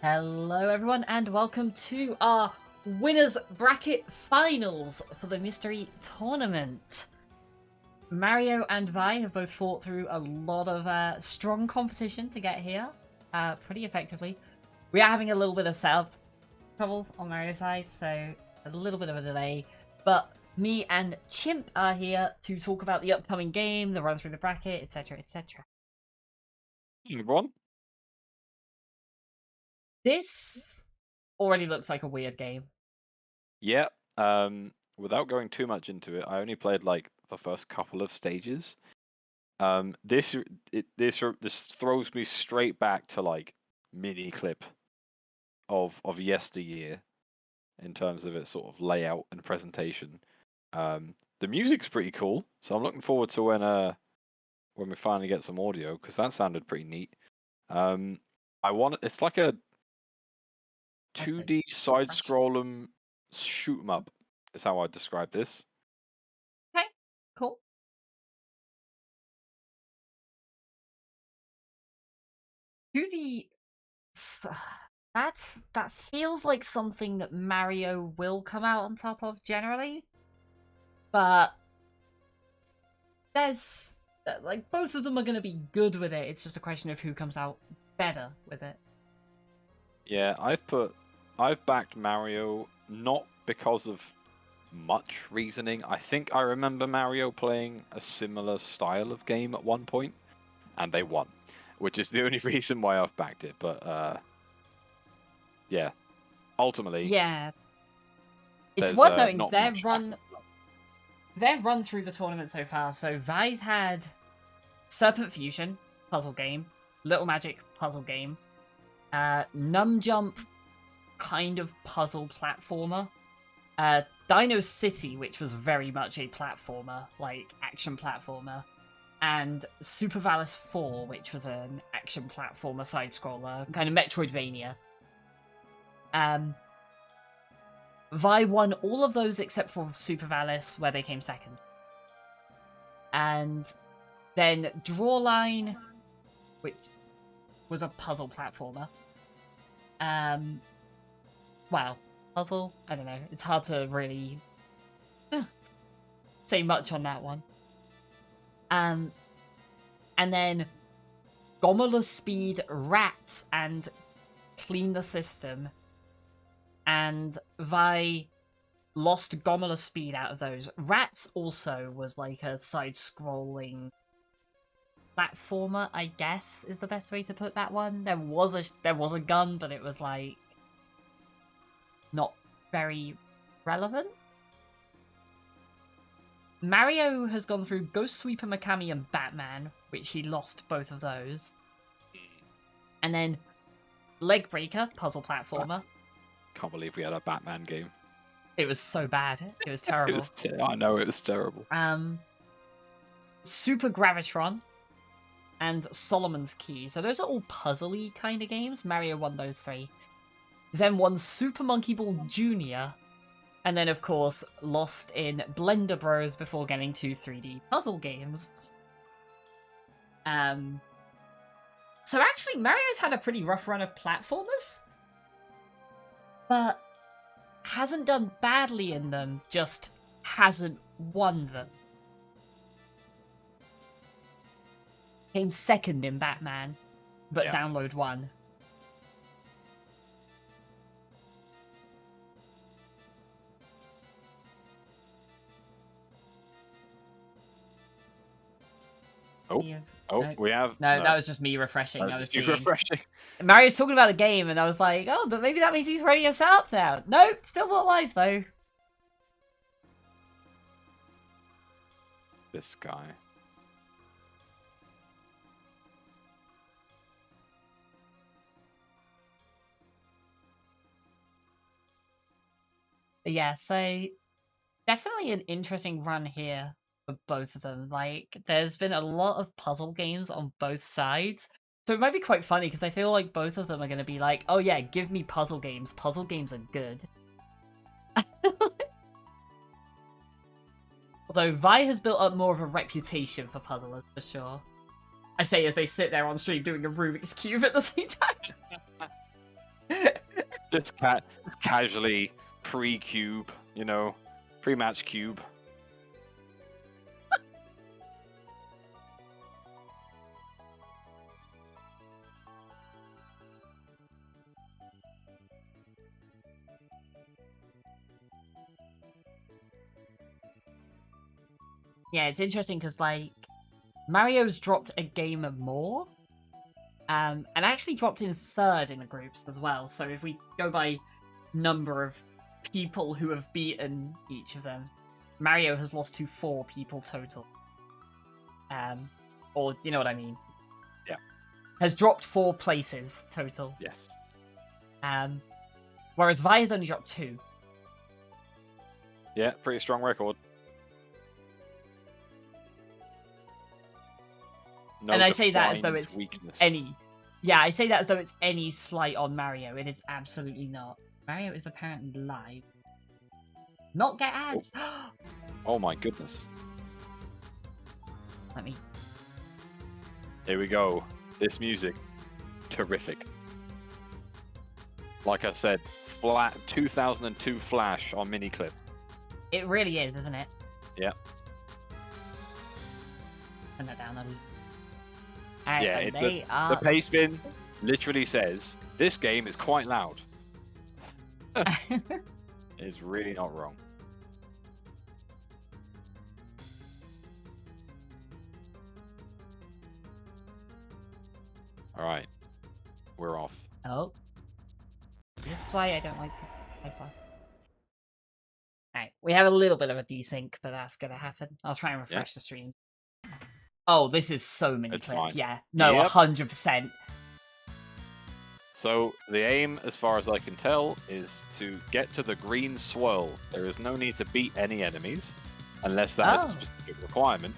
Hello everyone and welcome to our winners bracket finals for the mystery tournament. Mario and Vi have both fought through a lot of strong competition to get here pretty effectively. We are having a little bit of setup troubles on Mario's side, so a little bit of a delay, but me and Chimp are here to talk about the upcoming game, the run through the bracket, etc, etc. Everyone? This already looks like a weird game. Yeah. Without going too much into it, I only played like the first couple of stages. This throws me straight back to like mini clip of yesteryear in terms of its sort of layout and presentation. The music's pretty cool, so I'm looking forward to when we finally get some audio because that sounded pretty neat. It's like a 2D side-scroller shoot 'em up is how I'd describe this. Okay, cool. That feels like something that Mario will come out on top of generally, but there's like both of them are going to be good with it. It's just a question of who comes out better with it. Yeah, I've backed Mario not because of much reasoning. I think I remember Mario playing a similar style of game at one point, and they won, which is the only reason why I've backed it. But yeah, ultimately, Yeah, it's worth noting not their much run through the tournament so far. So Vi's had Serpent Fusion puzzle game, Little Magic puzzle game, Num Jump kind of puzzle platformer, Dino City, which was very much a platformer, like action platformer, and Super Valis 4, which was an action platformer side-scroller, kind of Metroidvania. Vi won all of those except for Super Valis, where they came second. And then Drawline, which was a puzzle platformer. Wow, puzzle? I don't know. It's hard to really say much on that one. And then Gomula Speed, Rats, and Clean the System. And Vi lost Gomula Speed out of those. Rats also was like a side-scrolling platformer, I guess, is the best way to put that one. There was a gun, but it was like not very relevant. Mario has gone through Ghost Sweeper, Mikami, and Batman, which he lost both of those. And then Leg Breaker, puzzle platformer. Can't believe we had a Batman game. It was so bad. It was terrible. I know, it was terrible. Super Gravitron and Solomon's Key. So those are all puzzly kind of games. Mario won those three. Then won Super Monkey Ball Jr. And then, of course, lost in Blender Bros before getting to 3D puzzle games. So actually, Mario's had a pretty rough run of platformers. But hasn't done badly in them, just hasn't won them. Came second in Batman, but download one. We have... No, that was just me refreshing. That was just refreshing. Mario's talking about the game, and I was like, oh, but maybe that means he's ready to set up now. Nope, still not live, though. This guy. Yeah, so definitely an interesting run here for both of them. Like, there's been a lot of puzzle games on both sides. So it might be quite funny, because I feel like both of them are going to be like, oh yeah, give me puzzle games. Puzzle games are good. Although Vi has built up more of a reputation for puzzlers, for sure. I say as they sit there on stream doing a Rubik's Cube at the same time. Just casually pre-cube, you know, pre-match cube. Yeah, it's interesting because like Mario's dropped a game more, and actually dropped in third in the groups as well. So if we go by number of people who have beaten each of them, Mario has lost to 4 people total. Or you know what I mean? Yeah. Has dropped 4 places total. Yes. Whereas Vi has only dropped 2. Yeah, pretty strong record. No And I say that as though defined it's weakness. any. Yeah, I say that as though it's any slight on Mario. It is absolutely not. Mario is apparently live. Not get ads. Oh my goodness. Let me. Here we go. This music, terrific. Like I said, flat 2002 Flash on miniclip. It really is, isn't it? Yeah. Turn that down a little. Alright, Yeah, and they are. The pace bin literally says this game is quite loud. It's really not wrong. All right, we're off. Oh. This is why I don't like Wi-Fi. Alright, we have a little bit of a desync, but that's gonna happen. I'll try and refresh the stream. Oh, this is so many It's clip. fine. Yeah. No, Yep. 100%. So the aim, as far as I can tell, is to get to the green swirl. There is no need to beat any enemies, unless that is a specific requirement.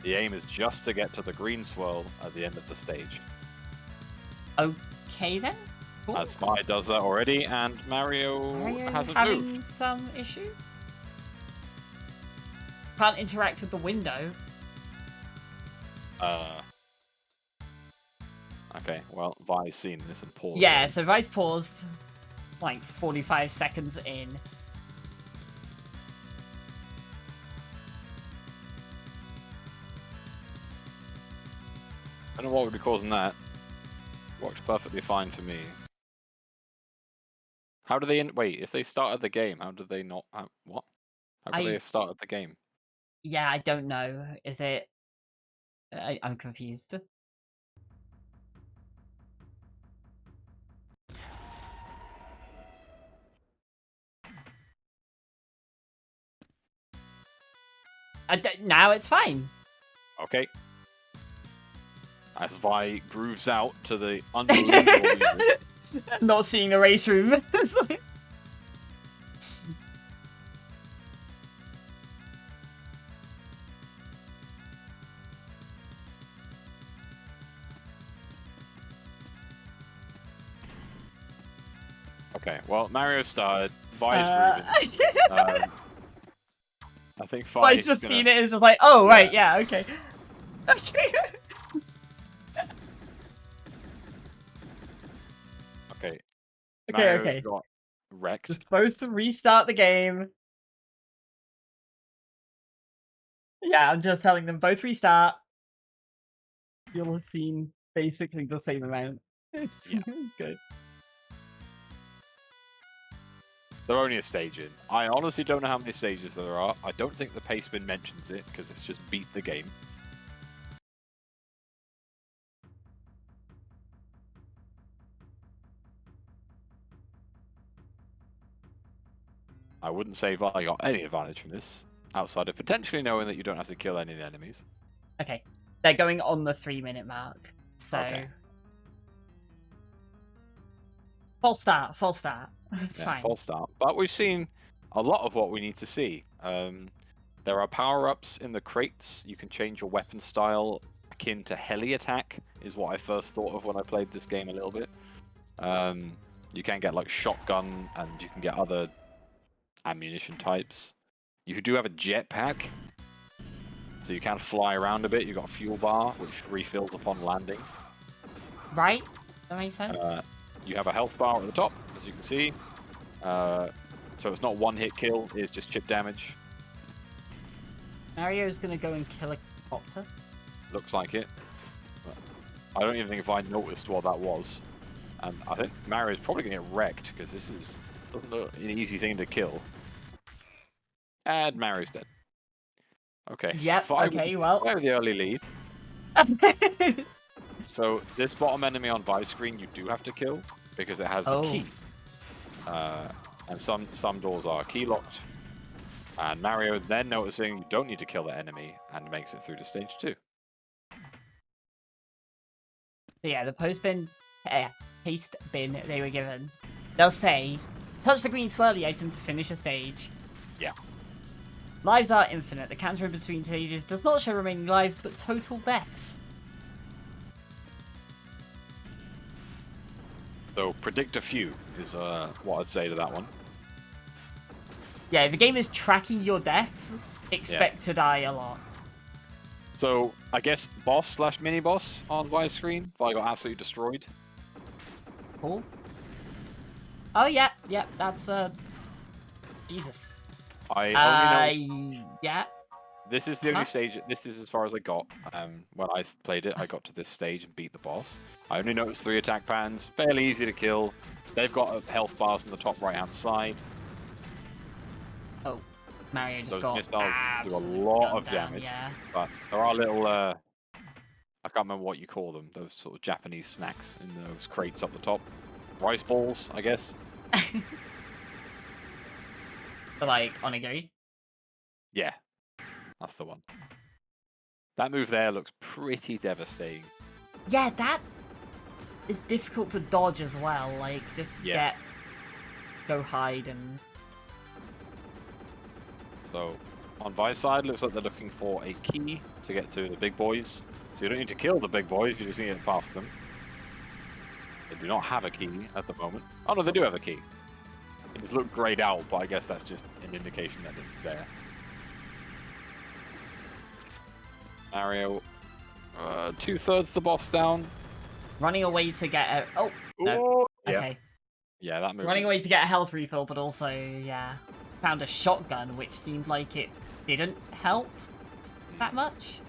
The aim is just to get to the green swirl at the end of the stage. Okay then. Cool. As Vi does that already, and Mario hasn't having moved. some issues. Can't interact with the window. Okay, well, Vi's seen this and paused. Yeah, so Vi's paused like 45 seconds in. I don't know what would be causing that. Worked perfectly fine for me. How do they wait? If they started the game, how did they not? What? How could they have started the game? Yeah, I don't know. Is it? I'm confused. Now it's fine. Okay. As Vi grooves out to the unbelievable music. Not seeing a race room. Okay, well, Mario started. Vi's grooving. I think Vi's just seen it and is just like, oh, right, yeah, okay. Okay. Okay, Mario got wrecked. Just both restart the game. Yeah, I'm just telling them both restart. You'll have seen basically the same amount. It's good. They're only a stage in. I honestly don't know how many stages there are. I don't think the pace bin mentions it because it's just beat the game. I wouldn't say I got any advantage from this, outside of potentially knowing that you don't have to kill any of the enemies. Okay. They're going on the 3-minute mark. So Okay. False start. It's fine. False start. But we've seen a lot of what we need to see. There are power-ups in the crates. You can change your weapon style akin to heli attack, is what I first thought of when I played this game a little bit. You can get like shotgun, and you can get other ammunition types. You do have a jetpack, so you can fly around a bit. You've got a fuel bar, which refills upon landing. Right? That makes sense? You have a health bar at the top, as you can see. So it's not one hit kill, it's just chip damage. Mario's gonna go and kill a copter. Looks like it. But I don't even think if I noticed what that was. And I think Mario's probably going to get wrecked, because this doesn't look an easy thing to kill. And Mario's dead. Okay, Yep, so okay, well. I have the early lead. So this bottom enemy on Vice screen you do have to kill, because it has a key. And some doors are key locked. And Mario then noticing you don't need to kill the enemy, and makes it through to stage 2. Yeah, the paste bin they were given. They'll say, touch the green swirly item to finish a stage. Yeah. Lives are infinite. The counter in between stages does not show remaining lives, but total deaths. So predict a few is what I'd say to that one. Yeah, if the game is tracking your deaths, expect to die a lot. So I guess boss / mini boss on Vice screen, but I got absolutely destroyed. Cool. Oh yeah, that's Jesus. I only noticed. Yeah. This is the only stage. This is as far as I got. When I played it, I got to this stage and beat the boss. I only noticed 3 attack patterns. Fairly easy to kill. They've got health bars on the top right-hand side. Oh, Mario just Those got missiles do a lot of down, damage. yeah. But there are little. I can't remember what you call them. Those sort of Japanese snacks in those crates up the top. Rice balls, I guess. Like onigiri. Yeah, that's the one. That move there looks pretty devastating. Yeah, that is difficult to dodge as well. Like, just go hide and... So, on Vi's side, looks like they're looking for a key to get to the big boys. So you don't need to kill the big boys, you just need to get past them. They do not have a key at the moment. Oh no, they do have a key. It just looked grayed out, but I guess that's just an indication that it's there. Mario, 2/3 the boss down. Running away to get a... Oh, no. Ooh, Okay. Yeah, that move Running away to get a health refill, but also, yeah, found a shotgun, which seemed like it didn't help that much.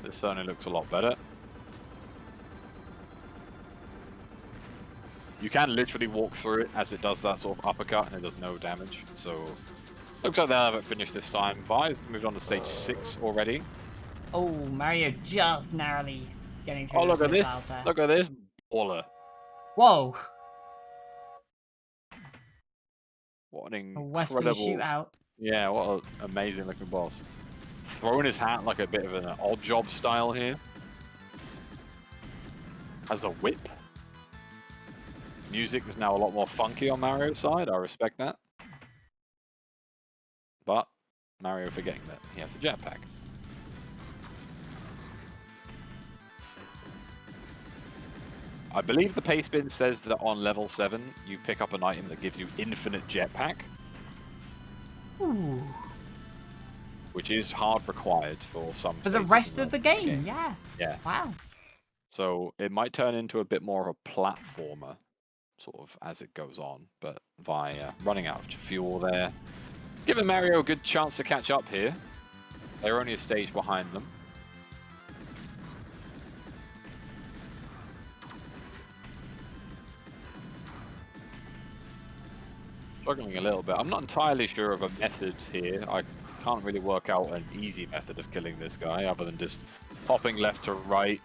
This certainly looks a lot better. You can literally walk through it as it does that sort of uppercut, and it does no damage. So, looks like they'll have it finished this time. Vi's moved on to stage 6 already. Oh, Mario just narrowly getting through. Oh, look at this! There. Look at this baller! Whoa! What an A Western incredible shootout. Yeah, what an amazing looking boss. Throwing his hat like a bit of an odd job style here. Has a whip. Music is now a lot more funky on Mario's side. I respect that. But Mario forgetting that he has a jetpack. I believe the paste bin says that on level 7 you pick up an item that gives you infinite jetpack. Ooh. Which is hard required for some For the rest of the game, yeah. Yeah. Wow. So it might turn into a bit more of a platformer, sort of, as it goes on. But by running out of fuel there, giving Mario a good chance to catch up here. They're only a stage behind them. Struggling a little bit. I'm not entirely sure of a method here. I can't really work out an easy method of killing this guy other than just hopping left to right.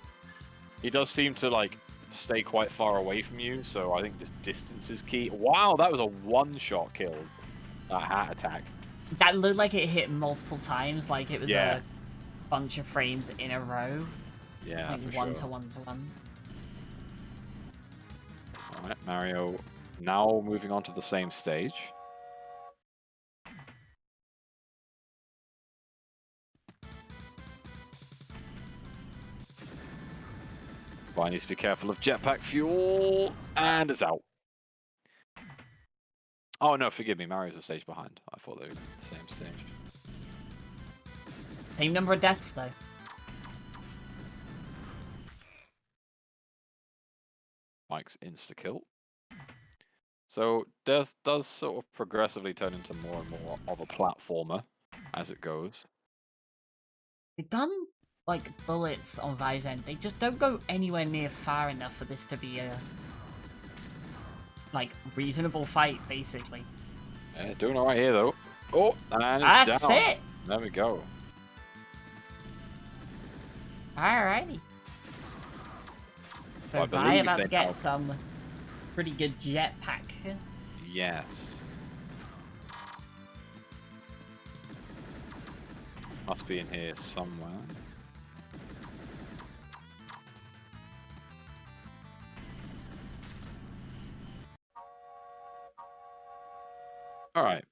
He does seem to like stay quite far away from you, so I think just distance is key. Wow, that was a one-shot kill. That hat attack. That looked like it hit multiple times, like it was a bunch of frames in a row. Yeah, like for one sure. to one to one. All right, Mario now moving on to the same stage. I need to be careful of jetpack fuel, and it's out. Oh no, forgive me, Mario's a stage behind. I thought they were the same stage. Same number of deaths though. Mike's insta-kill. So does sort of progressively turn into more and more of a platformer as it goes. The gun, like, bullets on Vi's end, they just don't go anywhere near far enough for this to be a, like, reasonable fight, basically. Yeah, doing all right here, though. Oh, and it's That's down. it! There we go. Alrighty. So I Vi believe about they to get know. some pretty good jetpack. Yes. Must be in here somewhere. All right.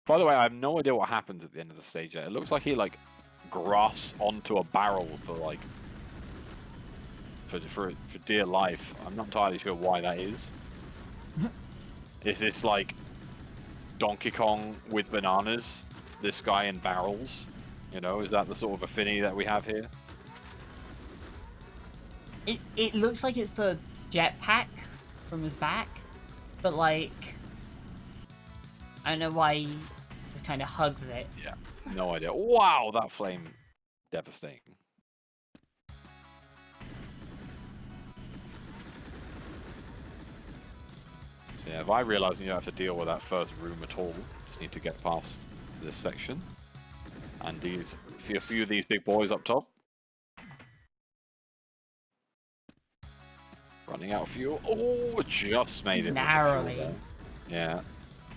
By the way, I have no idea what happens at the end of the stage yet. It looks like he like grasps onto a barrel for like for dear life. I'm not entirely sure why that is. Is this like Donkey Kong with bananas? This guy in barrels? You know, is that the sort of affinity that we have here? It looks like it's the jetpack from his back, but like, I don't know why he just kind of hugs it. Yeah, no idea. Wow, that flame, devastating. So yeah, if I realize you don't have to deal with that first room at all, just need to get past this section. And these, a few of these big boys up top. Running out of fuel. Oh, just made it Narrowly. with the fuel there. Yeah.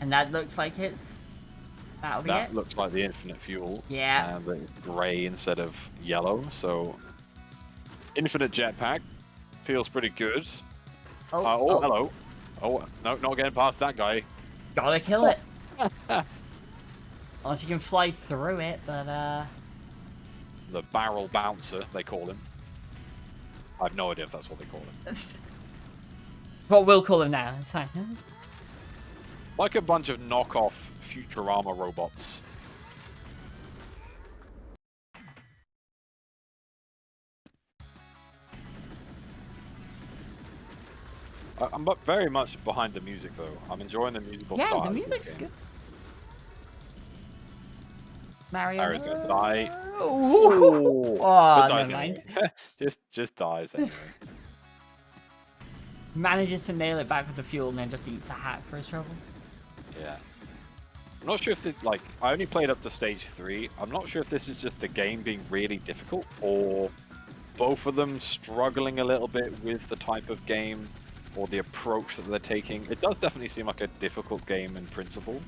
And that looks like that'll be That it. looks like the infinite fuel. Yeah. But it's grey instead of yellow, so infinite jetpack feels pretty good. Oh, Hello. Oh, no, not getting past that guy. gotta kill it. Unless you can fly through it, but The barrel bouncer, they call him. I have no idea if that's what they call him. Well, we'll call him now. It's fine. Like a bunch of knockoff Futurama robots. I'm very much behind the music, though. I'm enjoying the musical style. Yeah, the music's good. Mario. Mario's gonna die. Oh, But dies never mind. anyway. just dies anyway. Manages to nail it back with the fuel and then just eats a hat for his trouble. Yeah. I'm not sure if it's like, I only played up to stage 3. I'm not sure if this is just the game being really difficult or both of them struggling a little bit with the type of game or the approach that they're taking. It does definitely seem like a difficult game in principle.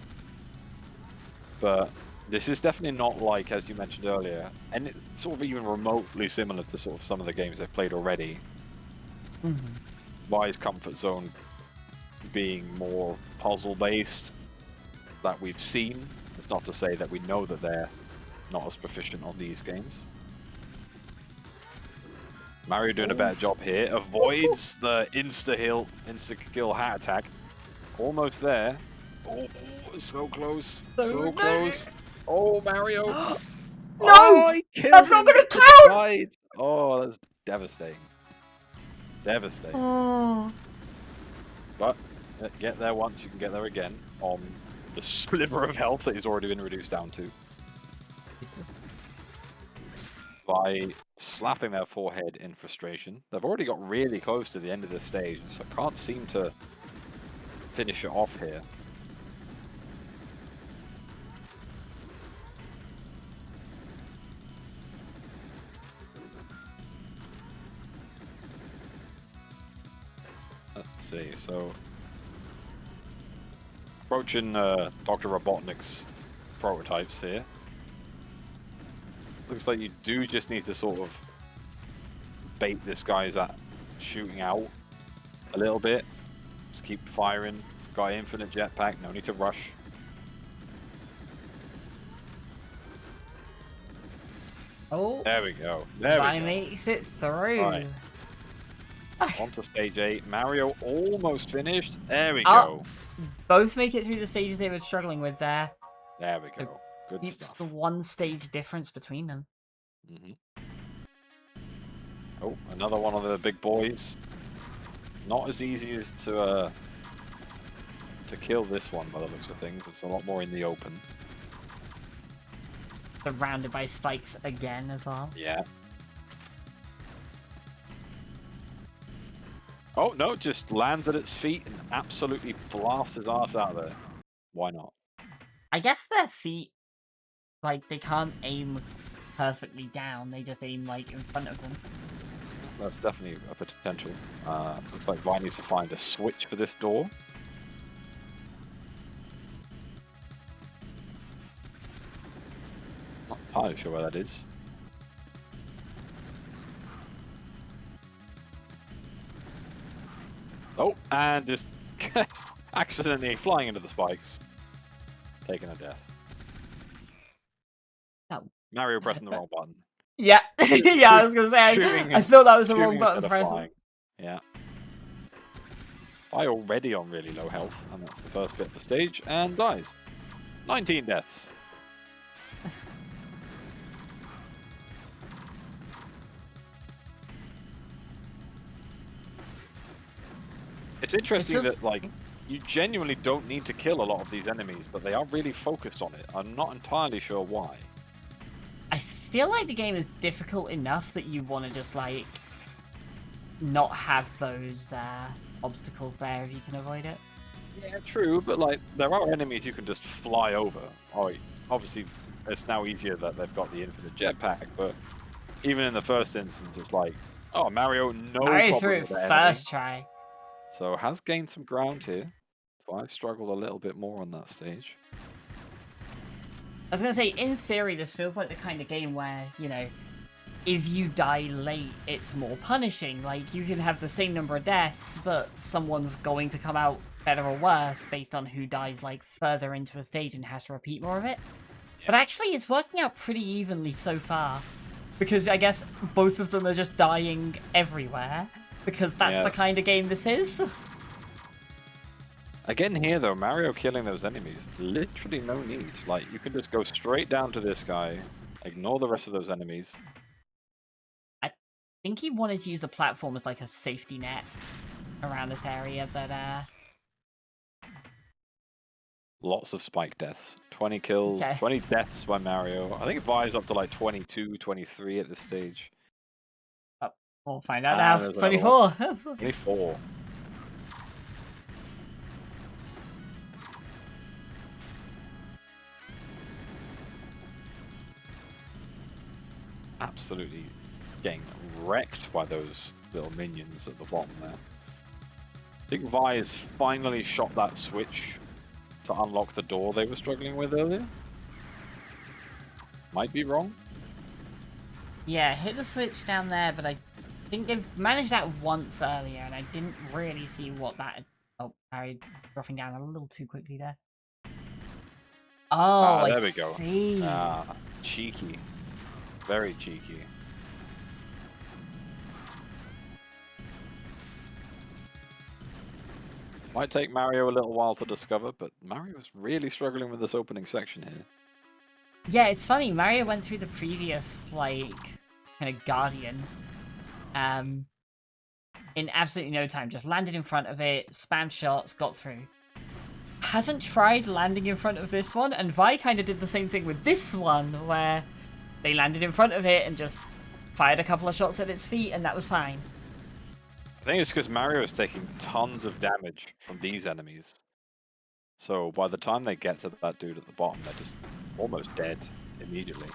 But this is definitely not like, as you mentioned earlier, and it's sort of even remotely similar to sort of some of the games I've played already. Vi's comfort zone being more puzzle-based that we've seen. It's not to say that we know that they're not as proficient on these games. Mario doing a better job here. Avoids the insta-kill hat attack. Almost there. Oh, so close. So close. Oh, Mario. No! Oh, he killed That's not him gonna with the count! side. Oh, that's devastating. Devastating. Oh. But get there once, you can get there again on the sliver of health that he's already been reduced down to. By slapping their forehead in frustration. They've already got really close to the end of the stage, so I can't seem to finish it off here. Let's see, so approaching Dr. Robotnik's prototypes here. Looks like you do just need to sort of bait this guy's at shooting out a little bit. Just keep firing. Got infinite jetpack, no need to rush. Oh. There we go. There we go. Makes it through. Right. On to stage 8. Mario almost finished. There we go. Both make it through the stages they were struggling with there. There we go. Good Keeps stuff. the one stage difference between them. Oh, another one of the big boys. Not as easy as to kill this one by the looks of things. It's a lot more in the open. Surrounded by spikes again as well. Yeah. Oh, no, just lands at its feet and absolutely blasts his ass out of there. Why not? I guess their feet, like, they can't aim perfectly down. They just aim, like, in front of them. That's definitely a potential. Looks like Vi needs to find a switch for this door. Not entirely sure where that is. Oh, and just accidentally flying into the spikes. Taking a death. Oh. Mario pressing the wrong button. Yeah, yeah, I was gonna say, I thought that was the wrong button pressing. Yeah. I already on really low health, and that's the first bit of the stage, and dies. 19 deaths. It's interesting that, like, you genuinely don't need to kill a lot of these enemies, but they are really focused on it. I'm not entirely sure why. I feel like the game is difficult enough that you want to just, like, not have those obstacles there if you can avoid it. Yeah, true, but, like, there are enemies you can just fly over. Oh, obviously, it's now easier that they've got the infinite jetpack, but even in the first instance, it's like, oh, Mario, no problem through it with that first try. So has gained some ground here. I struggled a little bit more on that stage. I was gonna say, in theory, this feels like the kind of game where, you know, if you die late, it's more punishing. Like, you can have the same number of deaths, but someone's going to come out better or worse based on who dies, like, further into a stage and has to repeat more of it. Yeah. But actually, it's working out pretty evenly so far. Because I guess both of them are just dying everywhere. Because that's the kind of game this is. Again here, though, Mario killing those enemies, literally no need. Like, you can just go straight down to this guy, ignore the rest of those enemies. I think he wanted to use the platform as, like, a safety net around this area, but, Lots of spike deaths. 20 kills, 20 deaths by Mario. I think Vi's up to, like, 22, 23 at this stage. We'll find out now. 24. 24. Absolutely getting wrecked by those little minions at the bottom there. I think Vi has finally shot that switch to unlock the door they were struggling with earlier. Might be wrong. Yeah, hit the switch down there, but I think they've managed that once earlier, and I didn't really see what that... Oh, Harry dropping down a little too quickly there. Oh, there we go. See. Cheeky. Very cheeky. Might take Mario a little while to discover, but Mario's really struggling with this opening section here. Yeah, it's funny. Mario went through the previous, like, kind of Guardian in absolutely no time. Just landed in front of it, spammed shots, got through. Hasn't tried landing in front of this one, and Vi kind of did the same thing with this one, where they landed in front of it and just fired a couple of shots at its feet, and that was fine. I think it's because Mario is taking tons of damage from these enemies. So by the time they get to that dude at the bottom, they're just almost dead immediately.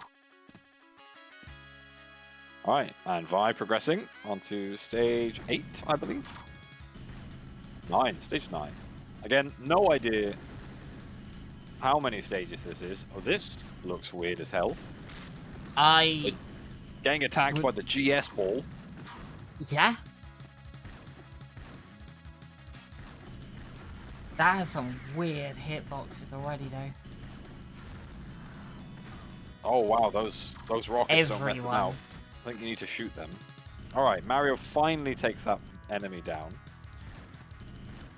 Alright, and Vi progressing onto stage 8, I believe. 9, stage 9. Again, no idea how many stages this is. Oh, this looks weird as hell. Getting attacked by the GS ball. Yeah. That has some weird hitboxes already, though. Oh wow, those rockets don't let them out. I think you need to shoot them. Alright, Mario finally takes that enemy down.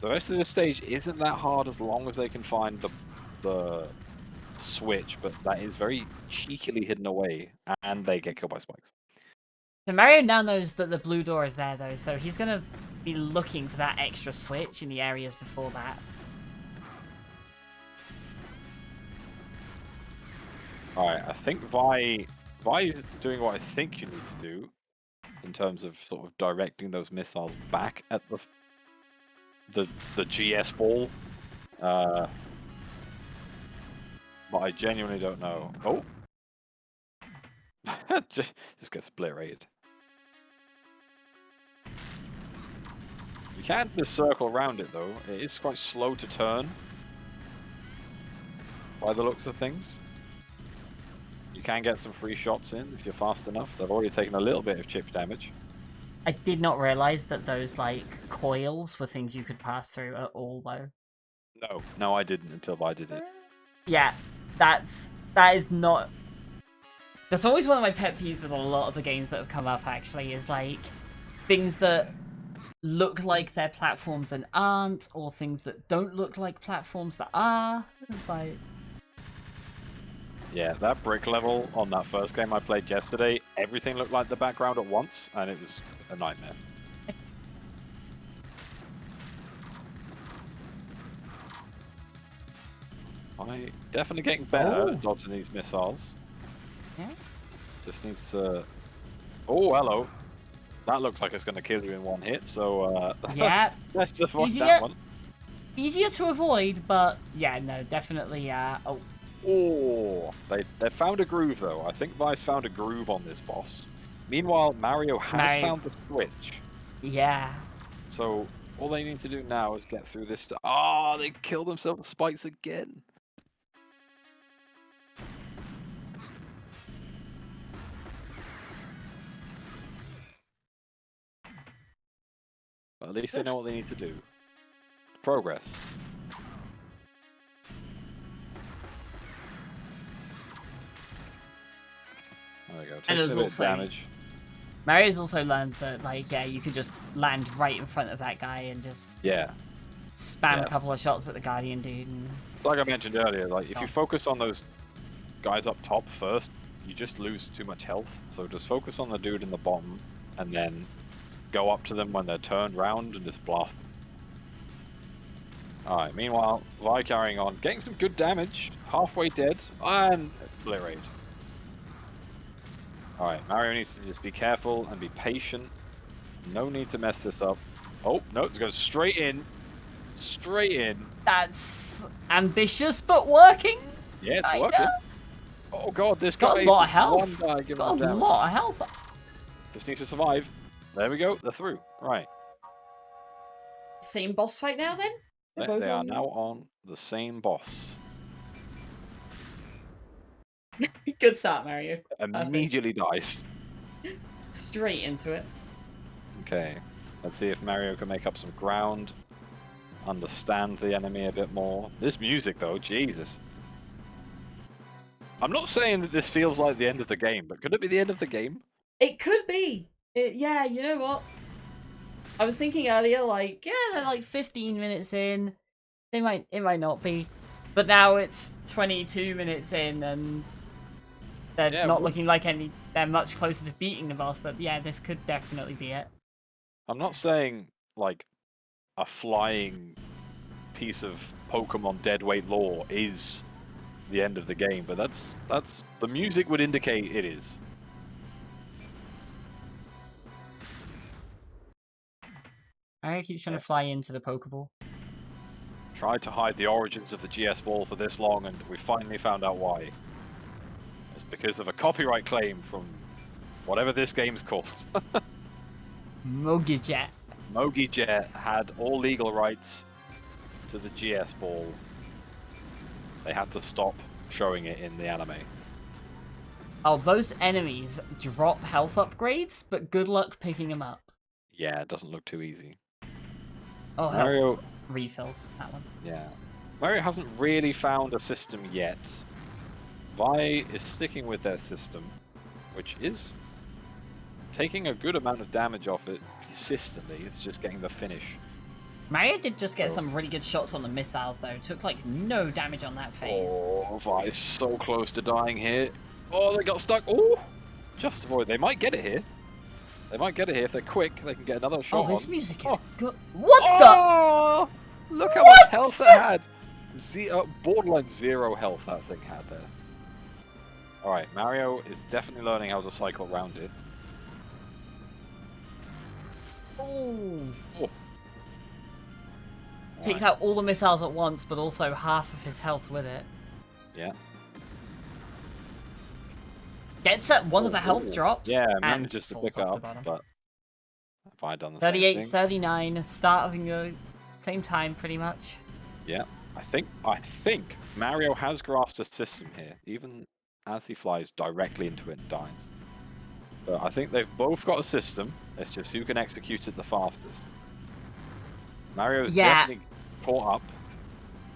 The rest of the stage isn't that hard as long as they can find the switch, but that is very cheekily hidden away, and they get killed by spikes. So Mario now knows that the blue door is there, though, so he's gonna be looking for that extra switch in the areas before that. Alright, I think Vi's doing what I think you need to do in terms of sort of directing those missiles back at the GS ball. But I genuinely don't know. Oh! just gets obliterated. You can just circle around it though. It is quite slow to turn. By the looks of things. You can get some free shots in if you're fast enough. They've already taken a little bit of chip damage. I did not realize that those, like, coils were things you could pass through at all, though. No, I didn't until I did it. Yeah, that is not... That's always one of my pet peeves with a lot of the games that have come up, actually, is, like, things that look like they're platforms and aren't, or things that don't look like platforms that are. It's like... Yeah, that brick level on that first game I played yesterday, everything looked like the background at once, and it was a nightmare. I definitely getting better at dodging these missiles. Yeah. Just needs to... Oh, hello. That looks like it's going to kill you in one hit, so yeah. let's just watch that one. Easier to avoid, but yeah, no, definitely. Oh, they found a groove though. I think Vice found a groove on this boss. Meanwhile, Mario has found the switch. Yeah. So all they need to do now is get through this. Oh, they killed themselves with spikes again. But at least they know what they need to do. Progress. There we go. Taking a bit of damage. Mario's also learned that, like, yeah, you could just land right in front of that guy and just spam a couple of shots at the Guardian dude. And... Like I mentioned earlier, like if you focus on those guys up top first, you just lose too much health. So just focus on the dude in the bottom, and then go up to them when they're turned round and just blast them. Alright, meanwhile, Vi carrying on, getting some good damage, halfway dead, and obliterated. Alright, Mario needs to just be careful and be patient. No need to mess this up. Oh, no, it's going straight in. Straight in. That's ambitious, but working. Yeah, it's working. Oh god, this guy... Got a lot of health. One guy giving got a lot of health. Just needs to survive. There we go, they're through. Right. Same boss fight now, then? They are now on the same boss. Good start, Mario. Immediately dies. Straight into it. Okay. Let's see if Mario can make up some ground. Understand the enemy a bit more. This music, though, Jesus. I'm not saying that this feels like the end of the game, but could it be the end of the game? It could be. Yeah, you know what? I was thinking earlier, like, yeah, they're like 15 minutes in. It might not be. But now it's 22 minutes in, and they're not looking like they're much closer to beating the boss. That yeah, this could definitely be it. I'm not saying like a flying piece of Pokemon deadweight lore is the end of the game, but that's the music would indicate it is. I keep trying to fly into the Pokeball. Tried to hide the origins of the GS ball for this long, and we finally found out why. It's because of a copyright claim from whatever this game's called. Mogijet. Mogijet had all legal rights to the GS ball. They had to stop showing it in the anime. Oh, those enemies drop health upgrades, but good luck picking them up. Yeah, it doesn't look too easy. Oh, Mario refills, that one. Yeah. Mario hasn't really found a system yet. Vi is sticking with their system, which is taking a good amount of damage off it consistently. It's just getting the finish. Mario did just get some really good shots on the missiles, though. Took, like, no damage on that phase. Oh, Vi is so close to dying here. Oh, they got stuck. Oh! Just avoid. They might get it here. They might get it here if they're quick. They can get another shot Oh, this on. music is Oh. good. What Oh! Look how much health it had. Borderline 0 health that thing had there. Alright, Mario is definitely learning how to cycle around it. the? Ooh. Oh. Takes Alright. out all the missiles at once, but also half of his health with it. Yeah. Gets at one of the Oh, health oh. drops. Yeah, and manages to falls pick off the up, bottom. but have I done the same 38, thing? 39, starting the same time pretty much. Yeah. I think Mario has grasped a system here, even as he flies directly into it and dies. But I think they've both got a system. It's just who can execute it the fastest. Mario's definitely caught up.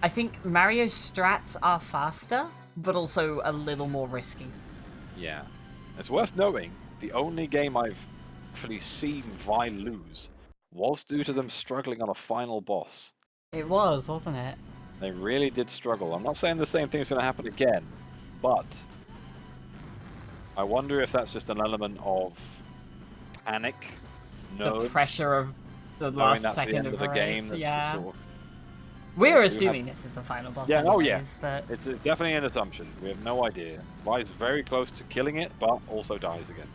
I think Mario's strats are faster, but also a little more risky. Yeah. It's worth noting, the only game I've actually seen Vi lose was due to them struggling on a final boss. It was, wasn't it? They really did struggle. I'm not saying the same thing's going to happen again, but I wonder if that's just an element of panic, nerves, The pressure of the knowing last that's the second end of of the the game. race. That's Yeah. sort of, We're do assuming this is the final boss. Yeah, oh yeah. anyways, but it's definitely an assumption. We have no idea. Vi's very close to killing it, but also dies again.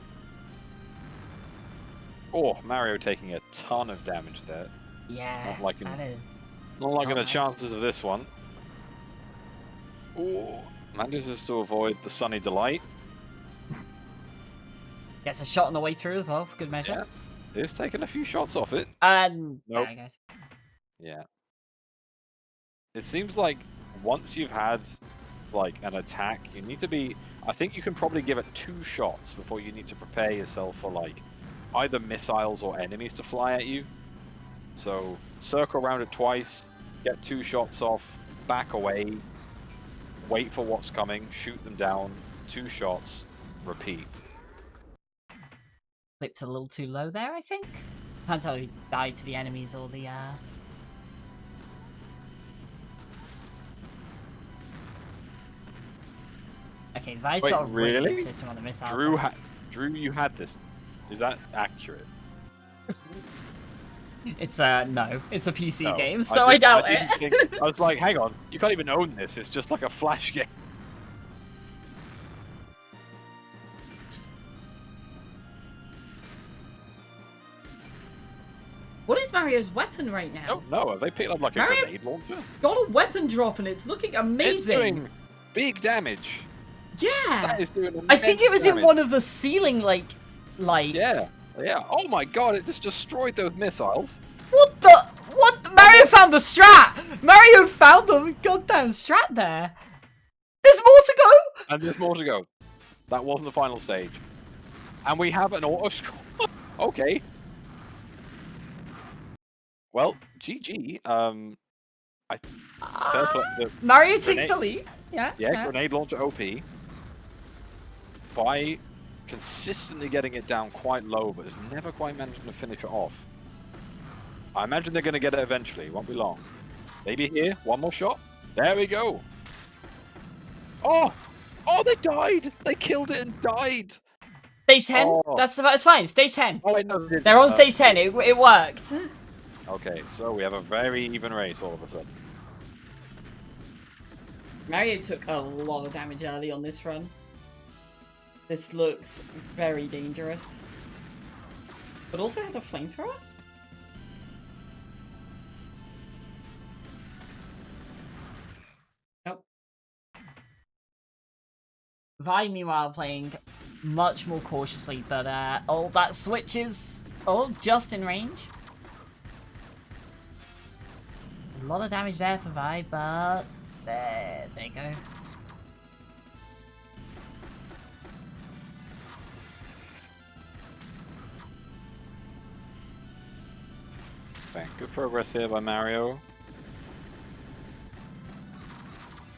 Oh, Mario taking a ton of damage there. yeah, Not liking, that is not liking not the nice. chances of this one. Oh, manages to avoid the sunny delight. Gets a shot on the way through as well, for good measure. Yeah, is taking a few shots off it. And Nope. there it goes. Yeah. It seems like once you've had like an attack, you need to be. I think you can probably give it 2 shots before you need to prepare yourself for like either missiles or enemies to fly at you. So circle around it twice, get 2 shots off, back away, wait for what's coming, shoot them down, 2 shots, repeat. Flipped a little too low there, I think. Can't tell if he died to the enemies or the Okay, Vi's Wait, got a really really? good system on the missiles. Drew, you had this. Is that accurate? It's no, it's a PC No, game, so I doubt it. I was like, hang on, you can't even own this. It's just like a Flash game. What is Mario's weapon right now? No, have they picked up like a Mario- grenade launcher? Got a weapon drop and it's looking amazing. It's doing big damage. Yeah. That is doing immense I think it was damage. in one of the ceiling lights. Yeah. Oh my god, it just destroyed those missiles. What the? What? Mario found the strat. Mario found the goddamn strat there. There's more to go. And there's more to go. That wasn't the final stage. And we have an auto scroll. Okay. Well, GG. Fair play. Mario takes Grenade- the lead. Yeah. Grenade launcher OP. By consistently getting it down quite low, but is never quite managing to finish it off. I imagine they're going to get it eventually. Won't be long. Maybe here. One more shot. There we go. Oh! Oh, they died! They killed it and died! Stage 10. Oh. That's fine. Stage 10. Oh, wait, no, they didn't. They're on stage 10. It worked. Okay, so we have a very even race all of a sudden. Mario took a lot of damage early on this run. This looks very dangerous. But also has a flamethrower? Nope. Vi, meanwhile, playing much more cautiously, but oh, that switch is just in range. A lot of damage there for Vi, but there you go. Okay, good progress here by Mario.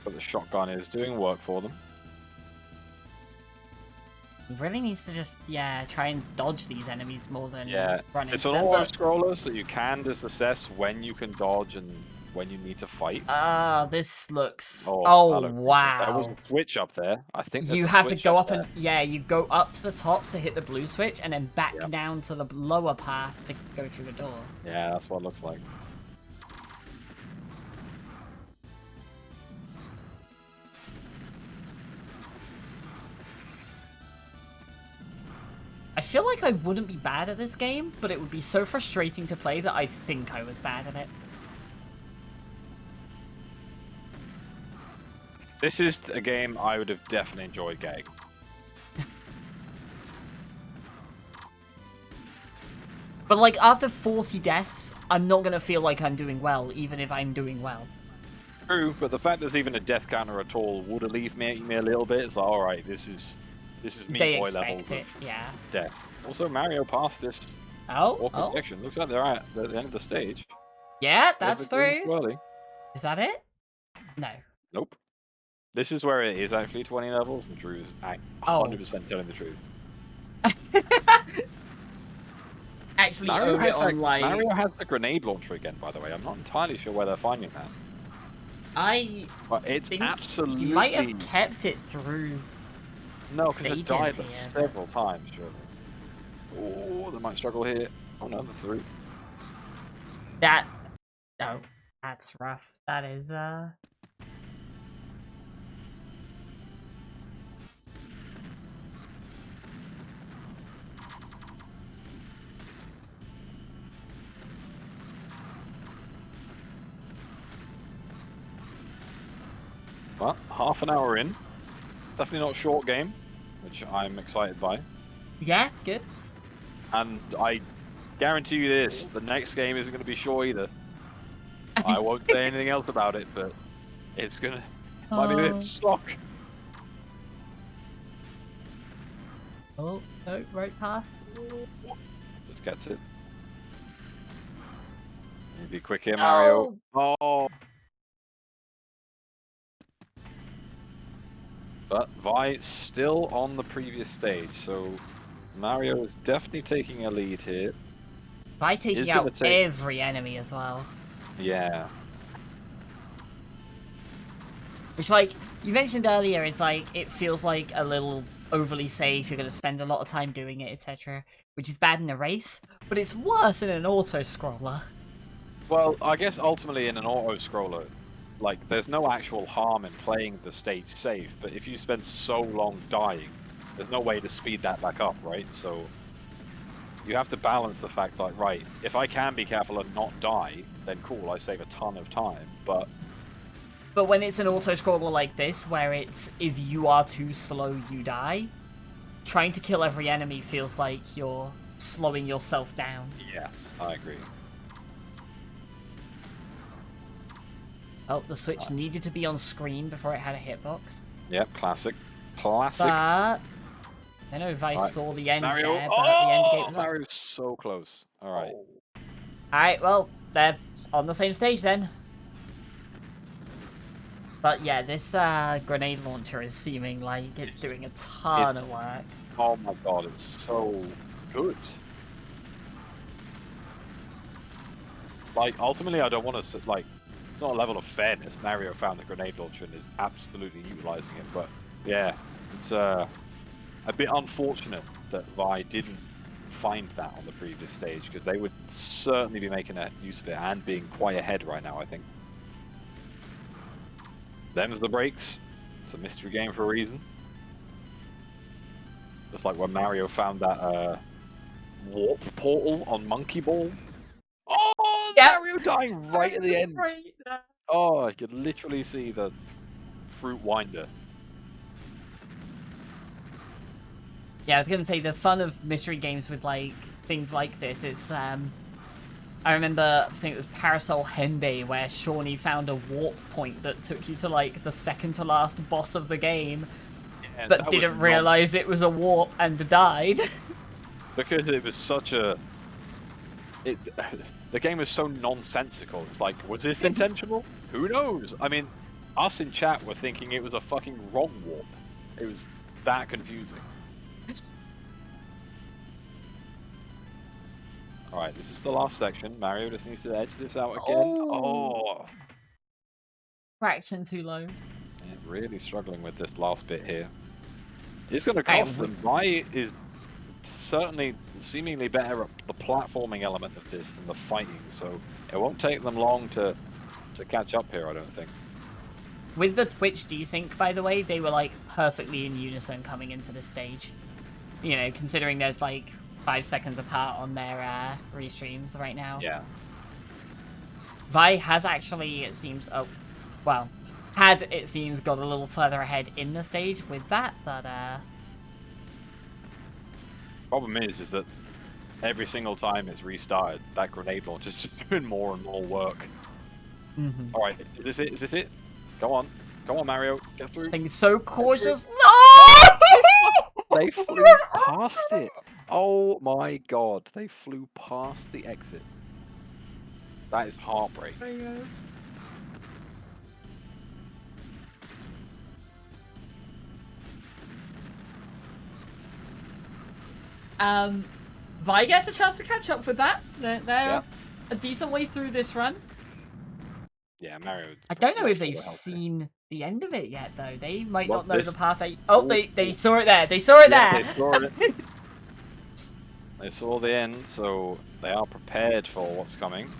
But the shotgun is doing work for them. He really needs to just, try and dodge these enemies more than Yeah, run it's into an them. auto scroller, so you can just assess when you can dodge and when you need to fight. This looks... Oh, Oh, I don't agree. There was wow. a switch up there. I think there's You a have to switch go up up and... there. Yeah, you go up to the top to hit the blue switch, and then back Yep. down to the lower path to go through the door. Yeah, that's what it looks like. I feel like I wouldn't be bad at this game, but it would be so frustrating to play that I think I was bad at it. This is a game I would have definitely enjoyed getting. But like, after 40 deaths, I'm not gonna feel like I'm doing well, even if I'm doing well. True, but the fact there's even a death counter at all would alleviate me a little bit. It's like, alright, this is Meat They Boy expect levels it, of yeah. death. Also, Mario passed this awkward Oh. section. Looks like they're at the end of the stage. Yeah, There's that's the green through. swirly. Is that it? No. Nope. This is where it is actually 20 levels, and Drew's 100% telling the truth. Actually, Mario has, online. Mario has the grenade launcher again, by the way. I'm not entirely sure where they're finding that. But it's think absolutely... you might have kept it through. No, because they died here, several times, surely. Oh, they might struggle here. Oh no, they're through. No, that's rough. That is, Well, half an hour in. Definitely not a short game, which I'm excited by. Yeah, good. And I guarantee you this, the next game isn't going to be short either. I won't say anything else about it, but it's going to... might be a bit slock. Oh, no, right path. Just gets it. Be quick here, Mario. Oh! But Vi still on the previous stage, so Mario is definitely taking a lead here. By taking out every enemy as well. Yeah. Which, like, you mentioned earlier, it's like, it feels like a little overly safe, you're going to spend a lot of time doing it, etc. Which is bad in a race, but it's worse in an auto-scroller. Well, I guess ultimately in an auto-scroller, like, there's no actual harm in playing the stage safe, but if you spend so long dying, there's no way to speed that back up, right? So you have to balance the fact that, right, if I can be careful and not die, then cool, I save a ton of time, but when it's an auto-scroller like this, where it's, if you are too slow, you die, trying to kill every enemy feels like you're slowing yourself down. Yes, I agree. Oh, the switch needed to be on screen before it had a hitbox. Yep, classic. Classic. But I don't know if I saw the end Mario. there, but the end gate was up. Mario's so close. Alright. Alright, well, they're on the same stage then. But yeah, this grenade launcher is seeming like it's doing a ton of work. Oh my god, it's so good. Like, ultimately, I don't want to, like, it's not a level of fairness. Mario found the grenade launcher and is absolutely utilizing it, but yeah, it's a bit unfortunate that Vi didn't find that on the previous stage, because they would certainly be making a use of it and being quite ahead right now, I think. Them's the breaks. It's a mystery game for a reason. Just like when Mario found that warp portal on Monkey Ball. Oh, yep. Mario dying right at the end. Right there. Oh, I could literally see the fruit winder. Yeah, I was gonna say the fun of mystery games with like things like this is I remember, I think it was Parasol Henbei, where Shawnee found a warp point that took you to like the second to last boss of the game, but didn't realize it was a warp and died. Because it was such a... the game was so nonsensical. It's like, was this intentional? Who knows? I mean, us in chat were thinking it was a fucking wrong warp. It was that confusing. Alright, this is the last section. Mario just needs to edge this out again. Oh! Fraction too low. Yeah, really struggling with this last bit here. It's going to Right, cost them. Vi is certainly seemingly better at the platforming element of this than the fighting, so it won't take them long to catch up here, I don't think. With the Twitch desync, by the way, they were like perfectly in unison coming into this stage. You know, considering there's like 5 seconds apart on their restreams right now. Yeah. Vi has actually, it seems, had, it seems, got a little further ahead in the stage with that, but Problem is that every single time it's restarted, that grenade launch is just doing more and more work. Alright, is this it? Is this it? Go on. Go on, Mario. Get through. Being so cautious. No! They flew past it. Oh my god. They flew past the exit. That is heartbreaking. Vi gets a chance to catch up with that. They're a decent way through this run. Yeah, Mario. I don't know if they've seen the end of it yet, though. They might not know the path. They saw it there. They saw it there. They saw it. They saw the end, so they are prepared for what's coming.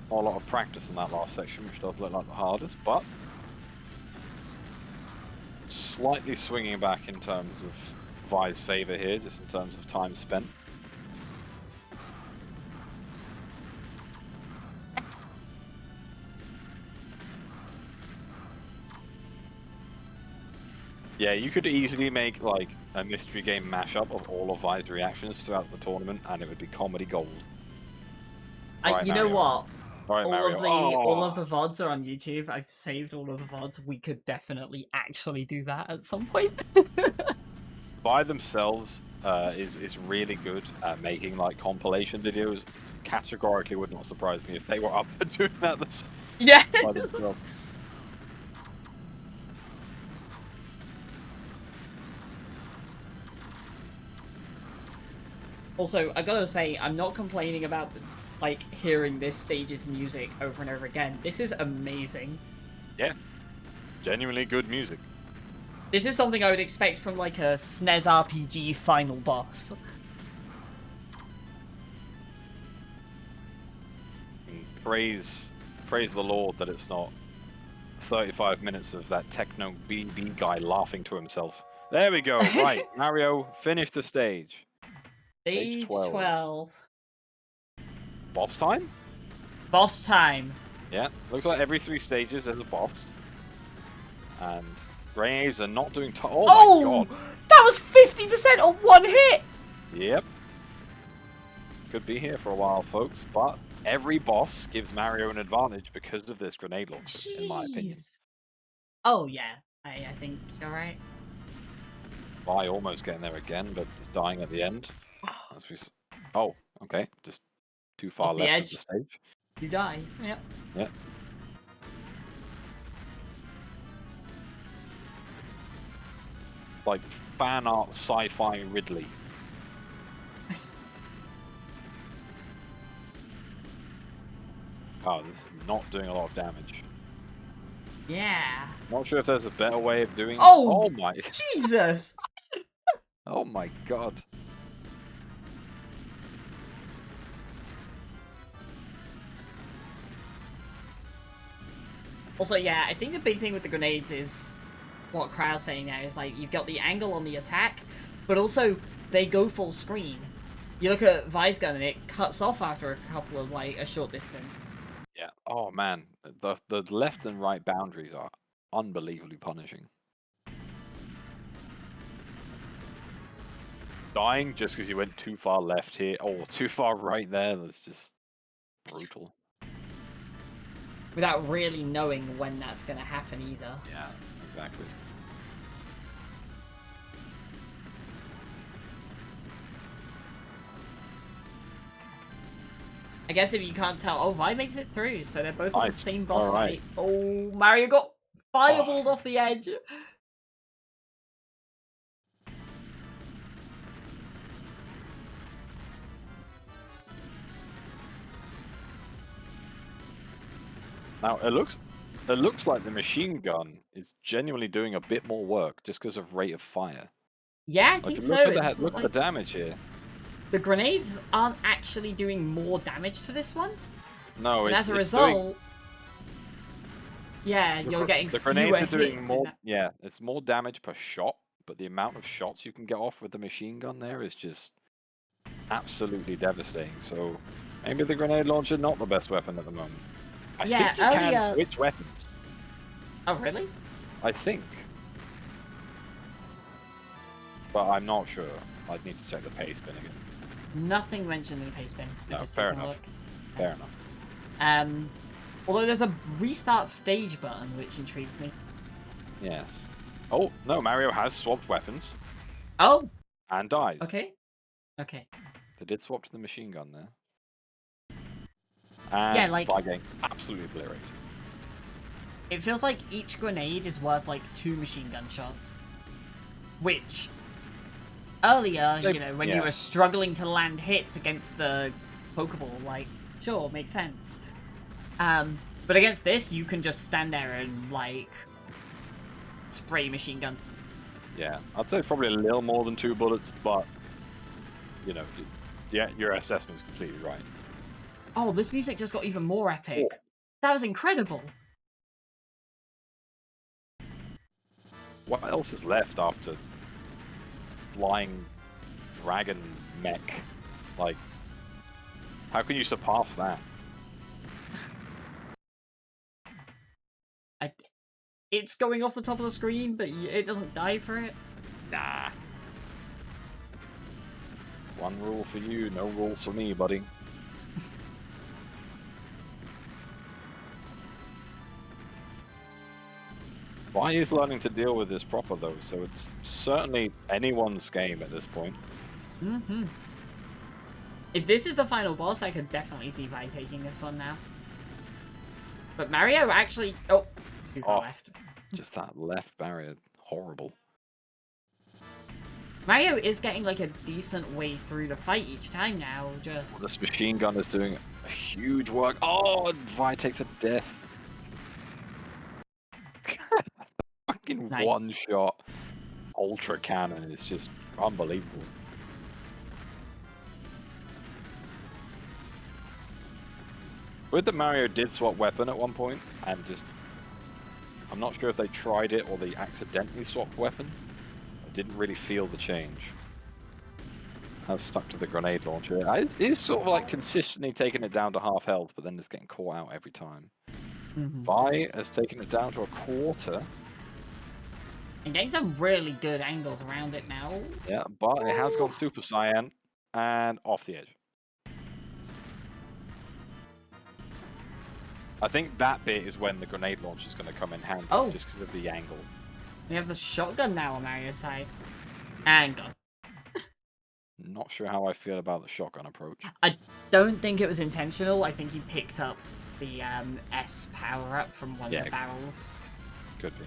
A lot of practice in that last section, which does look like the hardest, but slightly swinging back in terms of Vi's favor here, just in terms of time spent. Yeah, you could easily make like a mystery game mashup of all of Vi's reactions throughout the tournament, and it would be comedy gold. You know what? Right, all of the VODs are on YouTube. I've saved all of the VODs. We could definitely actually do that at some point. By themselves is really good at making like compilation videos. Categorically would not surprise me if they were up and doing that yeah. by themselves. Also, I gotta say, I'm not complaining about hearing this stage's music over and over again. This is amazing. Yeah, genuinely good music. This is something I would expect from like a SNES RPG final boss. And praise the Lord that it's not 35 minutes of that techno BB guy laughing to himself. There we go. Right, Mario, finish the stage. Stage 12. Boss time? Boss time. Yeah, looks like every 3 stages there's a boss. And grenades are not doing oh my god! That was 50% on one hit! Yep. Could be here for a while, folks, but every boss gives Mario an advantage because of this grenade launcher, in my opinion. Oh yeah, I think you're right. Vi almost getting there again, but just dying at the end. As we... Oh, okay. Just too far left of the stage. You die. Yep. Yep. Like fan art sci-fi Ridley. Oh, this is not doing a lot of damage. Yeah. Not sure if there's a better way of doing. Oh my Jesus! Oh my god. Also, yeah, I think the big thing with the grenades is what Crowd's saying now is like you've got the angle on the attack, but also they go full screen. You look at Vi's gun and it cuts off after a couple of a short distance. Yeah. Oh man, the left and right boundaries are unbelievably punishing. Dying just because you went too far left here, or too far right there, that's just brutal. Without really knowing when that's going to happen either. Yeah, exactly. I guess if you can't tell, oh, Vi makes it through, so they're both on the same boss fight. Oh, Mario got fireballed off the edge. Now it looks like the machine gun is genuinely doing a bit more work just because of rate of fire. Yeah, I If think you so. look at the damage here. The grenades aren't actually doing more damage to this one. No, And it's as a it's doing. result, yeah, you're getting The fewer grenades are doing hits. more. Yeah, it's more damage per shot, but the amount of shots you can get off with the machine gun there is just absolutely devastating. So maybe the grenade launcher not the best weapon at the moment. I Yeah, think you can switch weapons. Oh, really? I think. But I'm not sure. I'd need to check the pace bin again. Nothing mentioned in the pace bin. No, just fair taking a enough. look. Fair enough. Although there's a restart stage button, which intrigues me. Yes. Oh, no, Mario has swapped weapons. Oh! And dies. Okay. Okay. They did swap to the machine gun there. And yeah, like, by getting absolutely obliterated. It feels like each grenade is worth like 2 machine gun shots. Which, earlier, when you were struggling to land hits against the Pokeball, like, sure, makes sense. But against this, you can just stand there and, like, spray machine gun. Yeah, I'd say probably a little more than 2 bullets, but, yeah, your assessment's completely right. Oh, this music just got even more epic. Oh. That was incredible. What else is left after flying dragon mech? Like, how can you surpass that? It's going off the top of the screen, but it doesn't die for it. Nah. One rule for you, no rules for me, buddy. Vi is learning to deal with this proper, though, so it's certainly anyone's game at this point. Mm-hmm. If this is the final boss, I could definitely see Vi taking this one now. But Mario actually... Oh, too far left. Just that left barrier. Horrible. Mario is getting, like, a decent way through the fight each time now, just... Well, this machine gun is doing huge work. Oh, Vi takes a death. Fucking nice. one-shot ultra cannon is just unbelievable. Weird that Mario did swap weapon at one point, and just... I'm not sure if they tried it or they accidentally swapped weapon. I didn't really feel the change. Has stuck to the grenade launcher. He's sort of like consistently taking it down to half health, but then it's getting caught out every time. Vi has taken it down to a quarter. And getting some really good angles around it now. Yeah, but it has gone Super Saiyan and off the edge. I think that bit is when the grenade launcher is going to come in handy, just because of the angle. We have the shotgun now on Mario's side. And gun. Not sure how I feel about the shotgun approach. I don't think it was intentional. I think he picked up the S power-up from one of the barrels. Could be.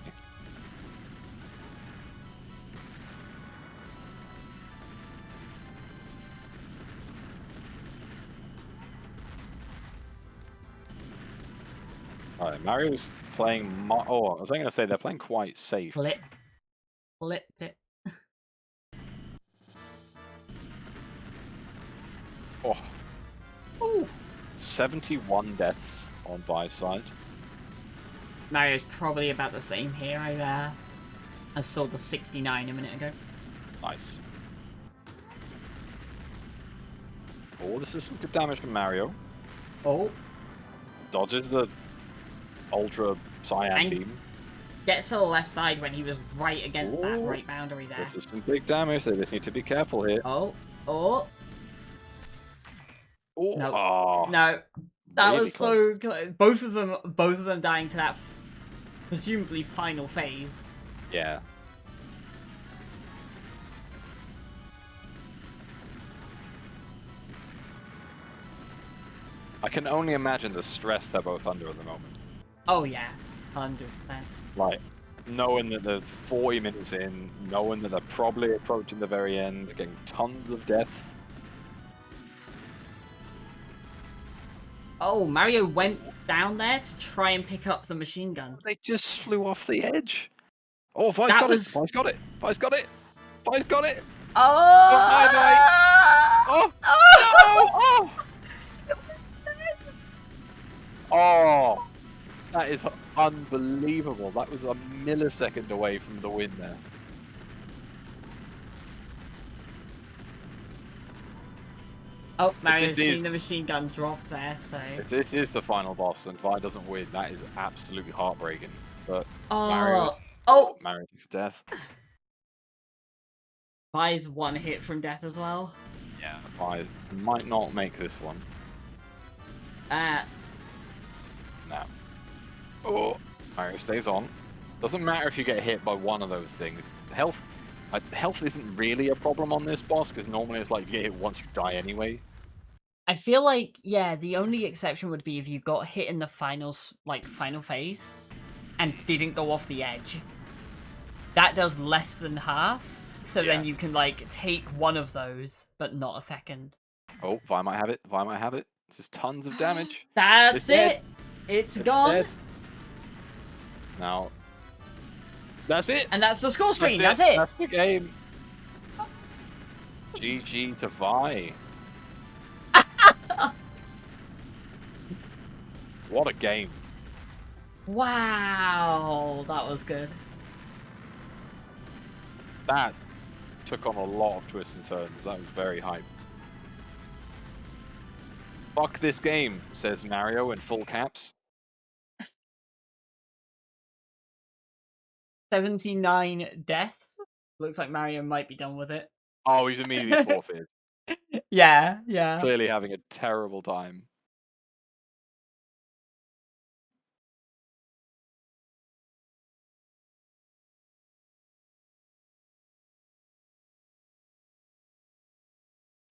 Alright, Mario's playing... I was going to say they're playing quite safe. Flipped it. Oh. Ooh. 71 deaths on Vi's side. Mario's probably about the same here. I saw the 69 a minute ago. Nice. Oh, this is some good damage from Mario. Oh. Dodges the Ultra Cyan beam. Gets to the left side when he was right against that right boundary there. This is some big damage. They just need to be careful here. Oh. No. No. That Really was so good. Both of them dying to that presumably final phase. Yeah. I can only imagine the stress they're both under at the moment. Oh yeah, 100%. Like, knowing that they're 40 minutes in, knowing that they're probably approaching the very end, getting tons of deaths. Oh, Mario went down there to try and pick up the machine gun. They just flew off the edge. Oh, Vi's That got it! was. Vi's got it! Vi's got it! Vi's got it! Oh! Bye, Vi! Oh! Oh! No! Oh! Oh! That is unbelievable. That was a millisecond away from the win there. Oh, Mario's this is- seen the machine gun drop there, so. If this is the final boss and Vi doesn't win, that is absolutely heartbreaking. But Oh! Oh! Mario's death. Vi's one hit from death as well. Yeah, Vi might not make this one. No. Oh! Mario stays on. Doesn't matter if you get hit by one of those things. Health isn't really a problem on this boss, because normally it's like if you get hit once, you die anyway. I feel like, yeah, the only exception would be if you got hit in the final phase and didn't go off the edge. That does less than half, so then you can, like, take one of those, but not a second. Oh, Vi might have it. Vi might have it. This is tons of damage. That's it! It's gone! Dead. Now, that's it! And that's the score screen, That's it! That's the game. GG to Vi. What a game. Wow, that was good. That took on a lot of twists and turns. That was very hype. Fuck this game, says Mario in full caps. 79 deaths. Looks like Mario might be done with it. Oh, he's immediately forfeited. Yeah. Clearly having a terrible time.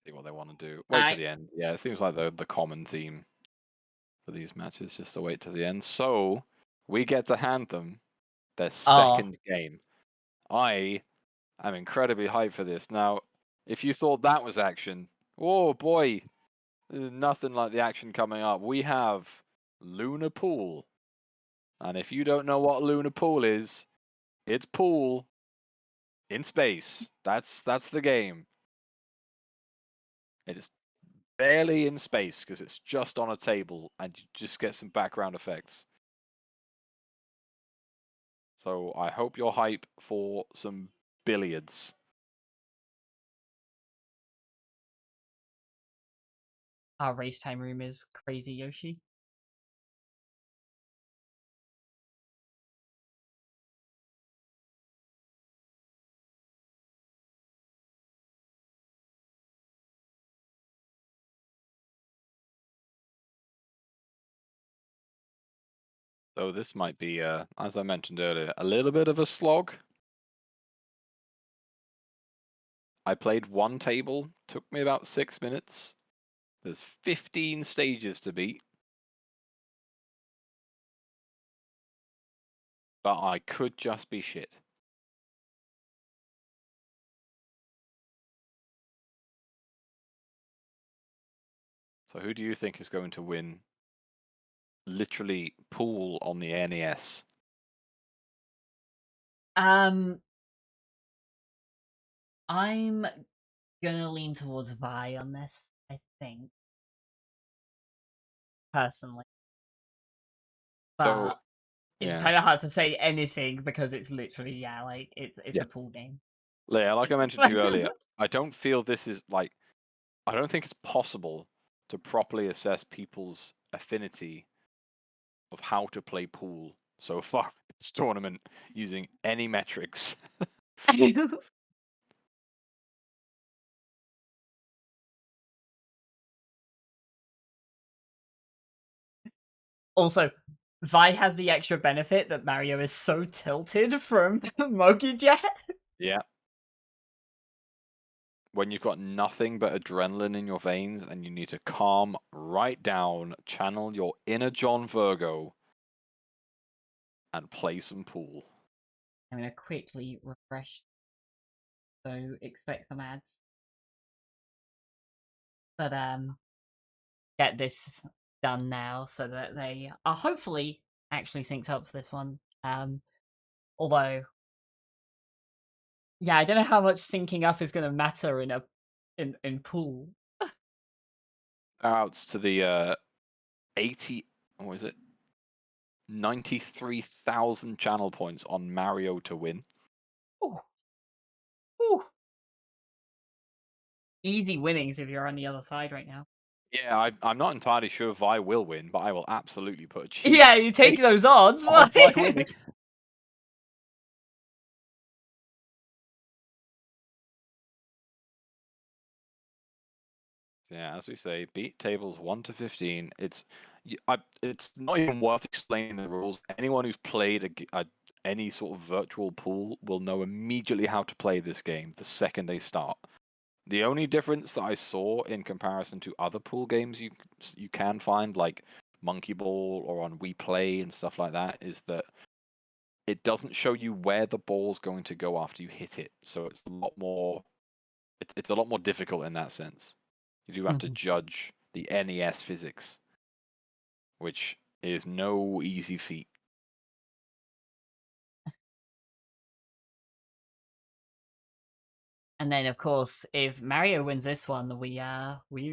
See what they want to do. Wait to the end. Yeah, it seems like the common theme for these matches, just to wait to the end. So we get to hand them their second game. I am incredibly hyped for this. Now, if you thought that was action, oh boy, there's nothing like the action coming up. We have Lunar Pool. And if you don't know what Lunar Pool is, it's pool in space. That's the game. It is barely in space because it's just on a table and you just get some background effects. So I hope you're hype for some billiards. Our race time room is crazy, Yoshi. So this might be, as I mentioned earlier, a little bit of a slog. I played one table, took me about 6 minutes. There's 15 stages to beat. But I could just be shit. So who do you think is going to win literally pool on the NES? I'm gonna lean towards Vi on this, I think. Personally. But it's kind of hard to say anything because it's literally, it's a pool game. Yeah, like I mentioned to you earlier, I don't feel this is like, I don't think it's possible to properly assess people's affinity of how to play pool so far in this tournament using any metrics. Also, Vi has the extra benefit that Mario is so tilted from Mogijet. Yeah. When you've got nothing but adrenaline in your veins and you need to calm right down, channel your inner John Virgo, and play some pool. I'm gonna quickly refresh, so expect some ads. But yeah, this done now, so that they are hopefully actually synced up for this one. Although, yeah, I don't know how much syncing up is going to matter in pool. Outs to the 80. What is it? 93,000 channel points on Mario to win. Ooh. Ooh. Easy winnings if you're on the other side right now. Yeah, I'm not entirely sure if I will win, but I will absolutely put a cheap Yeah, you take stake those odds. on my winning. Yeah, as we say, beat tables 1 to 15. It's not even worth explaining the rules. Anyone who's played any sort of virtual pool will know immediately how to play this game the second they start. The only difference that I saw in comparison to other pool games you can find, like Monkey Ball or on We Play and stuff like that, is that it doesn't show you where the ball's going to go after you hit it. So it's a lot more difficult in that sense. You do have to judge the NES physics, which is no easy feat. And then, of course, if Mario wins this one, we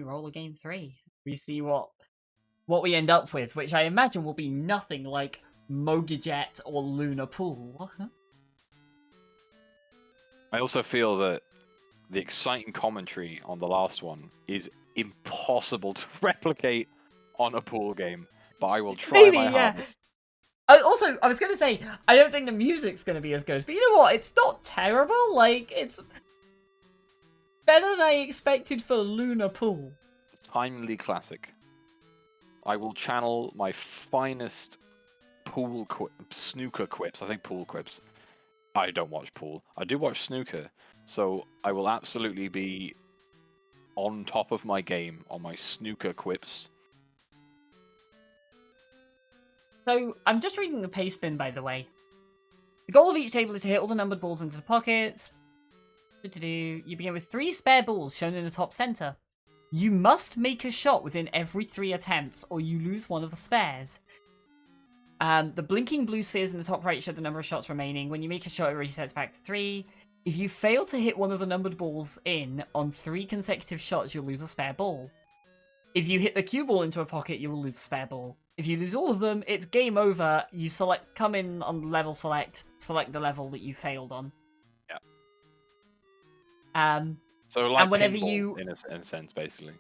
roll a game 3. We see what we end up with, which I imagine will be nothing like Mogijet or Lunar Pool. I also feel that the exciting commentary on the last one is impossible to replicate on a pool game, but I will try Maybe, my yeah. hardest. Also, I was going to say, I don't think the music's going to be as good, but you know what? It's not terrible. Like, it's better than I expected for Lunar Pool. Timely classic. I will channel my finest snooker quips. I think pool quips. I don't watch pool. I do watch snooker, so I will absolutely be on top of my game on my snooker quips. So, I'm just reading the pace bin, by the way. The goal of each table is to hit all the numbered balls into the pockets. You begin with 3 spare balls shown in the top center. You must make a shot within every 3 attempts, or you lose one of the spares. The blinking blue spheres in the top right show the number of shots remaining. When you make a shot, it resets back to 3. If you fail to hit one of the numbered balls in on 3 consecutive shots, you'll lose a spare ball. If you hit the cue ball into a pocket, you will lose a spare ball. If you lose all of them, it's game over. You come in on level select the level that you failed on. Yeah. So like whenever pinball, in a sense, basically.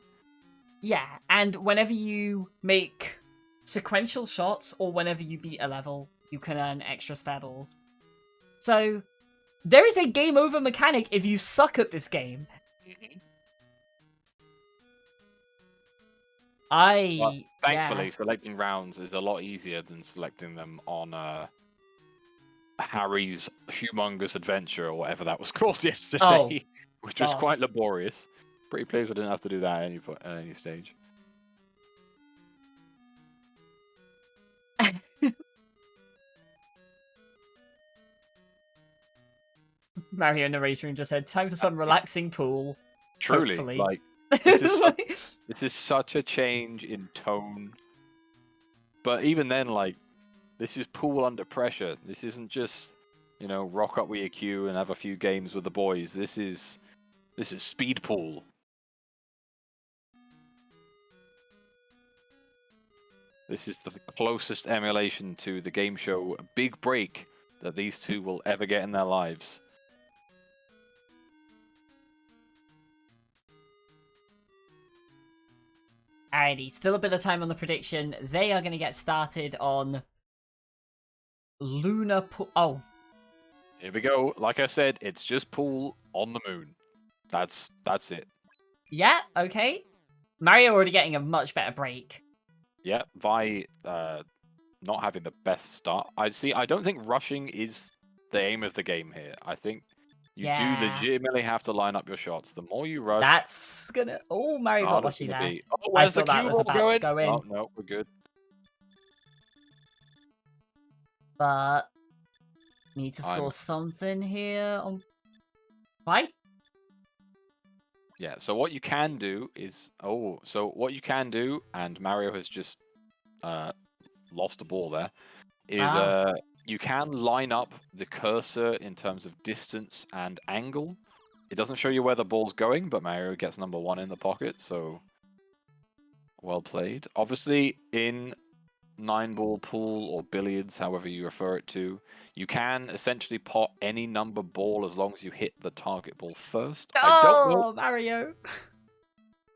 Yeah, and whenever you make sequential shots or whenever you beat a level, you can earn extra spare balls. So, there is a game over mechanic if you suck at this game. Thankfully, selecting rounds is a lot easier than selecting them on Harry's Humongous Adventure or whatever that was called yesterday, which was quite laborious. Pretty pleased I didn't have to do that at any stage. Mario in the race room just said, "Time for some relaxing pool." Truly, hopefully. like this is such a change in tone. But even then, like, this is pool under pressure. This isn't just, rock up with your queue and have a few games with the boys. This is speed pool. This is the closest emulation to the game show Big Break that these two will ever get in their lives. Alrighty, still a bit of time on the prediction. They are going to get started on Lunar Pool. Oh. Here we go. Like I said, it's just pool on the moon. That's it. Yeah, okay. Mario already getting a much better break. Yeah, Vi not having the best start. I don't think rushing is the aim of the game here. I think you do legitimately have to line up your shots. The more you rush, that's gonna. Oh, Mario got lucky there. Oh, where's the cue ball going? Go in. Oh no, we're good. But need to score something here. Right? Yeah, so what you can do is and Mario has just lost a ball there, is Ah. you can line up the cursor in terms of distance and angle. It doesn't show you where the ball's going, but Mario gets number 1 in the pocket, so well played. Obviously, in 9-ball pool or billiards, however you refer it to, you can essentially pot any number ball as long as you hit the target ball first. Oh, Mario.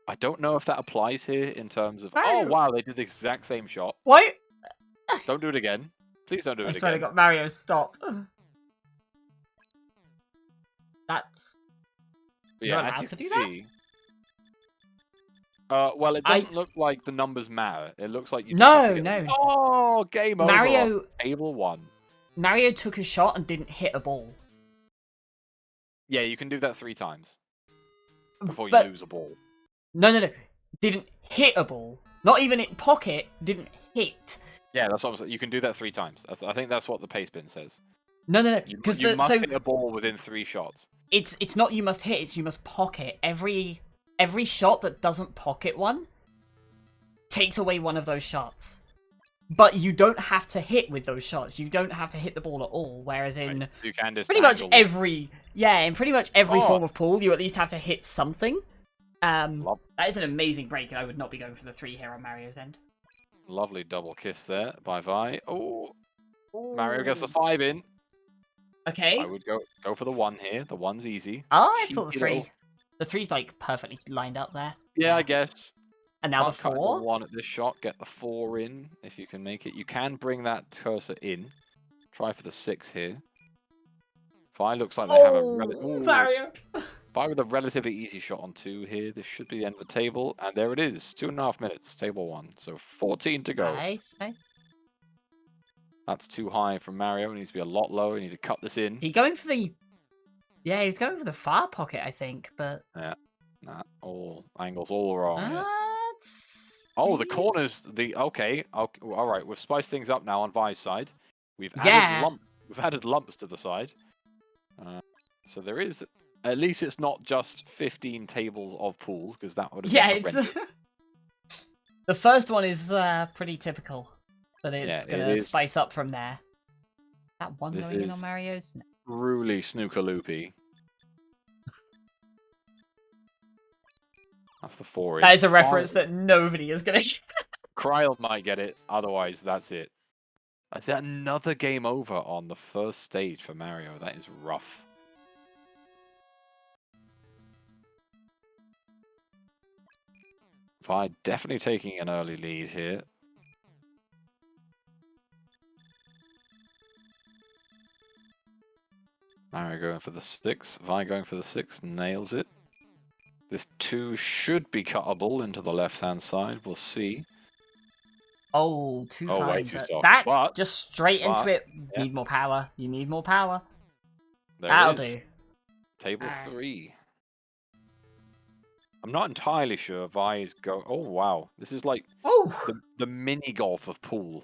I don't know if that applies here in terms of. Oh Mario. wow, they did the exact same shot. What? Don't do it again. Please don't do I it swear to again. God, Mario, stop. That's. But You're yeah, as allowed you to can do that? see. Well, it doesn't look like the numbers matter. It looks like you just have to No, get. no. Oh, game over on Mario. table 1. Mario took a shot and didn't hit a ball. Yeah, you can do that 3 times before you But lose a ball. no. Didn't hit a ball. Not even in pocket. Didn't hit. Yeah, that's what I'm saying. You can do that 3 times. I think that's what the pace bin says. No. You Because must hit a ball within 3 shots. it's not you must hit. It's you must pocket. Every shot that doesn't pocket one takes away one of those shots. But you don't have to hit with those shots. You don't have to hit the ball at all. Whereas in Right. So you can just pretty much angle. every form of pool, you at least have to hit something. That is an amazing break, and I would not be going for the 3 here on Mario's end. Lovely double kiss there by Vi. Oh, Mario gets the Ooh. 5 in. Okay. I would go for the 1 here. The 1's easy. Oh, I thought the Cheeky 3. little- The 3's like perfectly lined up there. Yeah, I guess. And now Can't the cut the 4. 1 at this shot. Get the 4 in if you can make it. You can bring that cursor in. Try for the 6 here. Vi looks like they have a Mario. Vi with a relatively easy shot on 2 here. This should be the end of the table, and there it is. 2.5 minutes. Table 1. So 14 to go. Nice. That's too high from Mario. It needs to be a lot lower. You need to cut this in. Is he going for the? Yeah, he was going for the far pocket, I think, but. Yeah. Nah, all angles all wrong. Yeah. Oh, the corners. Okay. All right. We've spiced things up now on Vi's side. We've added lumps to the side. So there is. At least it's not just 15 tables of pool, because that would have been horrendous. The first one is pretty typical, but it's gonna spice up from there. That one going in on Mario's. Truly snooker loopy. That's the 4. That is a reference that nobody is gonna get. Kryle might get it, otherwise that's it. Is that another game over on the first stage for Mario? That is rough. Vi definitely taking an early lead here. Mario going for the 6. Vi going for the 6. Nails it. This 2 should be cuttable into the left-hand side. We'll see. Oh, too fine. Way too soft. That just straight into it. Yeah. Need more power. You need more power. That'll do. Table 3. I'm not entirely sure Vi's go. Oh wow, this is like the mini golf of pool.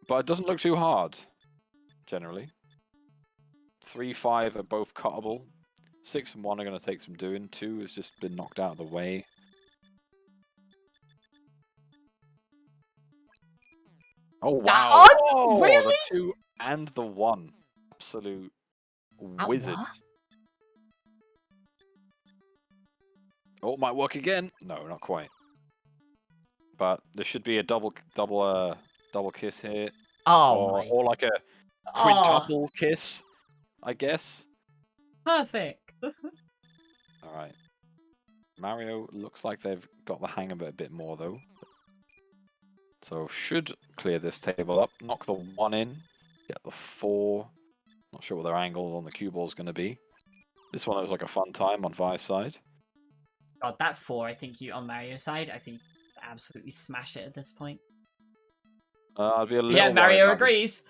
But it doesn't look too hard, generally. 3, 5 are both cuttable. 6 and 1 are going to take some doing. 2 has just been knocked out of the way. Oh wow! Really? The 2 and the 1. Absolute wizard. Oh, it might work again. No, not quite. But there should be a double kiss here. Or like a quintuple kiss, I guess. Perfect. All right. Mario looks like they've got the hang of it a bit more though. So should clear this table up. Knock the 1 in. Get the 4. Not sure what their angle on the cue ball is going to be. This one looks like a fun time on Vi's side. God, that 4, I think on Mario's side, I think absolutely smash it at this point. I'd be a little Mario agrees.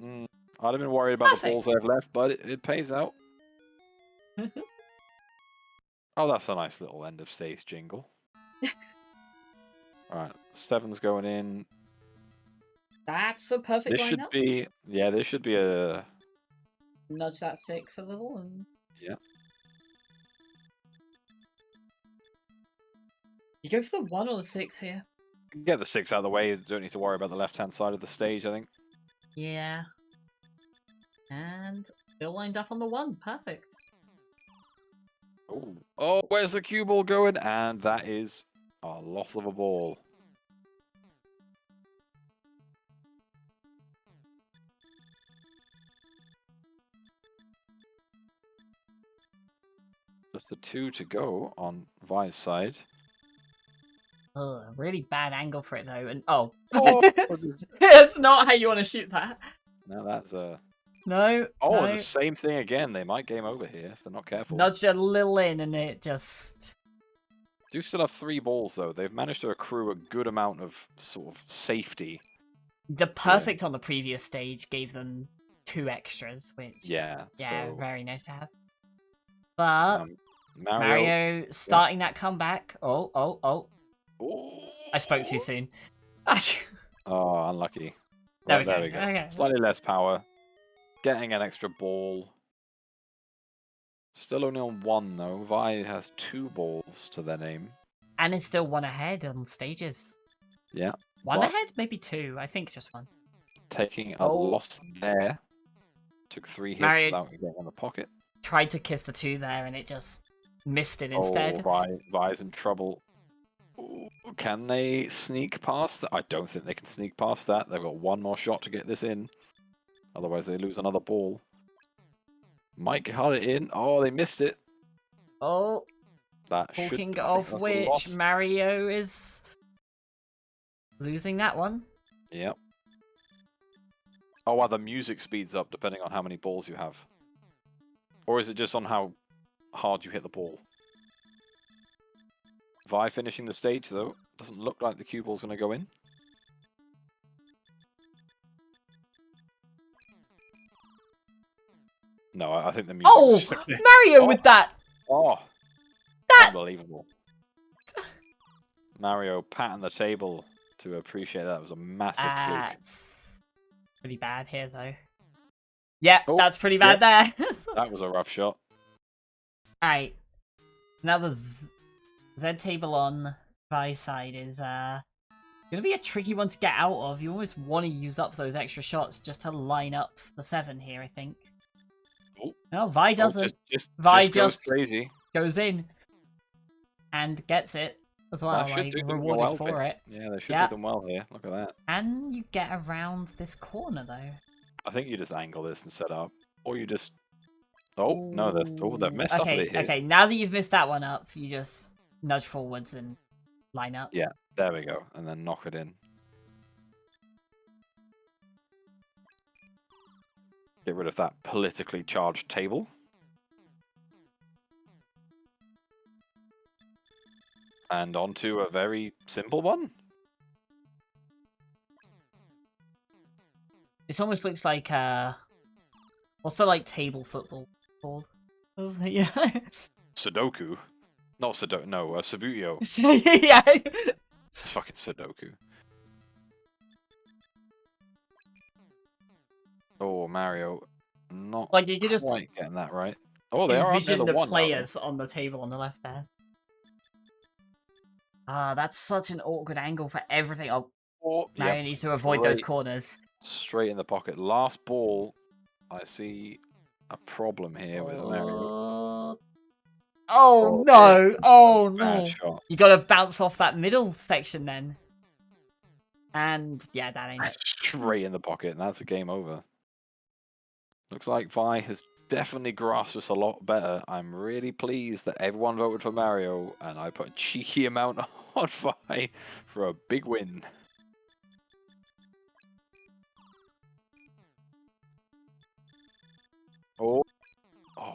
I'd have been worried about the balls they've left, but it pays out. Oh, that's a nice little end of stage jingle. All right, 7's going in. That's a perfect lineup. This should be a nudge that 6 a little. And... Yeah. You go for the 1 or the 6 here? Get the 6 out of the way. Don't need to worry about the left-hand side of the stage, I think. Yeah. And still lined up on the 1. Perfect. Ooh. Oh, where's the cue ball going? And that is a loss of a ball. Just the 2 to go on Vi's side. Ugh, really bad angle for it though. And oh, Oh! it's not how you want to shoot that. No, that's a... No. Oh, no. and the same thing again. They might game over here if they're not careful. Nudge a little in, and it just... Do still have 3 balls, though. They've managed to accrue a good amount of sort of safety. The perfect on the previous stage gave them 2 extras, which... Yeah, so... very nice to have. But... Mario starting that comeback. Oh. Ooh. I spoke too soon. Oh, unlucky. There Well, we go. Okay. Slightly less power. Getting an extra ball. Still only on 1, though. Vi has 2 balls to their name. And is still 1 ahead on stages. Yeah. 1 ahead? Maybe 2. I think just 1. Taking a loss there. Took 3 hits without getting on the pocket. Tried to kiss the 2 there, and it just missed it instead. Oh, Vi's in trouble. Ooh, can they sneak past that? I don't think they can sneak past that. They've got 1 more shot to get this in. Otherwise, they lose another ball. Mike had it in. Oh, they missed it. Oh. That Talking of which, Mario is losing that one. Yep. Oh, wow, the music speeds up depending on how many balls you have. Or is it just on how hard you hit the ball? Vi finishing the stage, though. Doesn't look like the cue ball's going to go in. No, I think the music... Oh! Mario with that! Oh! That... Unbelievable. Mario patting the table to appreciate that. It was a massive fluke. That's pretty bad here, though. Yeah, that's pretty bad there. That was a rough shot. Alright. Now the Z table on Vi's side is gonna be a tricky one to get out of. You almost want to use up those extra shots just to line up the 7 here, I think. Oh. No, Vi doesn't. Vi just crazy. Goes in and gets it as well, like rewarded for it. Yeah, they should do them well here. Look at that. And you get around this corner though. I think you just angle this and set up, or you just. Oh no, they've messed up a bit here. Okay, now that you've missed that one up, you just nudge forwards and line up. Yeah, there we go, and then knock it in. Get rid of that politically charged table. And onto a very simple one. This almost looks like what's the like table football called? Yeah. Sudoku. Not Sudoku, no, Subbuteo. Yeah. It's fucking Sudoku. Oh, Mario, not like you could just quite getting that right. Oh, they are envision the one players on the table on the left there. That's such an awkward angle for everything. Oh, Mario needs to avoid those corners. Straight in the pocket. Last ball. I see a problem here with Mario. Oh no! Oh no! Shot. You got to bounce off that middle section then. And yeah, that ain't it. Straight in the pocket, and that's a game over. Looks like Vi has definitely grasped this a lot better. I'm really pleased that everyone voted for Mario, and I put a cheeky amount on Vi for a big win. Oh,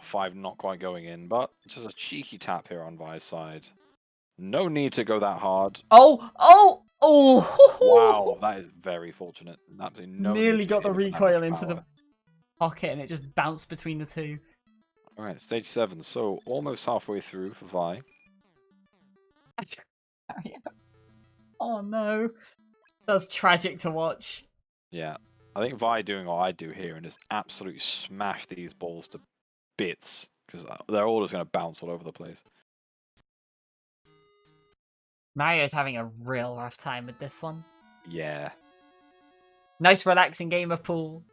5 not quite going in, but just a cheeky tap here on Vi's side. No need to go that hard. Oh! Wow, that is very fortunate. Absolutely no nearly got the recoil into the pocket, and it just bounced between the 2. All right, stage 7. So almost halfway through for Vi. Oh no, that's tragic to watch. Yeah, I think Vi doing what I do here and just absolutely smash these balls to bits because they're all just going to bounce all over the place. Mario's having a real rough time with this one. Yeah. Nice relaxing game of pool.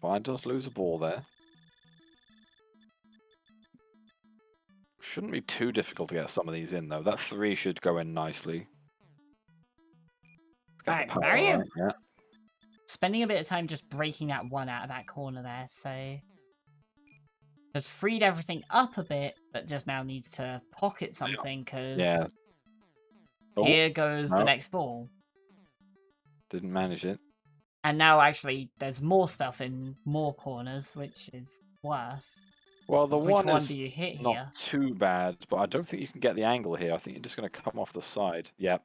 Vi does lose a ball there. Shouldn't be too difficult to get some of these in, though. That 3 should go in nicely. Alright, Mario right, yeah. spending a bit of time just breaking that 1 out of that corner there, so... has freed everything up a bit, but just now needs to pocket something, because... Yeah. Oh, here goes the no. next ball. Didn't manage it. And now, actually, there's more stuff in more corners, which is worse. Well, the Which one is do you hit not here? too bad, but I don't think you can get the angle here. I think you're just going to come off the side. Yep.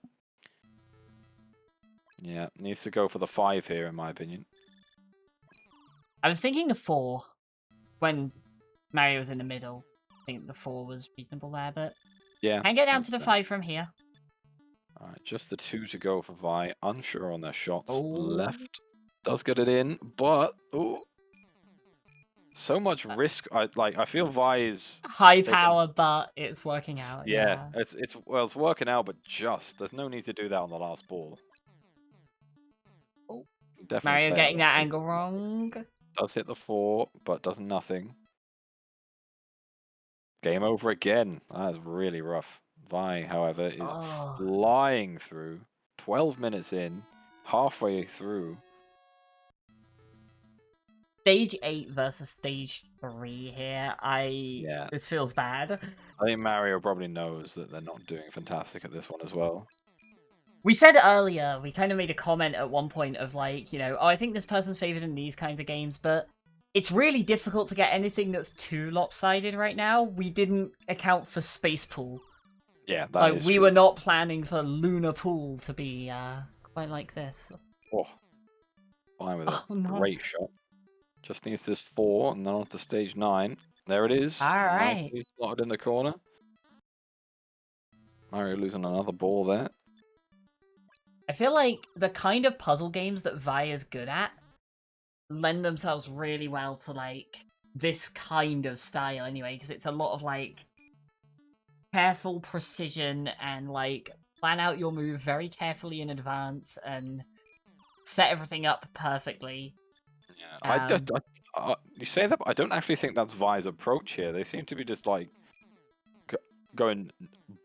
Yeah, needs to go for the 5 here, in my opinion. I was thinking of 4 when Mario was in the middle. I think the 4 was reasonable there, but yeah, can get down to the 5 from here. All right, just the 2 to go for Vi. Unsure on their shots. Oh. Left does get it in, but so much risk. I feel Vi is high power, but it's working out. Yeah, it's working out, but just there's no need to do that on the last ball. Oh. Definitely Mario getting that angle wrong. Does hit the 4, but does nothing. Game over again. That's really rough. Vi, however, is flying through. 12 minutes in, halfway through. Stage 8 versus stage 3 here. This feels bad. I think Mario probably knows that they're not doing fantastic at this one as well. We said earlier, we kind of made a comment at one point of like, you know, oh, I think this person's favored in these kinds of games, but it's really difficult to get anything that's too lopsided right now. We didn't account for Space Pool. Yeah, we were not planning for Lunar Pool to be quite like this. Oh, fine with a great shot. Just needs this 4 and then on to stage 9. There it is. All right. Nicely slotted in the corner. Mario losing another ball there. I feel like the kind of puzzle games that Vi is good at lend themselves really well to like this kind of style anyway, because it's a lot of like careful precision and like plan out your move very carefully in advance and set everything up perfectly. Yeah, you say that, but I don't actually think that's Vi's approach here. They seem to be just like going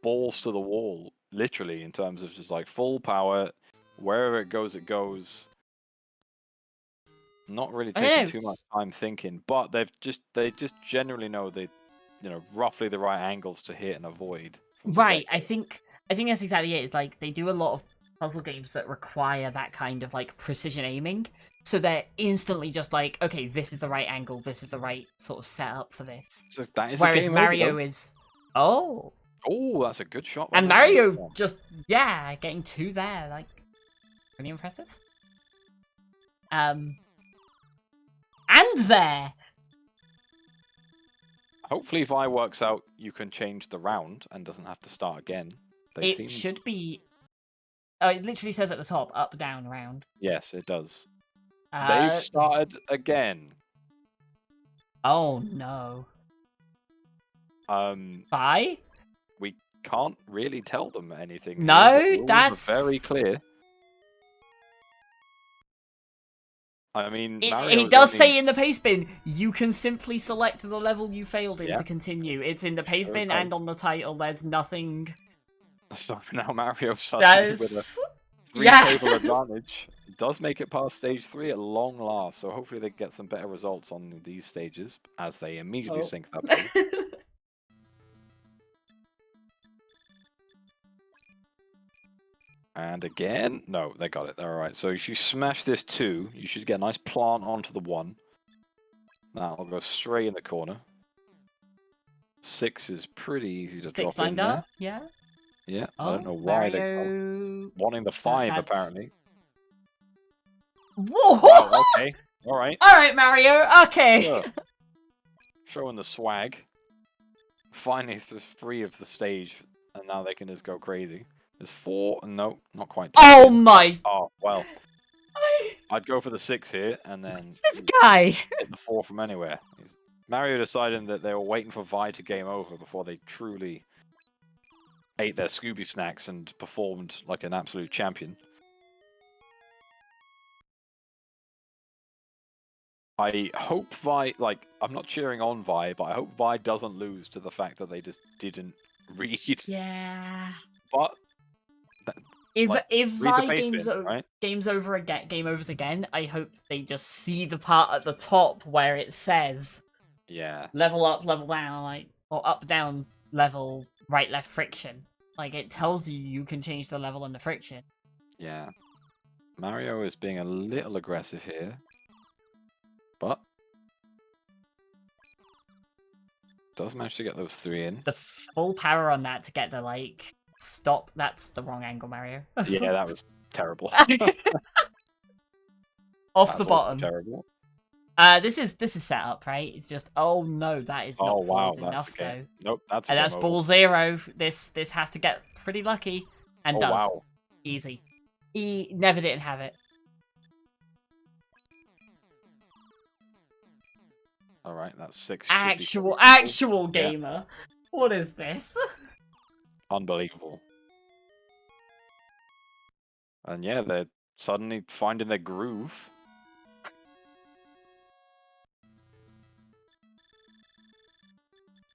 balls to the wall, literally, in terms of just like full power. Wherever it goes. Not really taking too much time thinking, but they just generally know roughly the right angles to hit and avoid. Right, I think that's exactly it. It's like they do a lot of puzzle games that require that kind of like precision aiming, so they're instantly just like, okay, this is the right angle, this is the right sort of setup for this. So that is whereas Mario is that's a good shot. And Mario just getting 2 there, like pretty impressive. And there. Hopefully, if Vi works out, you can change the round and doesn't have to start again. Should be. Oh, it literally says at the top, up, down, round. Yes, it does. They've started again. Oh no. Vi? We can't really tell them anything. No, that's very clear. I mean, it does say in the pace bin, you can simply select the level you failed in to continue. It's in the pace bin and on the title. There's nothing. So now Mario suddenly with a 3-table advantage does make it past stage 3 at long last. So hopefully they get some better results on these stages as they immediately sink that ball. And again, no, they got it. They're all right. So if you smash this 2, you should get a nice plant onto the 1. That'll go straight in the corner. 6 is pretty easy to drop in there. Yeah. Yeah, I don't know why they're wanting the 5 apparently. Whoa! Oh, okay, all right. All right, Mario. Okay. Sure. Showing the swag. Finally free of the stage and now they can just go crazy. There's 4. No, not quite. Oh 10. my! Oh well. I'd go for the 6 here, and then What's this guy? hit the 4 from anywhere. Mario decided that they were waiting for Vi to game over before they truly ate their Scooby snacks and performed like an absolute champion. I hope Vi, like, I'm not cheering on Vi, but I hope Vi doesn't lose to the fact that they just didn't read. Yeah. But If like, if read the Vi face bin, right? game overs again, I hope they just see the part at the top where it says Yeah. level up, level down, like, or up, down, level, right, left, friction. Like, it tells you can change the level and the friction. Yeah. Mario is being a little aggressive here. But does manage to get those 3 in. The full power on that to get the, like, stop. That's the wrong angle, Mario. Yeah, that was terrible. Off That's the bottom. Terrible. This is set up, right? It's just, oh no, that is not forward enough though. Nope, that's a And game that's over. ball 0. This has to get pretty lucky, and does. Wow. Easy. He never didn't have it. All right, that's 6. Actual gamer. Yeah. What is this? Unbelievable. And yeah, they're suddenly finding their groove.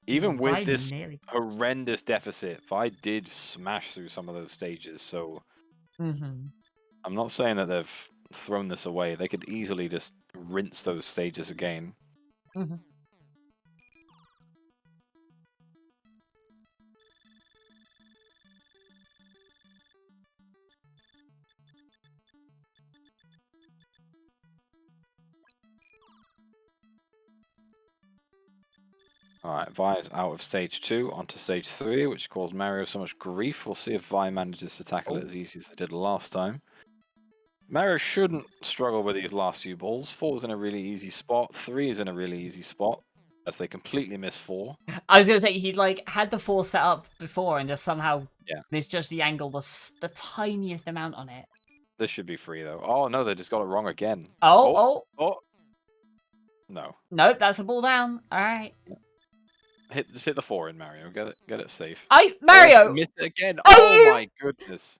Even with this horrendous deficit, Vi did smash through some of those stages, so I'm not saying that they've thrown this away. They could easily just rinse those stages again. Alright, Vi is out of stage 2 onto stage 3, which caused Mario so much grief. We'll see if Vi manages to tackle it as easy as they did last time. Mario shouldn't struggle with these last few balls. 4 is in a really easy spot. 3 is in a really easy spot, as they completely miss 4. I was going to say, he'd like had the 4 set up before and just somehow misjudged the angle the tiniest amount on it. This should be free, though. Oh, no, they just got it wrong again. Oh. No. Nope, that's a ball down. Alright. Just hit the 4 in, Mario. Get it safe. Mario! Missed it again. Oh my goodness.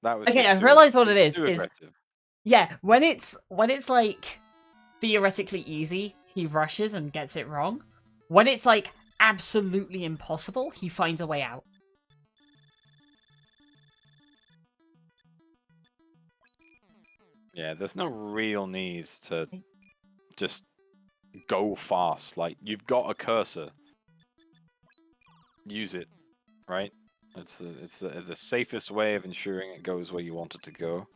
That was okay. I've realized what it is. Yeah, when it's like theoretically easy, he rushes and gets it wrong. When it's like absolutely impossible, he finds a way out. Yeah, there's no real need to just go fast. Like, you've got a cursor. Use it, right? It's the safest way of ensuring it goes where you want it to go.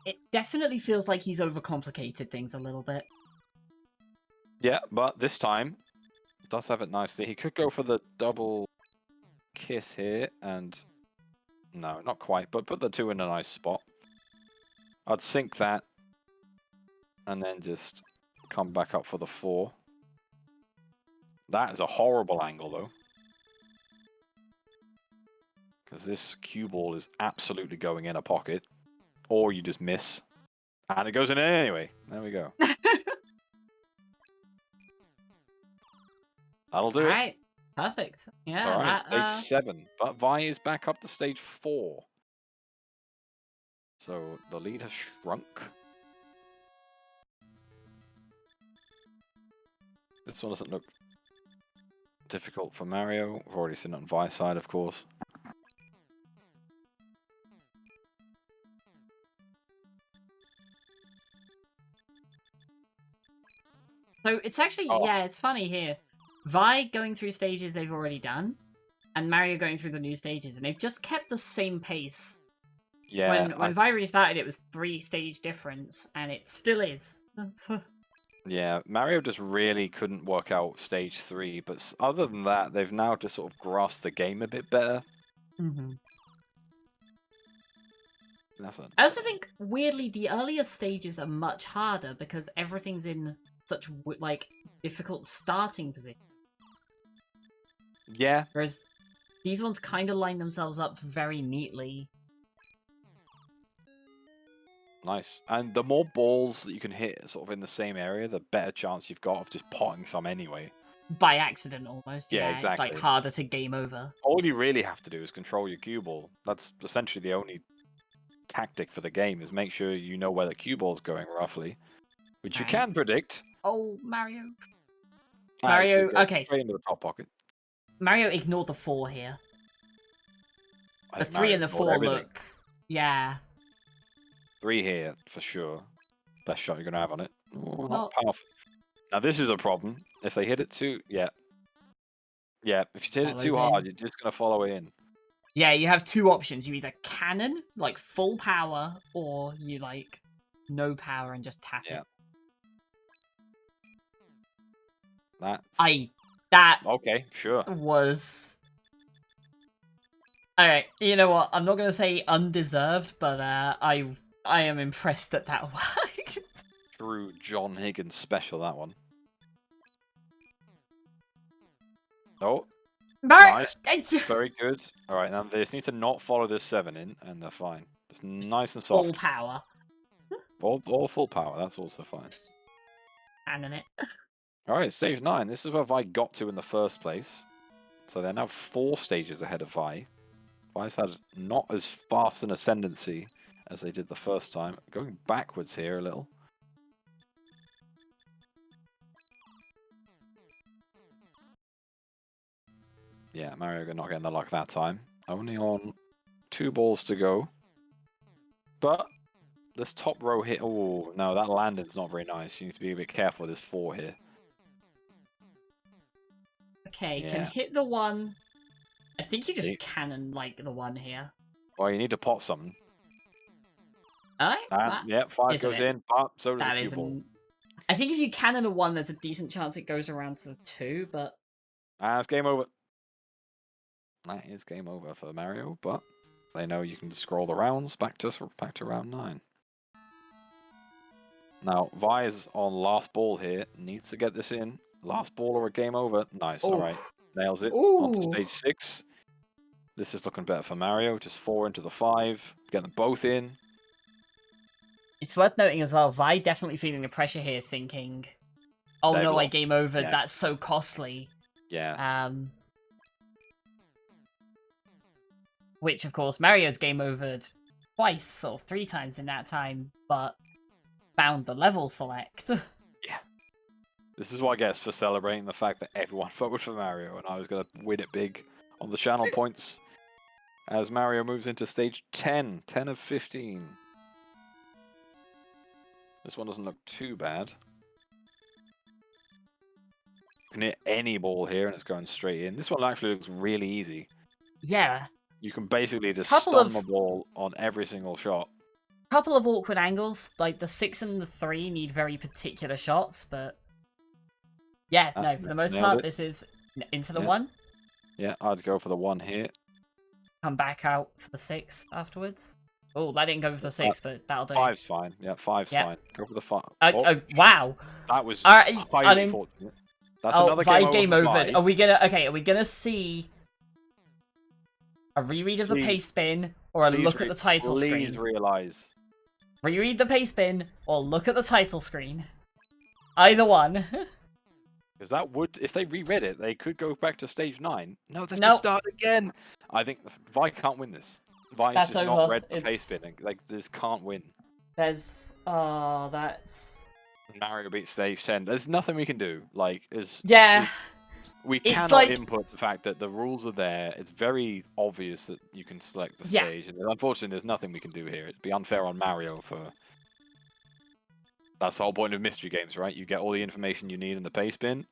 It definitely feels like he's overcomplicated things a little bit. Yeah, but this time, does have it nicely. He could go for the double kiss here, and no, not quite, but put the 2 in a nice spot. I'd sink that, and then just come back up for the 4. That is a horrible angle, though. Because this cue ball is absolutely going in a pocket. Or you just miss. And it goes in anyway. There we go. That'll do it. Alright. Perfect. Yeah. Alright, stage 7. But Vi is back up to stage 4. So the lead has shrunk. This one doesn't look difficult for Mario. We've already seen it on Vi's side, of course. So it's actually, yeah, it's funny here. Vi going through stages they've already done, and Mario going through the new stages, and they've just kept the same pace. Yeah. When Vi restarted, it was 3-stage difference, and it still is. Yeah, Mario just really couldn't work out stage 3, but other than that, they've now just sort of grasped the game a bit better. I also think, weirdly, the earlier stages are much harder because everything's in such, like, difficult starting position. Yeah. Whereas these ones kind of line themselves up very neatly. Nice. And the more balls that you can hit sort of in the same area, the better chance you've got of just potting some anyway. By accident, almost. Yeah, Yeah, it's like exactly. harder to game over. All you really have to do is control your cue ball. That's essentially the only tactic for the game, is make sure you know where the cue ball's going roughly, which you Right. can predict. Oh, Mario. As Mario, it goes okay. straight into the top pocket. Mario ignored the 4 here. I The think 3 Mario and the ignored 4 everything. look... Yeah. 3 here, for sure. Best shot you're going to have on it. Ooh, not Not- powerful. Now, this is a problem. If they hit it too... Yeah. Yeah, if you hit it too Follows hard, in. you're just going to follow it in. Yeah, you have 2 options. You either cannon, like full power, or you like no power and just tap Yeah. it. That's... That Okay, sure. was... Alright, you know what? I'm not going to say undeserved, but I am impressed that that worked. True John Higgins special, that one. Oh, nice. Very good. All right, now they just need to not follow this 7 in, and they're fine. It's nice and soft. Full power. All full power, that's also fine. Cannon it. All right, stage 9. This is where Vi got to in the first place. So they're now 4 stages ahead of Vi. Vi's had not as fast an ascendancy as they did the first time. Going backwards here a little. Yeah, Mario not getting the luck that time. Only on 2 balls to go. But this top row hit... Oh, no, that landing's not very nice. You need to be a bit careful with this 4 here. Okay, Yeah. can hit the 1. I think you just See? cannon like the 1 here. Well, you need to pot something. Alright, And, yeah, 5 isn't goes it? in, but so does That the cue is ball. I think if you cannon a 1, there's a decent chance it goes around to the 2, but... And it's game over. That is game over for Mario, but they know you can scroll the rounds back to round 9. Now, Vi is on last ball here. Needs to get this in. Last ball or a game over. Nice, all right. Nails it. On to stage 6. This is looking better for Mario. Just 4 into the 5. Get them both in. It's worth noting as well, Vi definitely feeling the pressure here, thinking, oh They've no, I lost. game over, Yeah. that's so costly. Yeah. Which, of course, Mario's game overed twice or 3 times in that time, but found the level select. Yeah. This is what I guess for celebrating the fact that everyone voted for Mario, and I was going to win it big on the channel points as Mario moves into stage 10. 10 of 15. This one doesn't look too bad. You can hit any ball here and it's going straight in. This one actually looks really easy. Yeah. You can basically just Couple stun of- the ball on every single shot. Couple of awkward angles, like the 6 and the 3 need very particular shots, but... Yeah, no, for the most nailed part, it. this is into the Yeah. 1, Yeah, I'd go for the 1 here. come back out for the 6 afterwards. Oh, that didn't go for the 6, but that'll do. 5's fine. Yeah, 5's Yeah. fine. Go for the 5. Wow. That was Alright, highly fortunate. That's another Vi game over. over. Vi. Are we gonna see a reread of the Please. pace spin or a look at the title Please screen? realize. Reread the pace spin or look at the title screen. Either one. Because that would, if they reread it, they could go back to stage 9. No, they have to Nope. start again. I think Vi can't win this. Vi's That's just not over. read the pace It's- spinning. Like, this can't win. There's that's Mario beats stage 10. There's nothing we can do. Like, yeah. we It's cannot like- input the fact that the rules are there. It's very obvious that you can select the Yeah. stage. And unfortunately, there's nothing we can do here. It'd be unfair on Mario for... That's the whole point of mystery games, right? You get all the information you need in the pace spin.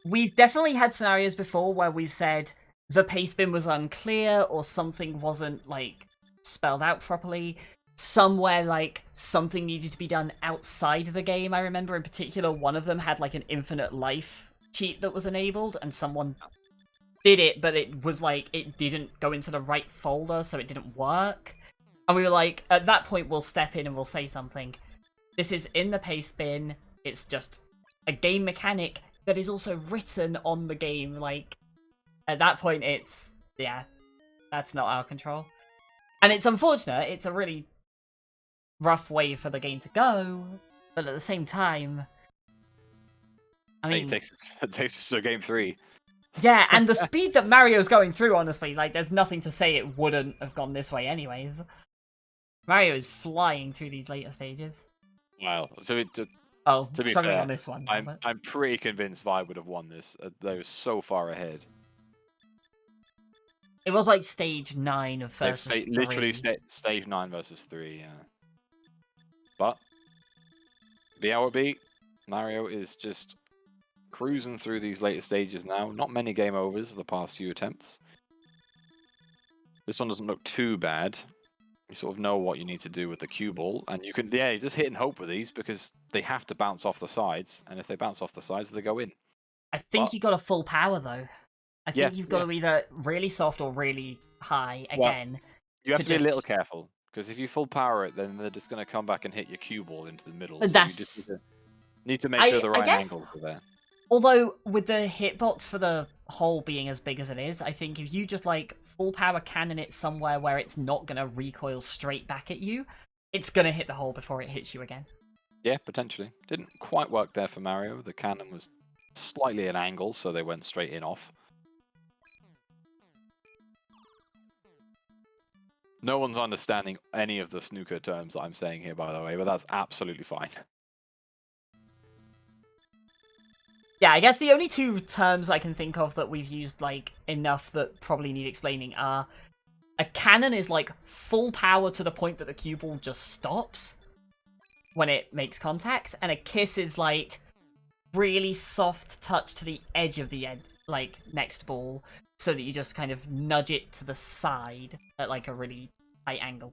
We've definitely had scenarios before where we've said the pace spin was unclear or something wasn't like spelled out properly. Somewhere like something needed to be done outside the game. I remember in particular one of them had like an infinite life cheat that was enabled and someone did it, but it was like it didn't go into the right folder, so it didn't work. And we were like, at that point we'll step in and we'll say something. This is in the pace spin. It's just a game mechanic that is also written on the game. Like, At that point, it's that's not our control, and it's unfortunate. It's a really rough way for the game to go, but at the same time, I mean, it takes us to game 3. yeah, and the speed that Mario's going through, honestly, like, there's nothing to say it wouldn't have gone this way anyways. Mario is flying through these later stages. Wow. To be Struggling fair, on this one. I'm pretty convinced Vi would have won this. They were so far ahead. It was like stage 9 of versus 3. Literally stage 9 versus 3, yeah. But, be how it be, Mario is just cruising through these later stages now. Not many game overs the past few attempts. This one doesn't look too bad. You sort of know what you need to do with the cue ball, and you can, you just hit and hope with these because they have to bounce off the sides, and if they bounce off the sides, they go in. I think you got a full power though. I think you've got to either really soft or really high again. Well, you have to be a little careful because if you full power it, then they're just going to come back and hit your cue ball into the middle. So you just need to make sure the right angles are there. Although, with the hitbox for the hole being as big as it is, I think if you just, like, full power cannon it somewhere where it's not going to recoil straight back at you, it's going to hit the hole before it hits you again. Yeah, potentially. Didn't quite work there for Mario. The cannon was slightly at an angle, so they went straight in off. No one's understanding any of the snooker terms that I'm saying here, by the way, but that's absolutely fine. Yeah, I guess the only two terms I can think of that we've used, like, enough that probably need explaining are a cannon is, like, full power to the point that the cue ball just stops when it makes contact, and a kiss is, like, really soft touch to the edge of the next ball so that you just kind of nudge it to the side at, like, a really high angle.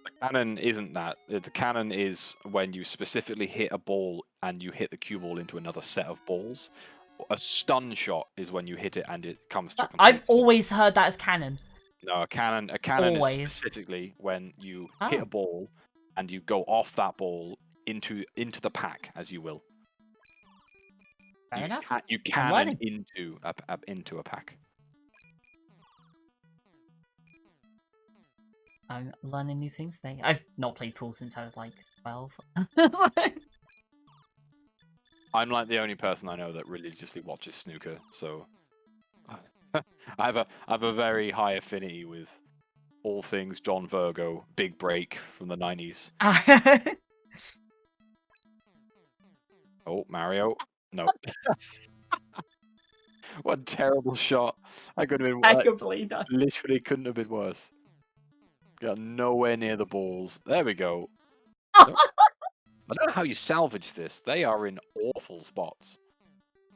A cannon isn't that. The cannon is when you specifically hit a ball and you hit the cue ball into another set of balls. A stun shot is when you hit it and it comes to a complete I've always heard that as cannon. No, a cannon is specifically when you hit a ball and you go off that ball into the pack, as you will. Fair enough. You cannon into a pack. I'm learning new things today. I've not played pool since I was like 12. I'm like the only person I know that religiously watches snooker, so I have a very high affinity with all things John Virgo, Big Break from the 90s. Oh, Mario. No. What a terrible shot. I could have been I could believe that. Literally couldn't have been worse. Got nowhere near the balls. There we go. Nope. I don't know how you salvage this. They are in awful spots.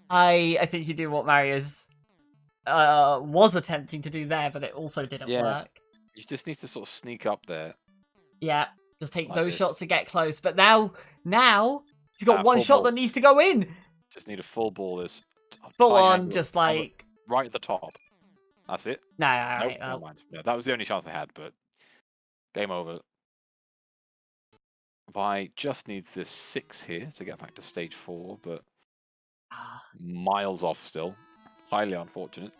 I think you do what Mario's was attempting to do there, but it also didn't work. You just need to sort of sneak up there. Yeah, just take those shots to get close. But now he's got one shot that needs to go in. Just need a full ball. This full on, just like right at the top. That's it. No, never mind. Yeah, that was the only chance I had, but game over. Vi just needs this 6 here to get back to stage 4, but miles off still. Highly unfortunate.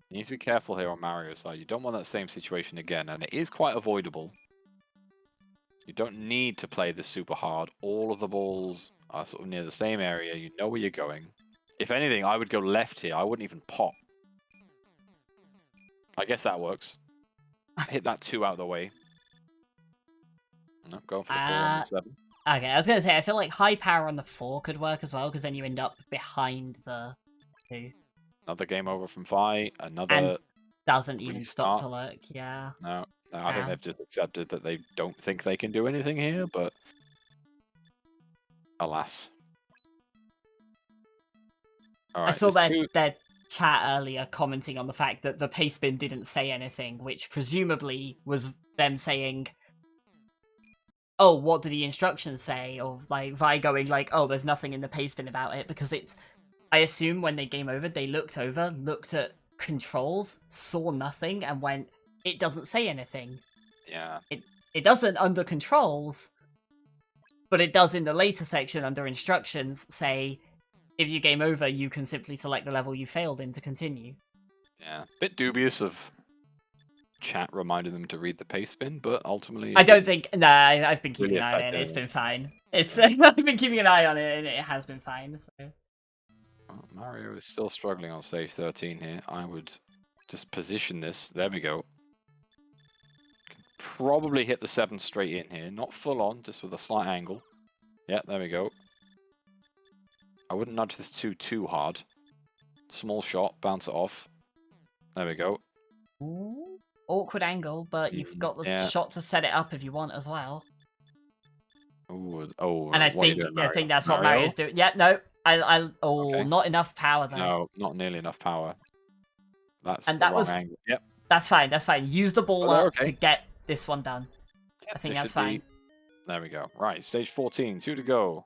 You need to be careful here on Mario's side. You don't want that same situation again, and it is quite avoidable. You don't need to play this super hard. All of the balls are sort of near the same area. You know where you're going. If anything, I would go left here. I wouldn't even pop. I guess that works. Hit that 2 out of the way. No, go for the 4 and the 7. Okay, I was going to say, I feel like high power on the 4 could work as well, because then you end up behind the 2. Another game over from Vi. Another and doesn't even stop to look, yeah. No, I think they've just accepted that they don't think they can do anything here, but alas. Right, I saw their chat earlier commenting on the fact that the paste bin didn't say anything, which presumably was them saying, oh, what did the instructions say? Or like Vi going like, oh, there's nothing in the paste bin about it, because it's, I assume when they game over, they looked at controls, saw nothing, and went, it doesn't say anything. Yeah. It It doesn't under controls, but it does in the later section under instructions say, if you game over, you can simply select the level you failed in to continue. Yeah, bit dubious of chat reminding them to read the paste bin, but ultimately... I don't think... Nah, I've been keeping really an eye on it, and affect it's been fine. It's I've been keeping an eye on it, and it has been fine, so... Well, Mario is still struggling on stage 13 here. I would just position this. There we go. Probably hit the 7 straight in here. Not full on, just with a slight angle. Yeah, there we go. I wouldn't nudge this too hard. Small shot, bounce it off. There we go. Ooh, awkward angle, but you've got the Yeah. shot to set it up if you want as well. Ooh, And I what are you think doing, Mario? I think that's what Mario's doing. Yeah, no, Okay. not enough power though. No, not nearly enough power. That's And the that wrong was angle. Yep. That's fine. That's fine. Use the ball they're up okay. to get this one done. Yeah, I think this that's should fine. be... There we go. Right, stage 14, 2 to go.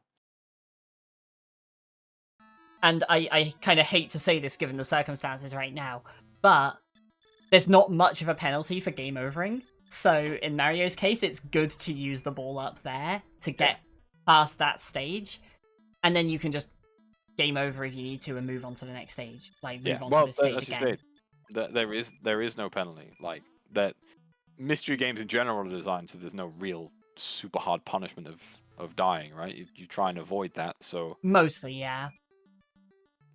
And I kind of hate to say this given the circumstances right now, but there's not much of a penalty for game overing. So in Mario's case, it's good to use the ball up there to get past that stage, and then you can just game over if you need to and move on to the next stage. Like move on to this stage again. There is no penalty. Like that, mystery games in general are designed so there's no real super hard punishment of dying, right? You try and avoid that. So Mostly, yeah.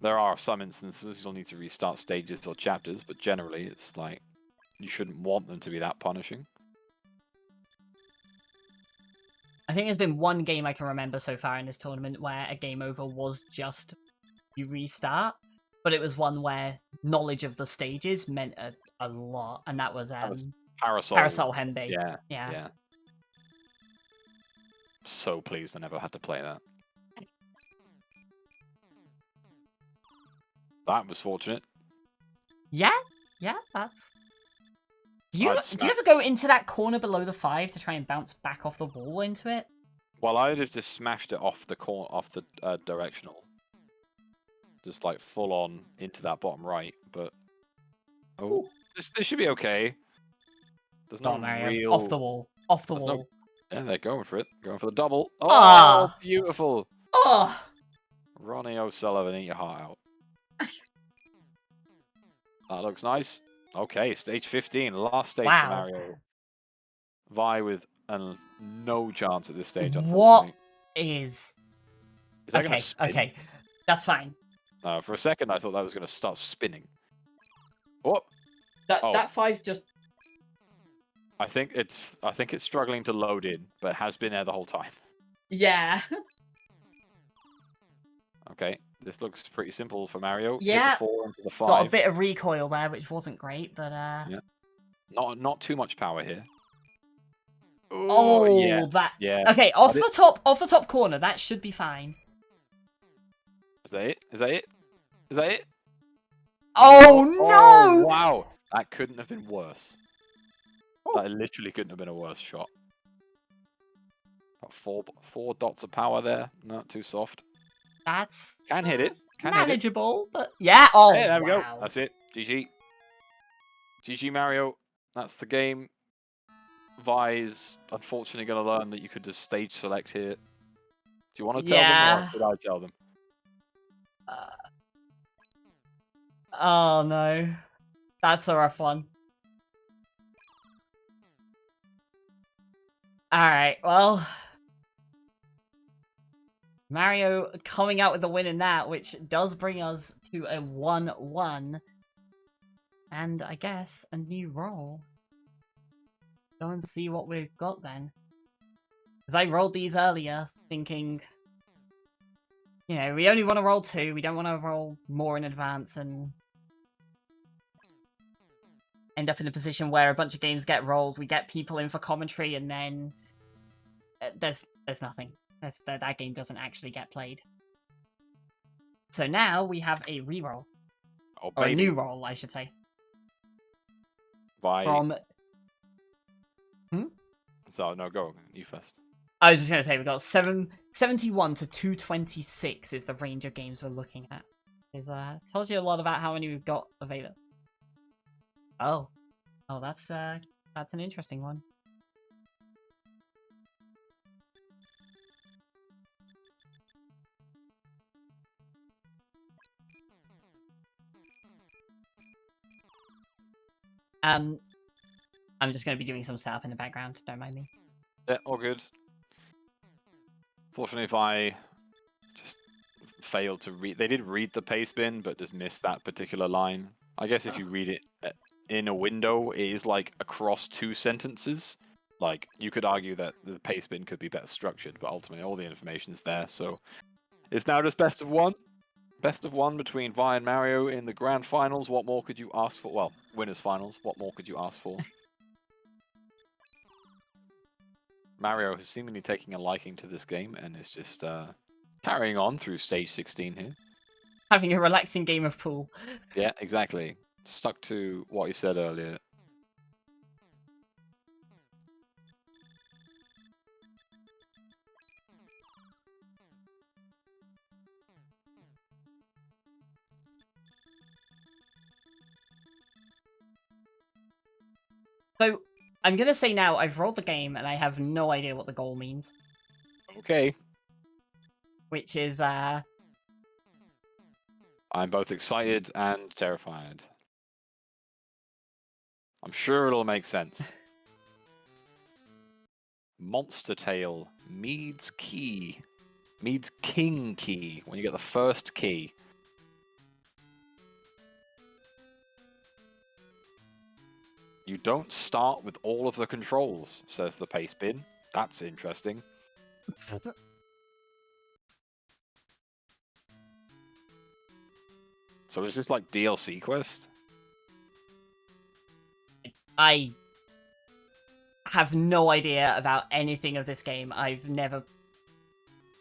there are some instances you'll need to restart stages or chapters, but generally it's like you shouldn't want them to be that punishing. I think there's been one game I can remember so far in this tournament where a game over was just you restart, but it was one where knowledge of the stages meant a lot, and that was Parasol Henbei. Yeah. So pleased I never had to play that. That was fortunate. Yeah, that's... Do you ever go into that corner below the 5 to try and bounce back off the wall into it? Well, I would have just smashed it off the directional. Just like full on into that bottom right, but... Oh, this should be okay. There's no real... Off the wall. Off the wall. Yeah, they're going for it. Going for the double. Oh, Ah! beautiful. Oh! Ronnie O'Sullivan, eat your heart out. That looks nice. Okay, stage 15, last stage for Mario. Vi with no chance at this stage, unfortunately. Is that going to spin? Okay, that's fine. For a second, I thought that was going to start spinning. Oh! That 5 just... I think it's struggling to load in, but it has been there the whole time. Yeah. Okay, this looks pretty simple for Mario. Yeah. Hit the 4 into the 5. Got a bit of recoil there, which wasn't great, but yeah. Not too much power here. Oh, yeah. That... Yeah. Okay, off the top corner, that should be fine. Is that it? Is that it? Is that it? Oh no! Oh, wow. That couldn't have been worse. That literally couldn't have been a worse shot. Got four dots of power there. Not too soft. That's... Can hit it. manageable, but... Yeah, oh, hey, there we go. wow. That's it. GG. GG, Mario. That's the game. Vi is unfortunately going to learn that you could just stage select here. Do you want to tell them, or should I tell them? Oh, no. That's a rough one. Alright, well... Mario coming out with a win in that, which does bring us to a 1-1. And I guess a new roll. Go and see what we've got then. Because I rolled these earlier, thinking... You know, we only want to roll 2, we don't want to roll more in advance and... end up in a position where a bunch of games get rolled, we get people in for commentary, and then... There's nothing. That game doesn't actually get played. So now we have a reroll. Oh, or a new roll, I should say. From... So, no, go. You first. I was just going to say, we've got 71 to 226 is the range of games we're looking at. It tells you a lot about how many we've got available. Oh, that's an interesting one. I'm just going to be doing some setup in the background. Don't mind me. Yeah, all good. Fortunately, if I just failed to read, they did read the paste bin, but just missed that particular line. I guess if you read it in a window, it is like across two sentences. Like, you could argue that the paste bin could be better structured, but ultimately all the information is there. So it's now just best of one. Best of one between Vi and Mario in the grand finals. What more could you ask for? Well, winners finals. What more could you ask for? Mario is seemingly taking a liking to this game and is just carrying on through stage 16 here. Having a relaxing game of pool. Yeah, exactly. Stuck to what you said earlier. So, I'm going to say now, I've rolled the game and I have no idea what the goal means. Okay. Which is, I'm both excited and terrified. I'm sure it'll make sense. Monster Tail, Mead's Key. Mead's King Key, when you get the first key. You don't start with all of the controls, says the paste bin. That's interesting. So is this like DLC quest? I have no idea about anything of this game. I've never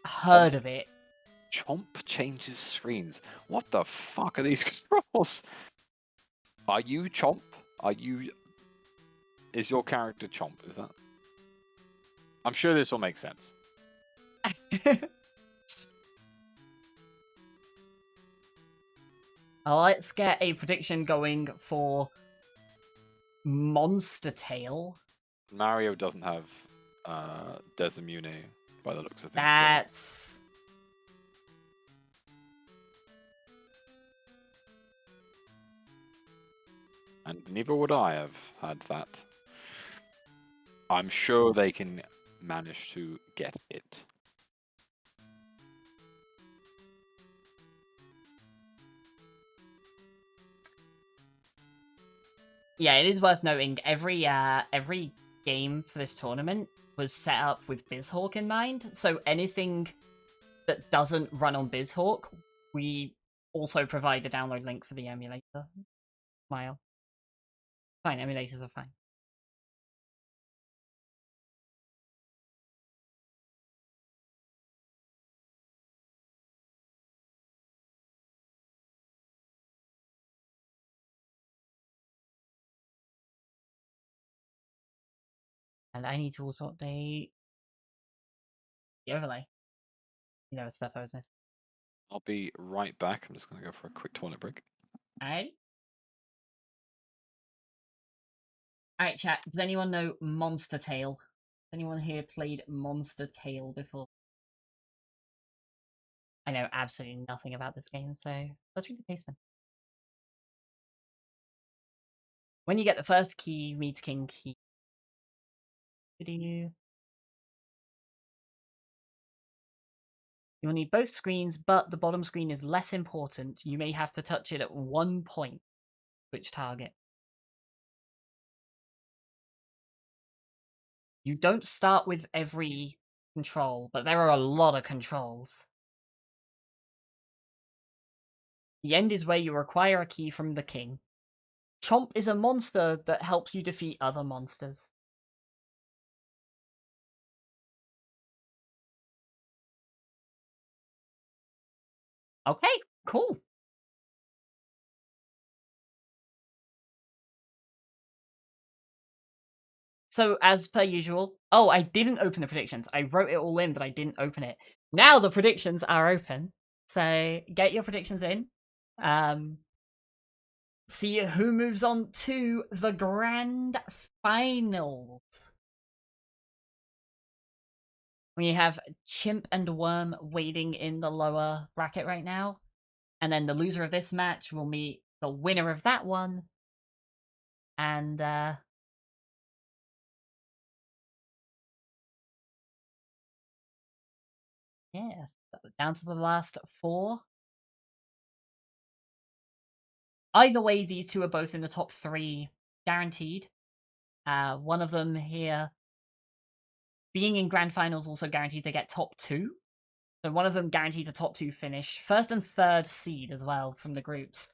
heard of it. Chomp changes screens. What the fuck are these controls? Are you Chomp? Are you... Is your character Chomp? Is that... I'm sure this will make sense. Let's get a prediction going for Monster Tail. Mario doesn't have Desimune by the looks of things. That's... So. And neither would I have had that. I'm sure they can manage to get it. Yeah, it is worth noting every game for this tournament was set up with BizHawk in mind. So anything that doesn't run on BizHawk, we also provide a download link for the emulator. Smile. Fine, emulators are fine. And I need to also update the overlay. You know, stuff I was missing. I'll be right back. I'm just going to go for a quick toilet break. Alright. Alright, chat. Does anyone know Monster Tail? Has anyone here played Monster Tail before? I know absolutely nothing about this game, so let's read the basement. When you get the first key, Mead's King Key. You will need both screens, but the bottom screen is less important. You may have to touch it at one point. Which target? You don't start with every control, but there are a lot of controls. The end is where you require a key from the king. Chomp is a monster that helps you defeat other monsters. Okay, cool. So, as per usual... Oh, I didn't open the predictions. I wrote it all in, but I didn't open it. Now the predictions are open. So, get your predictions in. See who moves on to the grand finals. We have Chimp and Worm waiting in the lower bracket right now. And then the loser of this match will meet the winner of that one And yeah, down to the last 4. Either way, these two are both in the top 3, guaranteed. One of them here, being in grand finals, also guarantees they get top 2. So one of them guarantees a top 2 finish, first and third seed as well from the groups.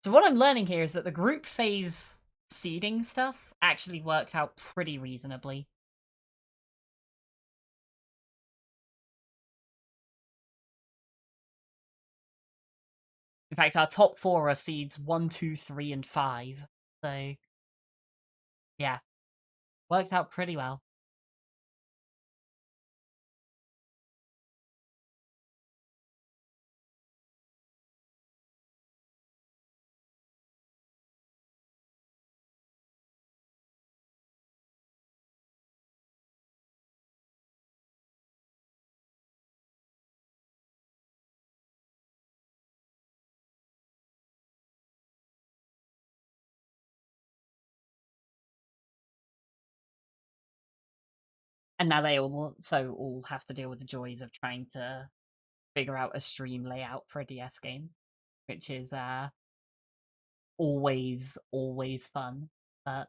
So what I'm learning here is that the group phase seeding stuff actually worked out pretty reasonably. In fact, our top 4 are seeds 1, 2, 3, and 5. So, yeah, worked out pretty well. And now they all have to deal with the joys of trying to figure out a stream layout for a DS game, which is always fun. But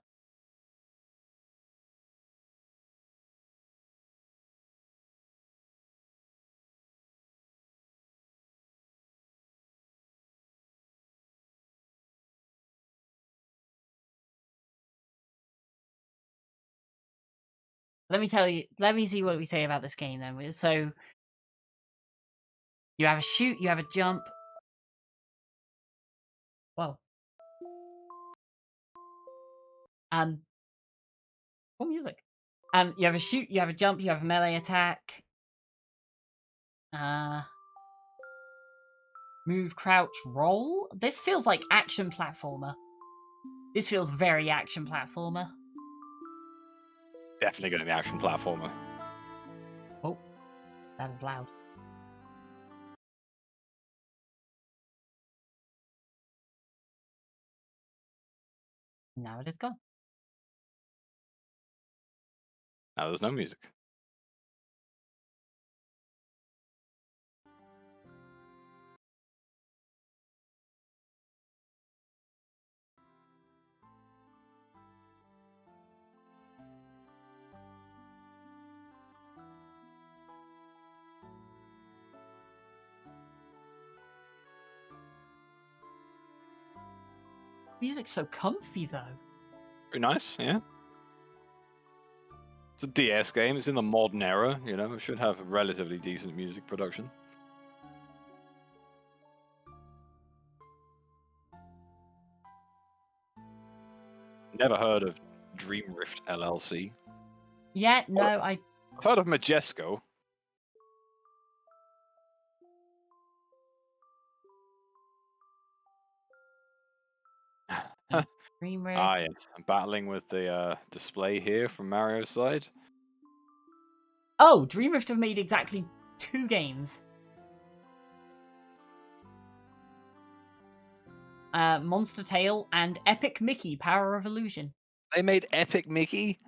let me see what we say about this game then. So you have a shoot, you have a jump. Whoa. What music? You have a shoot, you have a jump, you have a melee attack. Move, crouch, roll. This feels like action platformer. This feels very action platformer. Definitely going to be action platformer. Oh, that is loud. Now it is gone. Now there's no music. Music's so comfy though. Very nice, yeah. It's a DS game. It's in the modern era. You know, it should have relatively decent music production. Never heard of Dream Rift LLC. Yeah, no, I've heard of Majesco. Dream Rift. Ah, yes. I'm battling with the display here from Mario's side. Oh, Dream Rift have made exactly 2 games. Monster Tale and Epic Mickey Power of Illusion. They made Epic Mickey?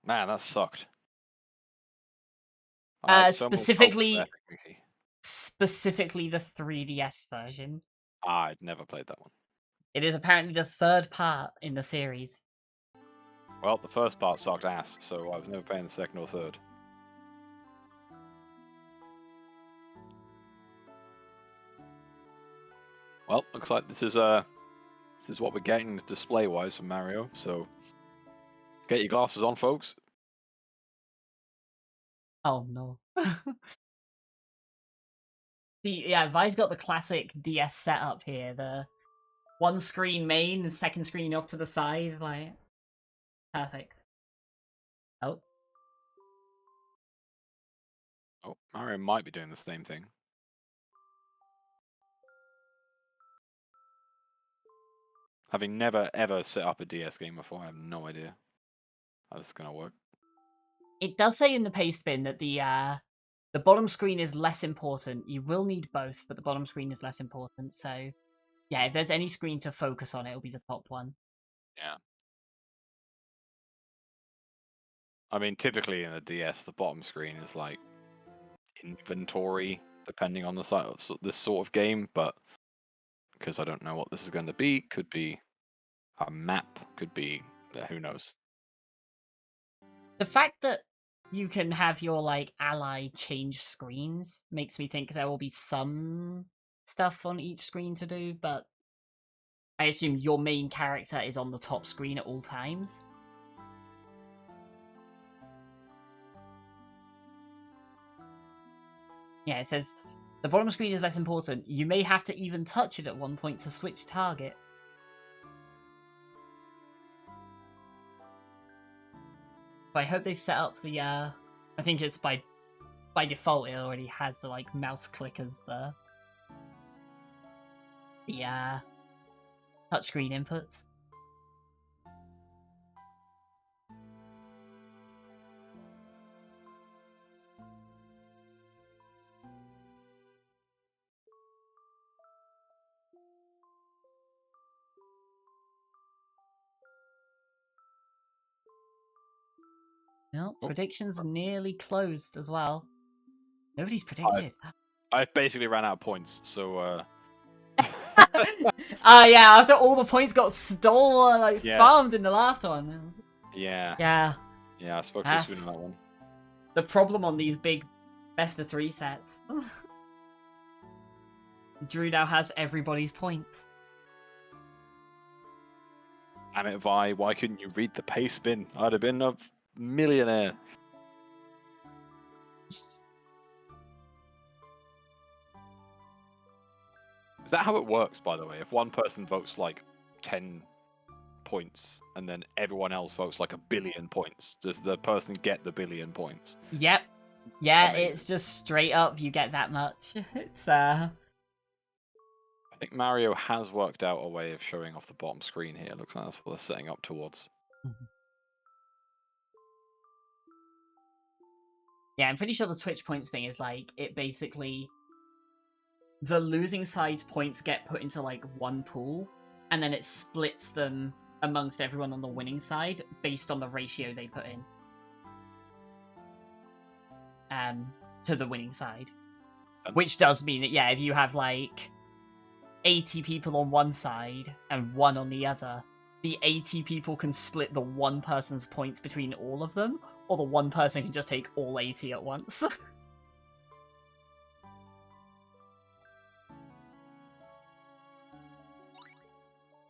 Man, that sucked. I had so much hope for specifically Epic Mickey. Specifically the 3DS version. I'd never played that one. It is apparently the 3rd part in the series. Well, the first part sucked ass, so I was never playing the second or third. Well, looks like this is what we're getting display-wise from Mario. So, get your glasses on, folks. Oh no. Yeah, Vi's got the classic DS setup here. The one screen main and second screen off to the side, like perfect. Oh. Oh, Mario might be doing the same thing. Having never ever set up a DS game before, I have no idea how this is gonna work. It does say in the paste bin that the bottom screen is less important. You will need both, but the bottom screen is less important, so Yeah, if there's any screen to focus on, it'll be the top one. Yeah. I mean, typically in the DS, the bottom screen is like inventory, depending on the this sort of game. But because I don't know what this is going to be, could be a map, could be who knows. The fact that you can have your like ally change screens makes me think there will be some stuff on each screen to do, but I assume your main character is on the top screen at all times. Yeah, it says the bottom screen is less important. You may have to even touch it at one point to switch target. But I hope they've set up the I think it's by default it already has the like mouse clickers there. The touchscreen inputs. No, predictions nearly closed as well. Nobody's predicted. I basically ran out of points, so yeah, after all the points got stolen, like farmed in the last one. Yeah. Yeah. Yeah, I spoke too soon on that one. The problem on these big best of 3 sets. Drew now has everybody's points. Damn it, Vi, why couldn't you read the pace bin? I'd have been a millionaire. Is that how it works, by the way? If one person votes like 10 points and then everyone else votes like 1 billion points, does the person get the 1 billion points? Yep. Yeah, Amazing. it's just straight up you get that much. It's I think Mario has worked out a way of showing off the bottom screen here. Looks like that's what they're setting up towards. Yeah, I'm pretty sure the Twitch points thing is like, it basically... The losing side's points get put into like one pool, and then it splits them amongst everyone on the winning side based on the ratio they put in. To the winning side. Which does mean that, yeah, if you have like 80 people on one side and 1 on the other, the 80 people can split the one person's points between all of them, or the one person can just take all 80 at once.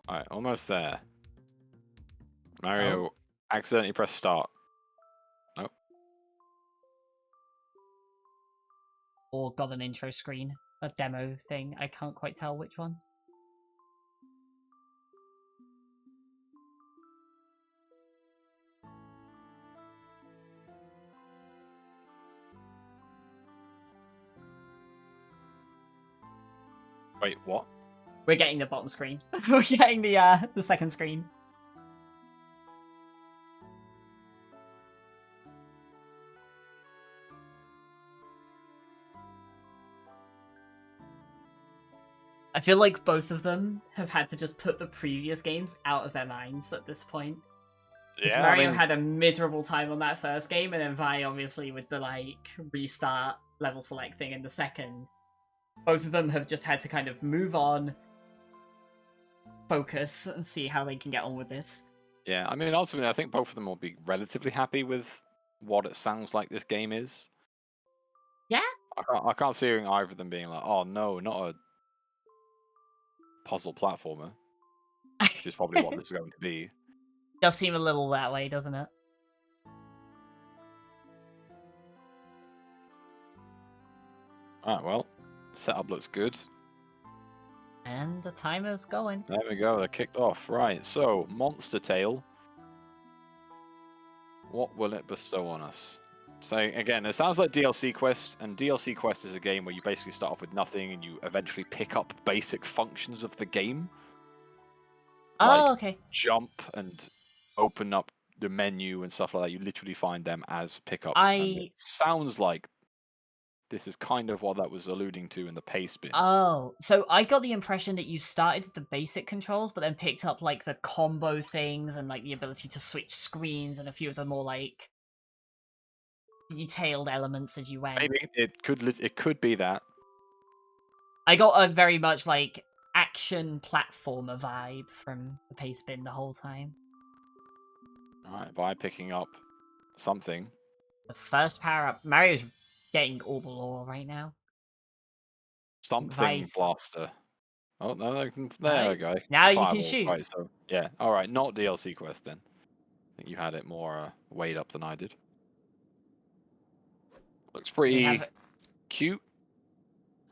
Alright, almost there. Mario accidentally pressed start. Nope. Or got an intro screen. A demo thing. I can't quite tell which one. Wait, what? We're getting the bottom screen. We're getting the second screen. I feel like both of them have had to just put the previous games out of their minds at this point. Yeah, Mario had a miserable time on that first game, and then Vi, obviously, with the like restart level select thing in the second. Both of them have just had to kind of move on, focus, and see how they can get on with this. Yeah, I mean, ultimately, I think both of them will be relatively happy with what it sounds like this game is. Yeah? I can't see either of them being like, oh no, not a puzzle platformer. Which is probably what this is going to be. Does seem a little that way, doesn't it? Alright, well, setup looks good. And the timer's going. There we go, they're kicked off. Right, so, Monster Tale. What will it bestow on us? So, again, it sounds like DLC Quest, and DLC Quest is a game where you basically start off with nothing and you eventually pick up basic functions of the game. Oh, okay. Jump and open up the menu and stuff like that. You literally find them as pickups. And it sounds like This is kind of what that was alluding to in the pace bin. Oh, so I got the impression that you started with the basic controls, but then picked up like the combo things and like the ability to switch screens and a few of the more like detailed elements as you went. Maybe it could be that. I got a very much like action platformer vibe from the pace bin the whole time. All right, by picking up something. The first power up, Mario's getting all the lore right now. Something Vice. blaster. Oh no, there Right. we go. Now you can Fireball. shoot. Right, so yeah. All right, not DLC quest then. I think you had it more weighed up than I did. Looks pretty cute.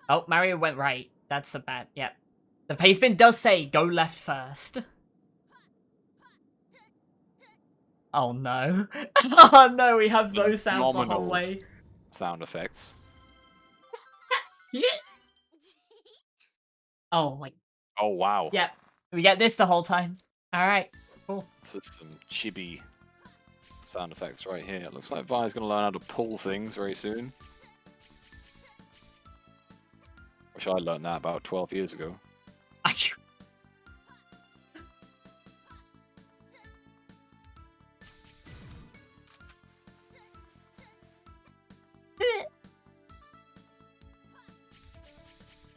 Oh, Mario went right. That's a bad. Yep. The pace bin does say go left first. Oh no. Oh no, we have those sounds the whole Phenomenal way. sound effects. Yeah. Oh my. Oh wow. Yep. We get this the whole time. Alright. Cool. This is some chibi sound effects right here. It looks like Vi's going to learn how to pull things very soon. Wish I learned that about 12 years ago.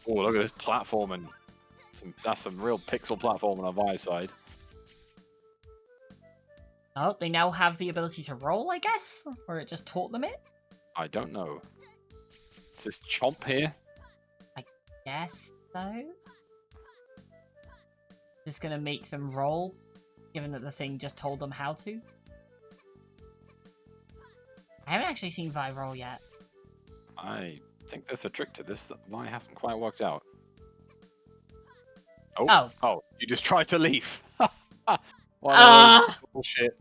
Oh, look at this platforming. That's some real pixel platforming on Vi's side. Oh, they now have the ability to roll, I guess? Or it just taught them it? I don't know. Is this Chomp here? I guess so. Just gonna make them roll, given that the thing just told them how to. I haven't actually seen Vi roll yet. I think there's a trick to this that Vi hasn't quite worked out. Oh, you just tried to leave. Bullshit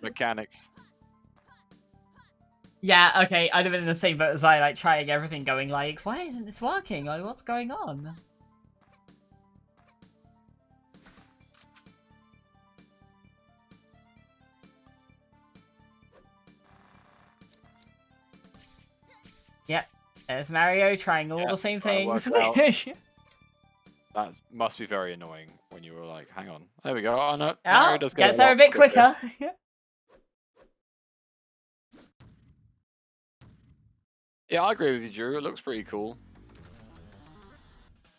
mechanics. Yeah, okay, I'd have been in the same boat as I, like, trying everything, going like, why isn't this working? Like, what's going on? Yep, there's Mario trying all the same things. That must be very annoying when you were like, hang on. There we go. Oh, no. Oh, gets there a bit quicker. Yeah, I agree with you, Drew. It looks pretty cool.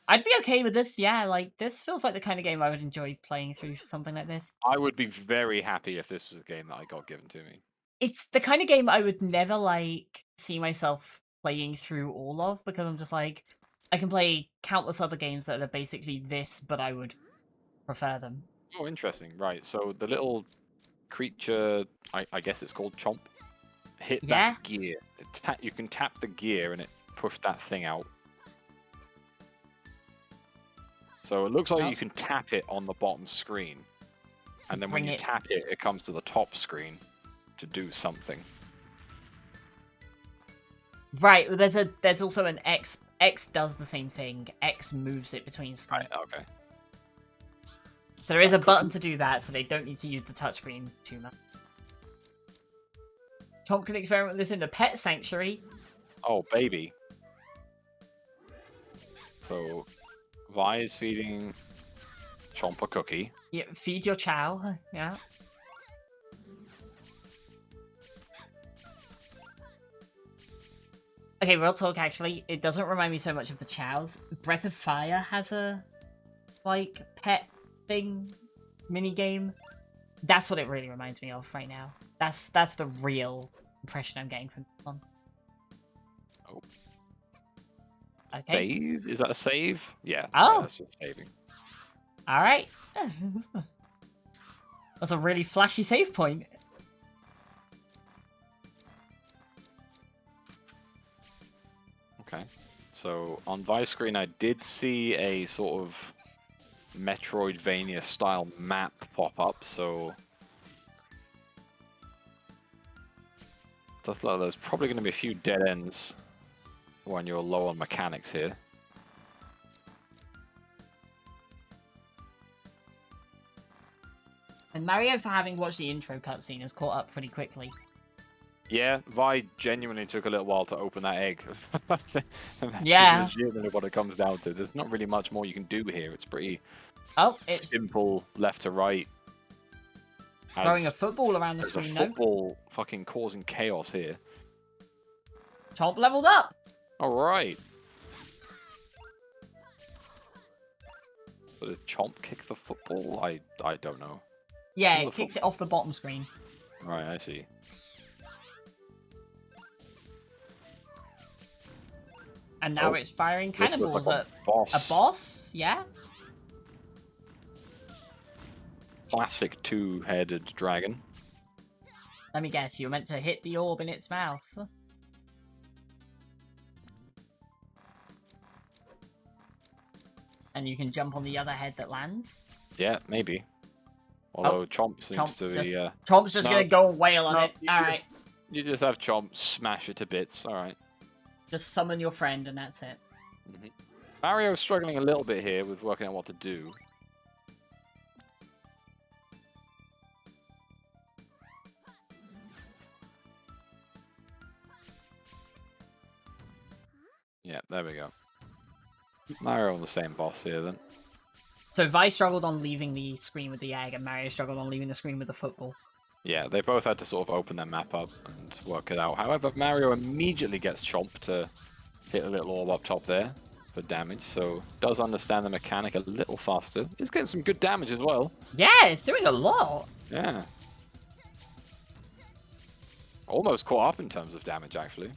I'd be okay with this, yeah. Like, this feels like the kind of game I would enjoy playing through something like this. I would be very happy if this was a game that I got given to me. It's the kind of game I would never, like, see myself playing through all of, because I'm just like, I can play countless other games that are basically this, but I would prefer them. Oh, interesting. Right, so the little creature, I guess it's called Chomp, hit that gear. You can tap the gear and it pushed that thing out. So it looks like you can tap it on the bottom screen. And then when you tap it, it comes to the top screen to do something. Right, there's also an X. X does the same thing. X moves it between screens. Right, okay. So there is a button to do that, so they don't need to use the touchscreen too much. Chomp can experiment with this in the pet sanctuary. Oh, baby. So, Vi is feeding Chomp a cookie. Yeah, feed your chow. Yeah. Okay, real talk, actually, it doesn't remind me so much of the chows. Breath of Fire has a, like, pet thing, mini-game. That's what it really reminds me of right now. That's the real impression I'm getting from this one. Oh. Okay. Save? Is that a save? Yeah. Oh. Yeah, that's just saving. Alright. That's a really flashy save point. Okay. So, on Vi's screen, I did see a sort of Metroidvania-style map pop up, so... Does look like there's probably going to be a few dead ends when you're low on mechanics here. And Mario, for having watched the intro cutscene, has caught up pretty quickly. Yeah, Vi genuinely took a little while to open that egg. That's Yeah. legitimately what it comes down to. There's not really much more you can do here. It's pretty Oh, it's simple left to right. throwing a As football around the there's a screen, though. football fucking causing chaos here. Chomp leveled up! All right. But does Chomp kick the football? I don't know. Yeah, On the it kicks it football. off the bottom screen. Right, I see. And now Oh, it's firing This looks cannonballs like at a boss. a boss, yeah? Classic two-headed dragon. Let me guess, you're meant to hit the orb in its mouth. And you can jump on the other head that lands. Yeah, maybe. Although Chomp seems Chomp to just, be... Chomp's just no, gonna go wail on no, it. Alright. You just have Chomp smash it to bits. All right. Just summon your friend and that's it. Mario's struggling a little bit here with working out what to do. Yeah, there we go. Mario on the same boss here then. So Vi struggled on leaving the screen with the egg, and Mario struggled on leaving the screen with the football. Yeah, they both had to sort of open their map up and work it out. However, Mario immediately gets Chomp to hit a little orb up top there for damage, so does understand the mechanic a little faster. He's getting some good damage as well. Yeah, it's doing a lot. Yeah. Almost caught up in terms of damage, actually.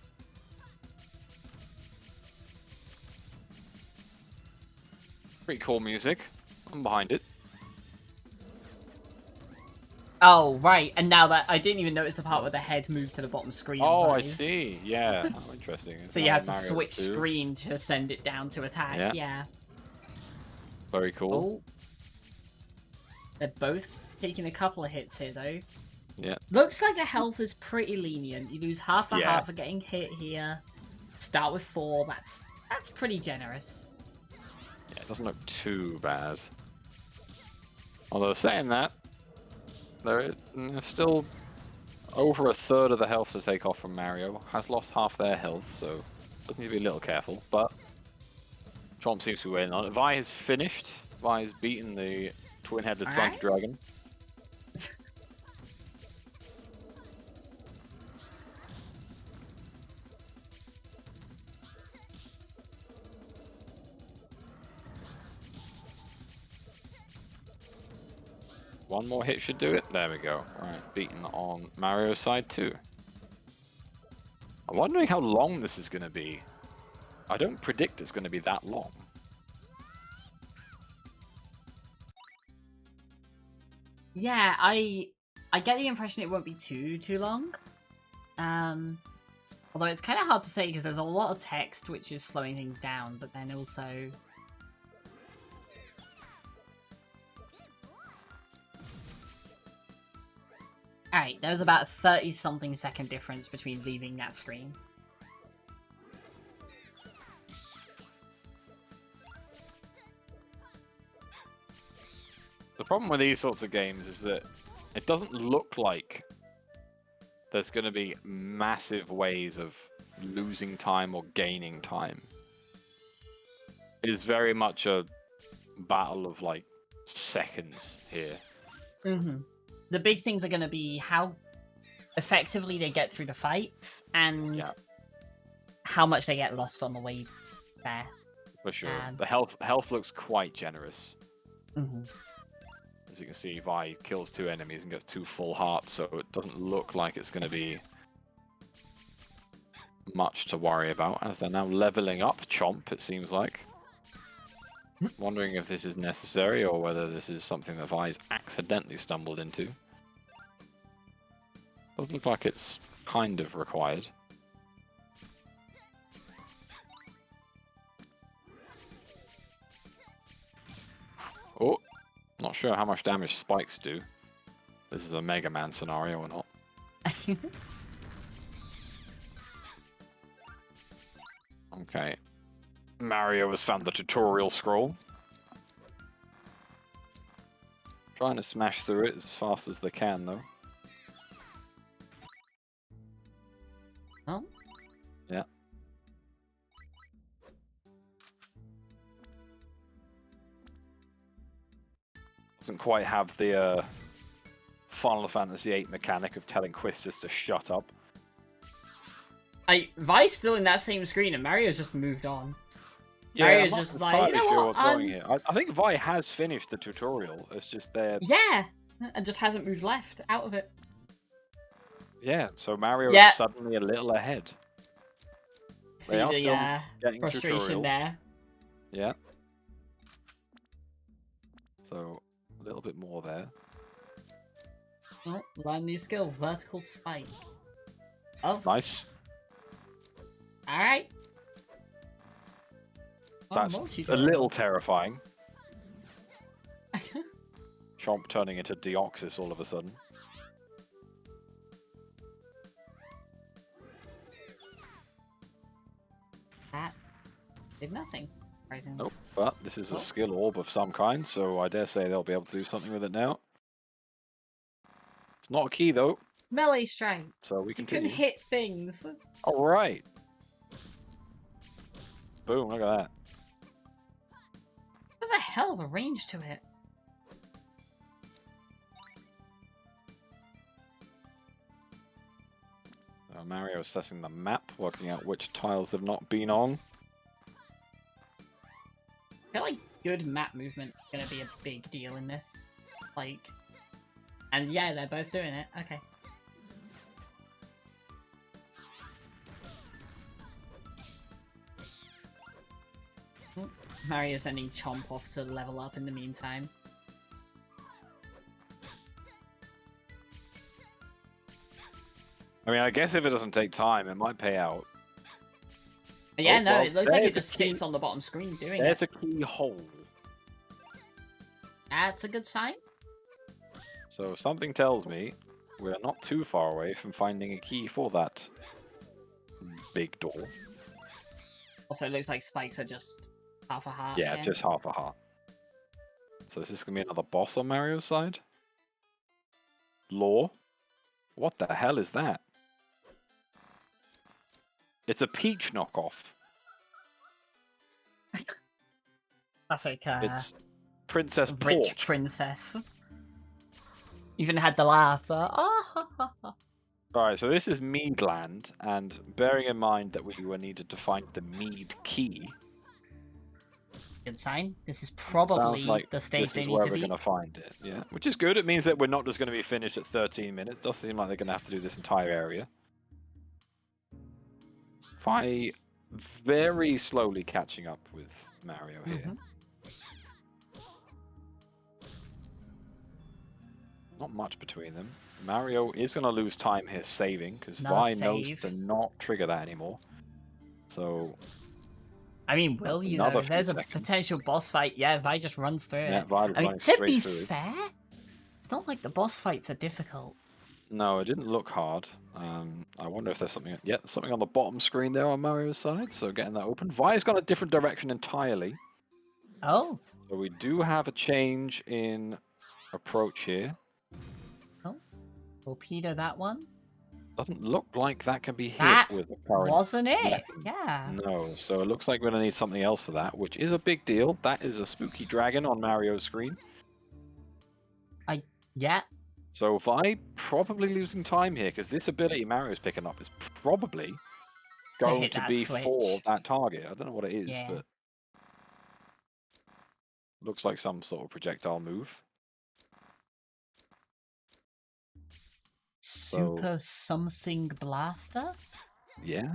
Pretty cool music. I'm behind it. Oh, right. And now that I didn't even notice the part where the head moved to the bottom screen. Oh, I see. Yeah. Oh, interesting. So you have to switch screen to send it down to attack. Yeah. Very cool. Oh. They're both taking a couple of hits here, though. Yeah. Looks like the health is pretty lenient. You lose half a Yeah. heart for getting hit here. Start with 4. That's pretty generous. Yeah, it doesn't look too bad. Although saying that, there's still over a third of the health to take off from Mario. Has lost half their health, so does need to be a little careful. But Chomp seems to be winning on it. Vi is finished. Vi has beaten the twin-headed Thunder Dragon. One more hit should do it. There we go. Alright, beaten on Mario's side too. I'm wondering how long this is going to be. I don't predict it's going to be that long. Yeah, I get the impression it won't be too long. Although it's kind of hard to say because there's a lot of text which is slowing things down, but then also... Alright, there was about a 30-something second difference between leaving that screen. The problem with these sorts of games is that it doesn't look like there's going to be massive ways of losing time or gaining time. It is very much a battle of, like, seconds here. Mm-hmm. The big things are going to be how effectively they get through the fights and how much they get lost on the way there. For sure. The health looks quite generous. Mm-hmm. As you can see, Vi kills 2 enemies and gets 2 full hearts, so it doesn't look like it's going to be much to worry about, as they're now leveling up Chomp, it seems like. Wondering if this is necessary, or whether this is something that Vi's accidentally stumbled into. Doesn't look like it's kind of required. Oh! Not sure how much damage spikes do. This is a Mega Man scenario or not. Okay. Mario has found the tutorial scroll. Trying to smash through it as fast as they can, though. Oh. Yeah. Doesn't quite have the Final Fantasy VIII mechanic of telling Quistis to shut up. Vi's still in that same screen, and Mario's just moved on. Yeah, Mario's I'm just not like, you entirely know sure what? what's going here. I think Vi has finished the tutorial. It's just there. Yeah, and just hasn't moved left out of it. Yeah, so Mario Yeah. is suddenly a little ahead. See They are the still getting frustration tutorial. there. Yeah. So a little bit more there. Oh, learn new skill, vertical spike. Oh, Nice. all right. Oh, That's Mogijet. a little terrifying. Chomp turning into Deoxys all of a sudden. That did nothing. Surprisingly. Nope, but this is a skill orb of some kind, so I dare say they'll be able to do something with it now. It's not a key though. Melee strike. So we You continue. can hit things. All right. Boom! Look at that. There's a hell of a range to it. Mario assessing the map, working out which tiles have not been on. I feel like good map movement is gonna be a big deal in this. Like, and yeah, they're both doing it. Okay. Mario's sending Chomp off to level up in the meantime. I mean, I guess if it doesn't take time, it might pay out. Yeah, Oh, no, well, it looks like it there's a just key. sits on the bottom screen doing There's it. a key hole. That's a good sign. So something tells me we're not too far away from finding a key for that big door. Also, it looks like spikes are just half a heart. Yeah, again. just half a heart. So is this going to be another boss on Mario's side? Lore? What the hell is that? It's a Peach knockoff. That's like It's Princess rich Porch. princess. Even had the laugh. Alright, so this is Meadland, and bearing in mind that we were needed to find the Mead key, Good sign. This is probably sounds like the stage this they is need where to we're be. going to find it. Yeah, which is good. It means that we're not just going to be finished at 13 minutes. It does seem like they're going to have to do this entire area. Vi very slowly catching up with Mario here. Not much between them. Mario is going to lose time here saving, because Vi knows to not trigger that anymore. So... I mean, will you Another though? few There's a seconds. potential boss fight. Yeah, Vi just runs through Yeah, it. Vi I mean, running to straight be through. fair, it's not like the boss fights are difficult. No, it didn't look hard. I wonder if there's something... Yeah, something on the bottom screen there on Mario's side, so getting that open. Vi's gone a different direction entirely. Oh. So we do have a change in approach here. Oh. Torpedo that one. Doesn't look like that can be hit That with the current wasn't it. weapons. Yeah. No, so it looks like we're going to need something else for that, which is a big deal. That is a spooky dragon on Mario's screen. Yeah. So Vi probably losing time here, because this ability Mario's picking up is probably going hit to that be switch. for that target. I don't know what it is, Yeah. but looks like some sort of projectile move. Super something blaster? Yeah.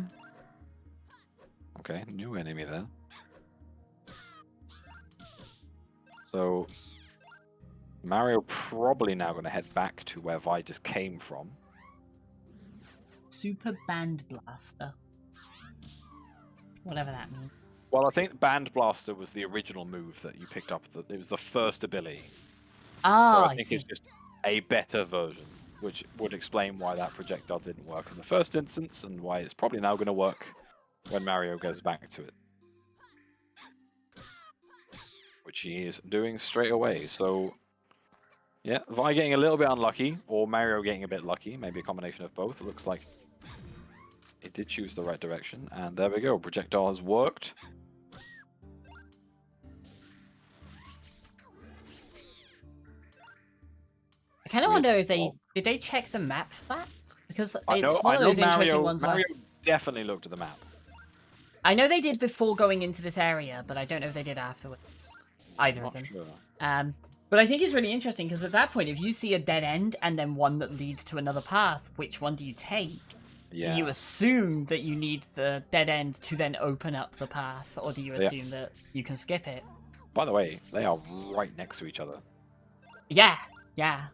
Okay, new enemy there. So Mario probably now going to head back to where Vi just came from. Super band blaster. Whatever that means. Well, I think Band Blaster was the original move that you picked up. It was the first ability. Ah, So I think see. it's just a better version, which would explain why that projectile didn't work in the first instance and why it's probably now going to work when Mario goes back to it. Which he is doing straight away. So, yeah, Vi getting a little bit unlucky, or Mario getting a bit lucky, maybe a combination of both. It looks like It did choose the right direction, and there we go. Projectile has worked. I kind of With wonder if Fog. did they check the map for that? Because I it's know, one of those interesting ones Mario where definitely looked at the map. I know they did before going into this area, but I don't know if they did afterwards. Either I'm of not them. sure. But I think it's really interesting because at that point, if you see a dead end and then one that leads to another path, which one do you take? Yeah. Do you assume that you need the dead end to then open up the path, or do you assume that you can skip it? By the way, they are right next to each other. Yeah, yeah.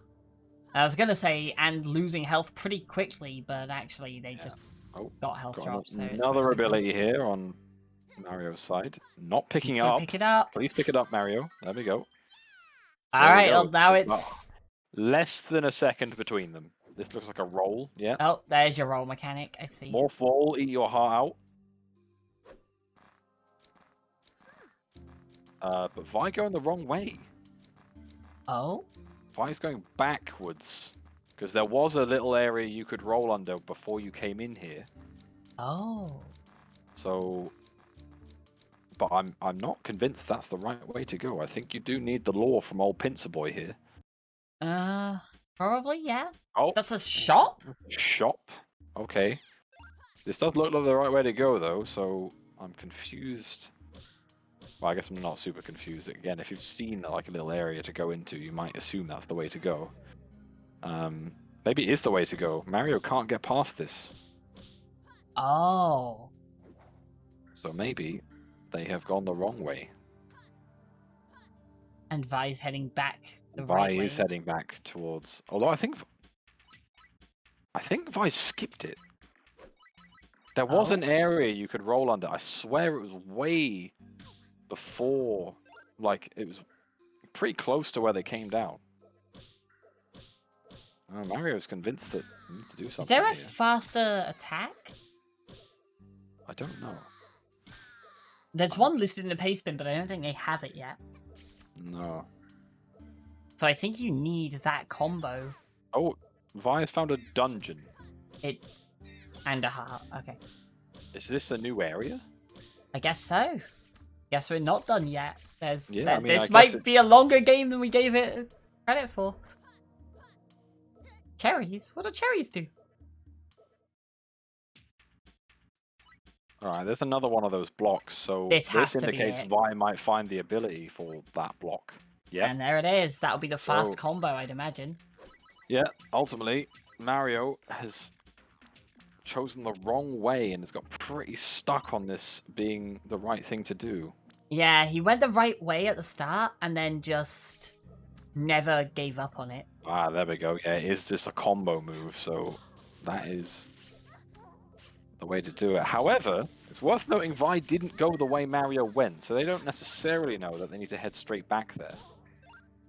I was gonna say, and losing health pretty quickly, but actually they just got health drops. So another ability here on Mario's side. Not picking He's it gonna up. pick it up. Please pick it up, Mario. There we go. So All right, there we well, go. now About it's... less than a second between them. This looks like a roll, yeah. Oh, there's your roll mechanic, I see. More fall, eat your heart out. But Vi going the wrong way. Oh? Vi's going backwards. Because there was a little area you could roll under before you came in here. Oh. So... But I'm not convinced that's the right way to go. I think you do need the lore from old Pincer Boy here. Probably, yeah. Oh. That's a shop? Shop? Okay. This does look like the right way to go, though, so I'm confused. Well, I guess I'm not super confused. Again, if you've seen like a little area to go into, you might assume that's the way to go. Maybe it is the way to go. Mario can't get past this. Oh. So maybe they have gone the wrong way. And Vi's heading back the Vi right way. is heading back towards... Although I think Vi skipped it. There was an area you could roll under. I swear it was way before... Like, it was pretty close to where they came down. Mario's convinced that he needs to do something. Is there a here. faster attack? I don't know. There's one listed in the paste bin, but I don't think they have it yet. No. So I think you need that combo. Oh, Vi has found a dungeon. It's... And a heart, okay. Is this a new area? I guess so. Guess we're not done yet. There's... Yeah, I mean, this I might guess be a longer game than we gave it credit for. Cherries? What do cherries do? Alright, there's another one of those blocks, so This has to be indicates it. Vi might find the ability for that block. Yeah. And there it is. That'll be the fast So- combo, I'd imagine. Yeah, ultimately, Mario has chosen the wrong way and has got pretty stuck on this being the right thing to do. Yeah, he went the right way at the start and then just never gave up on it. Ah, there we go. Yeah, it is just a combo move, so that is the way to do it. However, it's worth noting Vi didn't go the way Mario went, so they don't necessarily know that they need to head straight back there.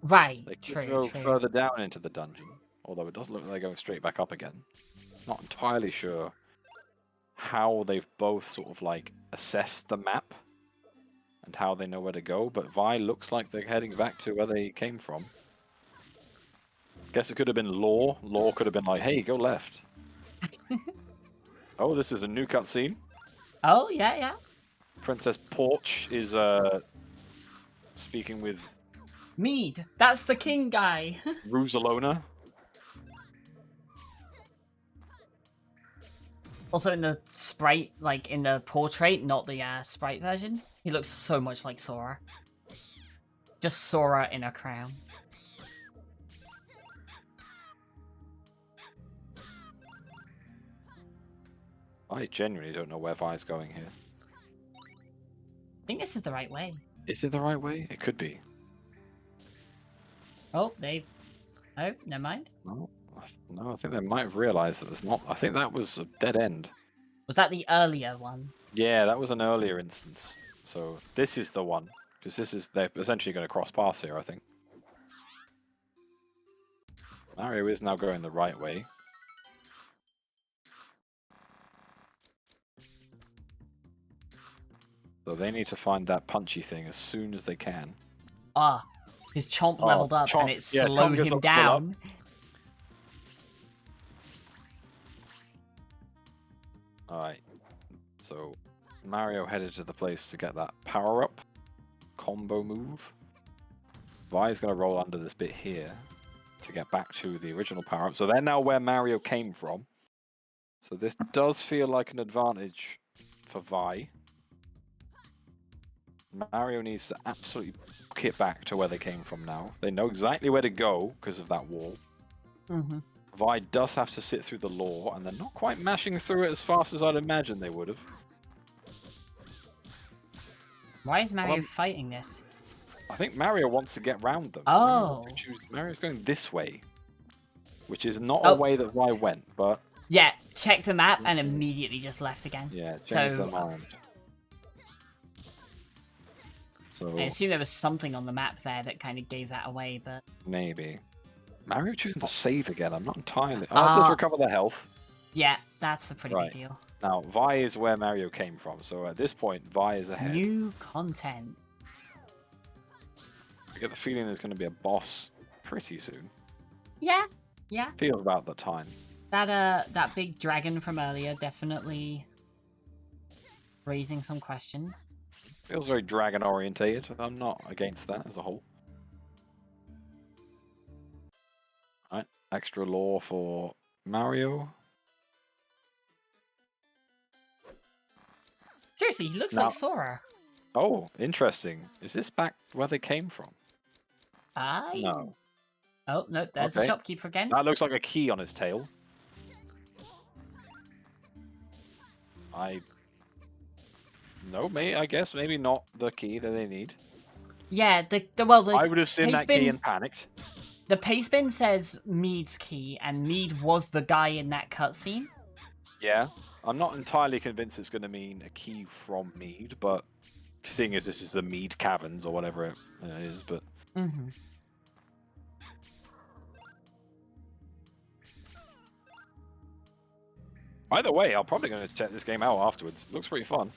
Right, They could true, go true. further down into the dungeon, although it does look like they're going straight back up again. Not entirely sure how they've both sort of like assessed the map and how they know where to go, but Vi looks like they're heading back to where they came from. Guess it could have been Lore. Lore could have been like, hey, go left. Oh, this is a new cutscene. Oh, yeah, yeah. Princess Porch is speaking with Mead, that's the king guy. Rosalona. Also in the sprite, like in the portrait, not the sprite version, he looks so much like Sora. Just Sora in a crown. I genuinely don't know where Vi's going here. I think this is the right way. Is it the right way? It could be. Oh, Oh, never mind. No, I think they might have realised that there's not... I think that was a dead end. Was that the earlier one? Yeah, that was an earlier instance. So this is the one. Because they're essentially going to cross paths here, I think. Mario is now going the right way. So they need to find that punchy thing as soon as they can. Ah, his chomp leveled up Chomp. and it Yeah, Chomp slowed goes him up, level up. down. Alright. So, Mario headed to the place to get that power-up combo move. Vi's going to roll under this bit here to get back to the original power-up. So they're now where Mario came from. So this does feel like an advantage for Vi. Mario needs to absolutely get back to where they came from now. They know exactly where to go because of that wall. Vi does have to sit through the lore, and they're not quite mashing through it as fast as I'd imagine they would have. Why is Mario fighting this? I think Mario wants to get round them. Oh. Mario's going this way, which is not a way that Vi went, but... Yeah, check the map and immediately just left again. Yeah, change their mind. So, I assume there was something on the map there that kind of gave that away, but... Maybe. Mario choosing to save again, I'm not entirely... Oh, it does recover their health. Yeah, that's a pretty big deal. Now, Vi is where Mario came from, so at this point, Vi is ahead. New content. I get the feeling there's going to be a boss pretty soon. Yeah. Feels about the time. That big dragon from earlier definitely raising some questions. Feels very dragon orientated. I'm not against that as a whole. Alright, extra lore for Mario. Seriously, he looks like Sora. Oh, interesting. Is this back where they came from? No. Oh, no, there's a shopkeeper again. That looks like a key on his tail. No, I guess maybe not the key that they need. Yeah, I would have seen that key and panicked. The paste bin says Mead's key, and Mead was the guy in that cutscene. Yeah, I'm not entirely convinced it's going to mean a key from Mead, but seeing as this is the Mead Caverns or whatever it is, but... Either way, I'm probably going to check this game out afterwards. Looks pretty fun.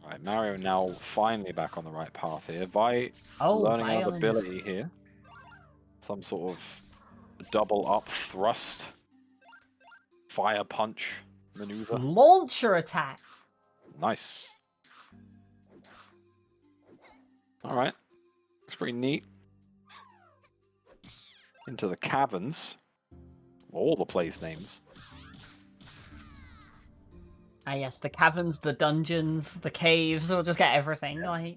Alright, Mario now finally back on the right path here. Vi learning an ability here. Some sort of double up thrust. Fire punch maneuver. Launcher attack! Nice. Alright. Looks pretty neat. Into the caverns. All the place names. Ah, yes, the caverns, the dungeons, the caves, we'll just get everything. Like,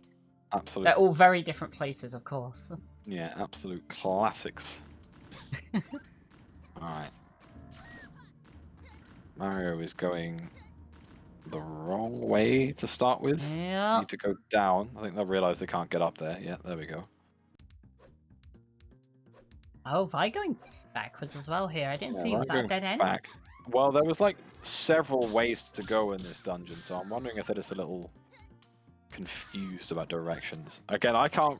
absolutely. They're all very different places, of course. Yeah, absolute classics. Alright. Mario is going the wrong way to start with. Yeah. Need to go down. I think they'll realise they can't get up there. Yeah, there we go. Oh, Vi going backwards as well here. I didn't see, was that a dead end? Back. Well, there was like several ways to go in this dungeon, so I'm wondering if they're just a little confused about directions. Again, I can't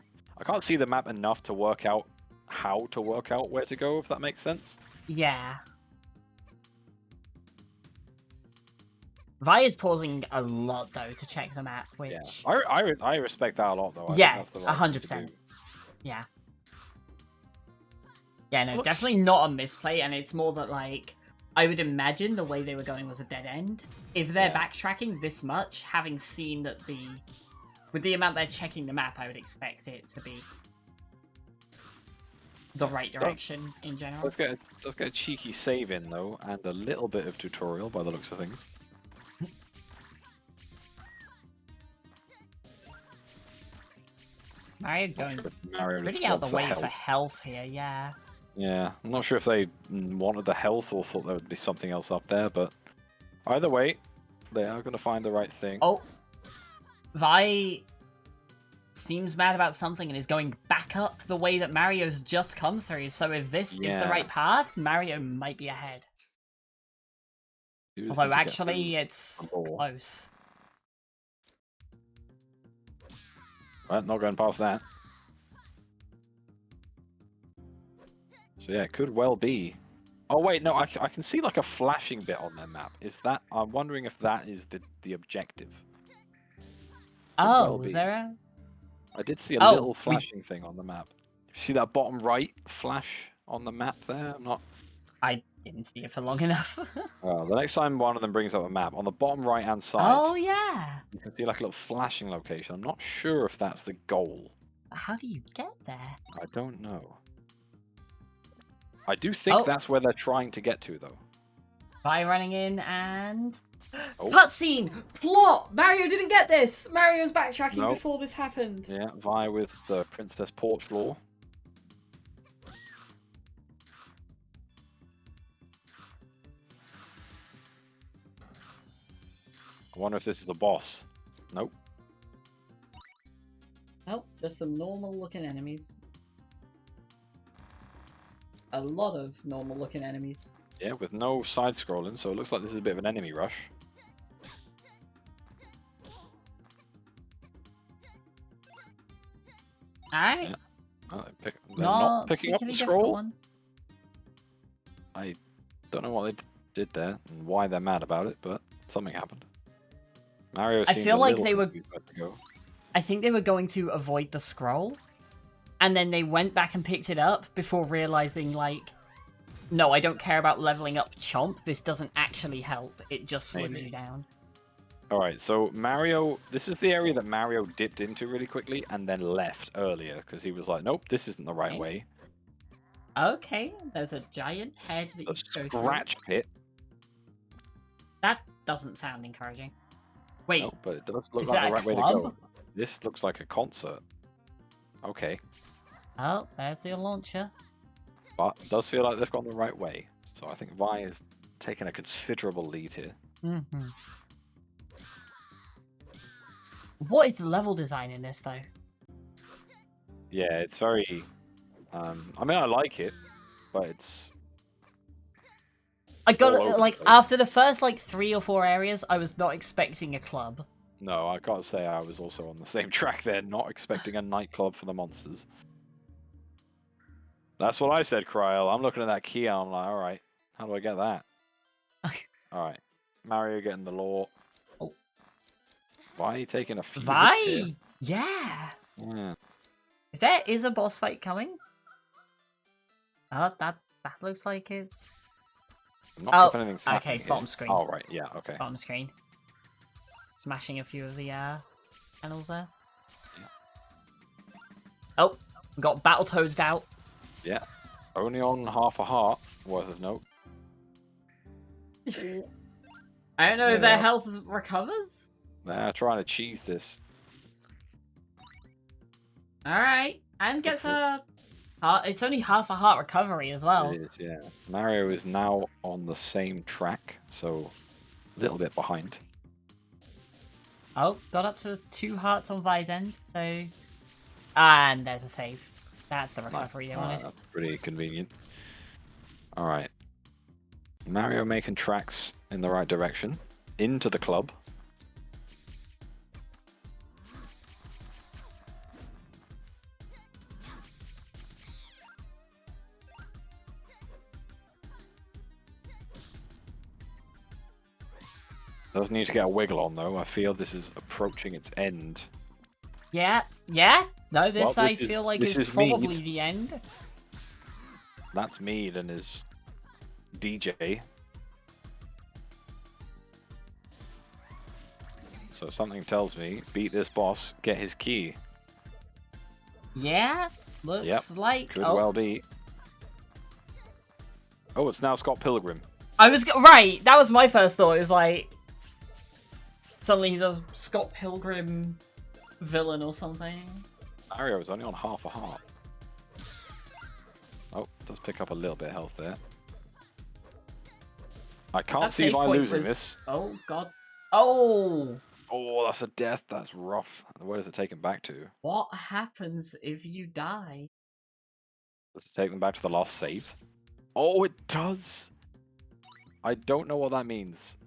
see the map enough to work out how to work out where to go, if that makes sense. Yeah. Vi is pausing a lot though to check the map, which I respect that a lot though. Yeah, 100%. Yeah. Yeah, no, definitely not a misplay, and it's more that, like, I would imagine the way they were going was a dead end. If they're backtracking this much, having seen that with the amount they're checking the map, I would expect it to be the right direction in general. Let's get a cheeky save in, though, and a little bit of tutorial by the looks of things. Mario going pretty out of the way for health here, yeah. Yeah, I'm not sure if they wanted the health or thought there would be something else up there, but either way, they are going to find the right thing. Oh, Vi seems mad about something and is going back up the way that Mario's just come through, so if this is the right path, Mario might be ahead. Although actually, it's close. Right, not going past that. So yeah, it could well be. Oh wait, no, I can see like a flashing bit on their map. Is that? I'm wondering if that is the objective. Oh, is there a? I did see a little flashing thing on the map. You see that bottom right flash on the map there? I'm not. I didn't see it for long enough. The next time one of them brings up a map, on the bottom right-hand side, Oh, yeah. you can see like a little flashing location. I'm not sure if that's the goal. How do you get there? I don't know. I do think Oh. that's where they're trying to get to, though. Vi running in and... Oh. Cutscene! Plot! Mario didn't get this! Mario's backtracking Nope. before this happened. Yeah, Vi with the Princess Porch Law. I wonder if this is a boss. Nope. Oh, just some normal-looking enemies. A lot of normal-looking enemies. Yeah, with no side-scrolling, so it looks like this is a bit of an enemy rush. Alright. Yeah. Oh, they're not picking up the scroll. One. I don't know what they did there and why they're mad about it, but something happened. Mario I seemed feel a like little they were... confused where to go. I think they were going to avoid the scroll, and then they went back and picked it up before realizing, like, no, I don't care about leveling up Chomp. This doesn't actually help. It just slows Maybe. you down. Alright, so Mario... This is the area that Mario dipped into really quickly and then left earlier, because he was like, nope, this isn't the right Okay. way. Okay, there's a giant head that The you go through. scratch pit. That doesn't sound encouraging. Wait, No, but it does look is like that the a right way to club? go. This looks like a concert. Okay. Oh, there's your launcher. But it does feel like they've gone the right way. So I think Vi is taking a considerable lead here. Mm-hmm. What is the level design in this, though? Yeah, it's very... I mean, I like it, but it's... I got all over the like place. after the first like 3 or 4 areas, I was not expecting a club. No, I gotta say I was also on the same track there, not expecting a nightclub for the monsters. That's what I said, Kryl. I'm looking at that key and I'm like, alright, how do I get that? Alright, Mario getting the law. Oh. Why are you taking a few hits Vi, here? yeah. Yeah. If there is a boss fight coming, oh, that looks like it's. I'm not sure if anything's okay, happening here. bottom screen. Oh, right, yeah, okay. Bottom screen. Smashing a few of the panels there. Yeah. Oh, got Battletoads out. Yeah. Only on half a heart worth of note. I don't know if their health recovers. They're trying to cheese this. Alright. And gets a... it's only half a heart recovery as well. It is, yeah. Mario is now on the same track, so a little bit behind. Oh, got up to 2 hearts on Vi's end, so... And there's a save. That's the recovery I wanted. That's pretty convenient. Alright. Mario making tracks in the right direction. Into the club. Does need to get a wiggle on though. I feel this is approaching its end. Yeah, yeah. No, this Well, I feel like is probably Mead. the end. That's Mead and his DJ. So something tells me, beat this boss, get his key. Yeah, looks like... Could well be. Oh, it's now Scott Pilgrim. I was... Right, that was my first thought. It was like... Suddenly he's a Scott Pilgrim villain or something. Mario is only on half a heart. Oh, does pick up a little bit of health there. I can't That see save if I'm point losing was- this. Oh, God. Oh! Oh, that's a death. That's rough. Where does it take him back to? What happens if you die? Does it take them back to the last save? Oh, it does! I don't know what that means.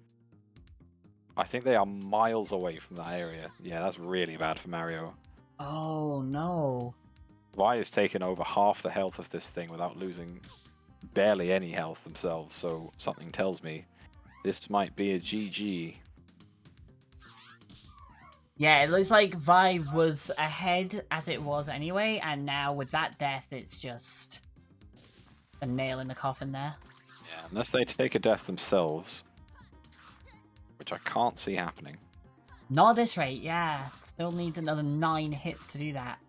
I think they are miles away from that area. Yeah, that's really bad for Mario. Oh, no. Vi has taken over half the health of this thing without losing barely any health themselves, so something tells me this might be a GG. Yeah, it looks like Vi was ahead as it was anyway, and now with that death, it's just... a nail in the coffin there. Yeah, unless they take a death themselves, which I can't see happening. Not at this rate, yeah. Still needs another 9 hits to do that.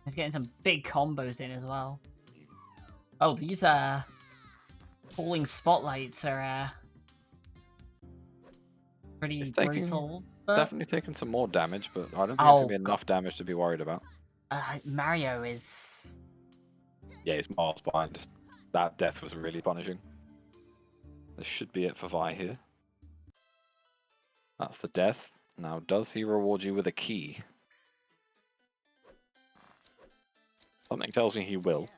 He's getting some big combos in as well. Oh, these falling spotlights are pretty It's taking- brutal. But Definitely taking some more damage, but I don't think it's going to be enough damage to be worried about. Mario is... Yeah, he's miles behind. That death was really punishing. This should be it for Vi here. That's the death. Now, does he reward you with a key? Something tells me he will.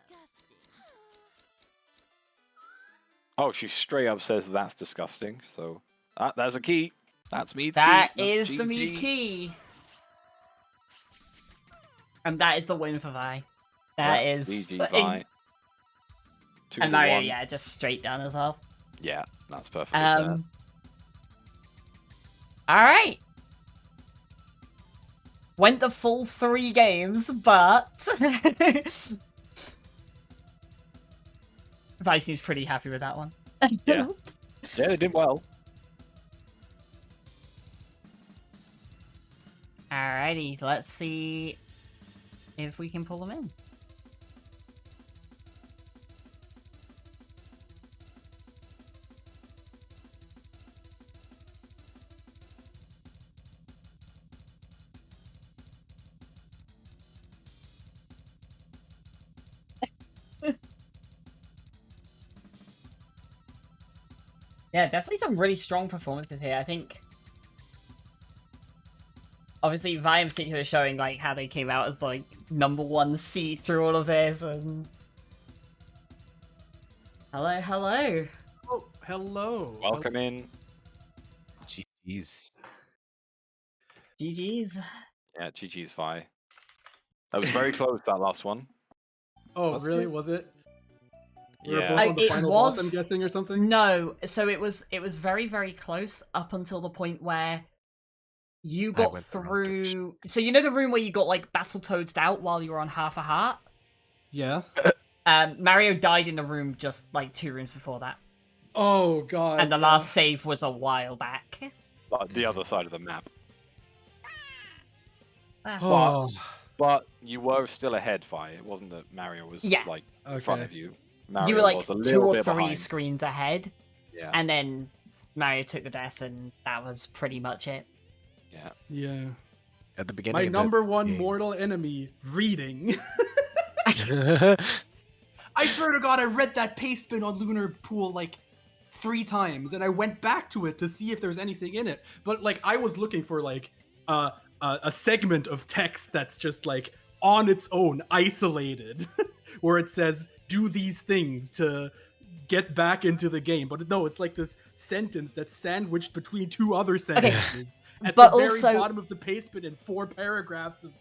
Oh, she straight up says that's disgusting. So, that's a key. That's Mead's key. That No, is the GG. Mead key. And that is the win for Vi. That Yeah, is... GG Vi. 2 And to Mario, 1. yeah, just straight down as well. Yeah, that's perfectly fair. Alright. Went the full 3 games, but... Vi seems pretty happy with that one. Yeah. Yeah, they did well. Alrighty, let's see if we can pull them in. Yeah, definitely some really strong performances here. I think, obviously, Vi in particular showing like how they came out as like #1 seed through all of this. And hello. Oh, hello. Welcome in. GG's. GG's. Yeah, GG's Vi. That was very close, that last one. Oh, Was really? it? Was it? We were Yeah. both on the It final was- boss, I'm guessing, or something? No, so it was very, very close up until the point where you got went the wrong direction. through. So you know the room where you got like Battletoads'd out while you were on half a heart? Yeah. Mario died in the room just like 2 rooms before that. Oh, God. And the yeah. last save was a while back. Like the other side of the map. Oh, But you were still ahead, Vi. It wasn't that Mario was Yeah. like in okay. front of you. Mario You were like was a 2 little or bit 3 behind. screens ahead, Yeah. and then Mario took the death, and that was pretty much it. Yeah. Yeah. At the beginning My of the #1 game. mortal enemy, reading. Yeah. I swear to God, I read that paste bin on Lunar Pool like 3 times, and I went back to it to see if there's anything in it. But like, I was looking for like a segment of text that's just like on its own, isolated, where it says "do these things to get back into the game." But no, it's like this sentence that's sandwiched between 2 other sentences at But the very also- bottom of the paste bin in 4 paragraphs of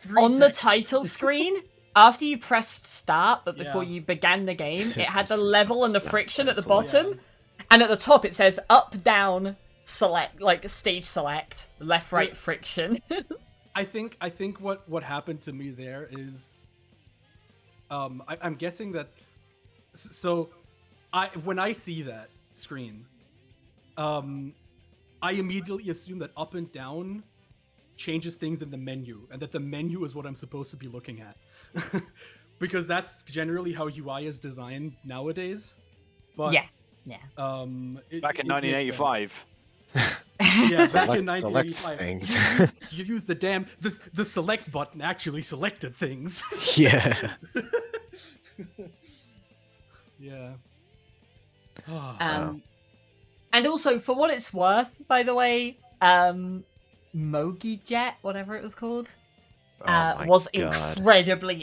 free On the text. title screen, after you pressed start, but before Yeah. you began the game, it had the level and the friction at the Select. bottom, and at the top it says up, down, select, like stage select, left, right, friction. I think what happened to me there is, I'm guessing that, so, when I see that screen, I immediately assume that up and down changes things in the menu, and that the menu is what I'm supposed to be looking at, because that's generally how UI is designed nowadays. But Yeah. Back in it makes sense. 1985. Yeah, back in Select 1985. things. You use the damn the select button actually selected things. Yeah. Yeah. And also, for what it's worth, by the way, Mogijet, whatever it was called, Oh my was God.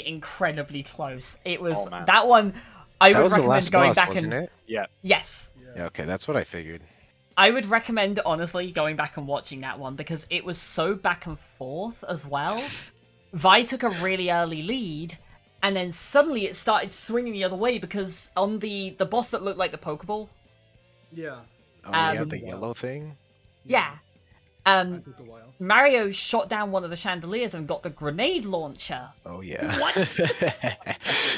incredibly close. It was Oh, man. that one. I That would was the recommend last going boss, back wasn't and it? yes, Yeah, okay, that's what I figured. I would recommend honestly going back and watching that one because it was so back and forth as well. Vi took a really early lead, and then suddenly it started swinging the other way because on the boss that looked like the Pokeball, Yeah. Oh, yeah, Um, the yellow thing? yeah. That took a while. Mario shot down one of the chandeliers and got the grenade launcher. Oh yeah. What?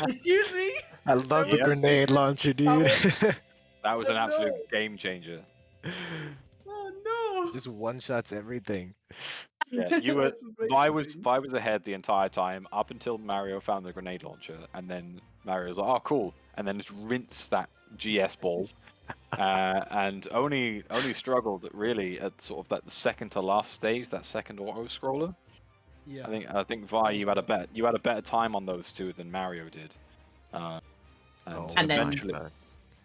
Excuse me? I love the Yep. grenade launcher, dude. That was an No. absolute game changer. Oh no! Just one shots everything. Yeah, you were. That's Vi was amazing. ahead the entire time up until Mario found the grenade launcher, and then Mario was like, "Oh, cool," and then just rinsed that GS ball, and only struggled really at sort of that the second to last stage, that second auto scroller. Yeah. I think Vi, you had a better time on those two than Mario did. Oh And then- my eventually, God.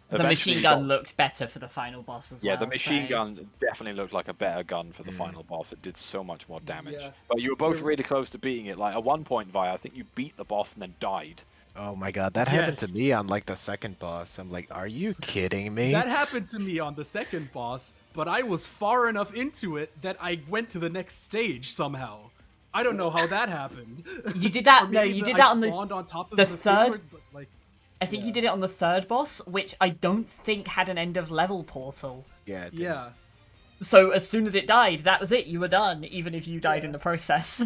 The eventually machine you gun got- looked better for the final boss as Yeah, well. the machine so- gun definitely looked like a better gun for the Mm. final boss. It did so much more damage. Yeah. But you were both Yeah. really close to beating it. Like at one point, Vi, I think you beat the boss and then died. Oh my God, that happened to Yes. me on like the second boss. I'm like, are you kidding me? That happened to me on the second boss, but I was far enough into it that I went to the next stage somehow. I don't know how that happened. You did that- Or no, maybe you did I that on the- spawned on top of the thing, third- but, like, I think you Yeah. did it on the third boss, which I don't think had an end of level portal. Yeah. it didn't. yeah. So as soon as it died, that was it. You were done, even if you died in the process.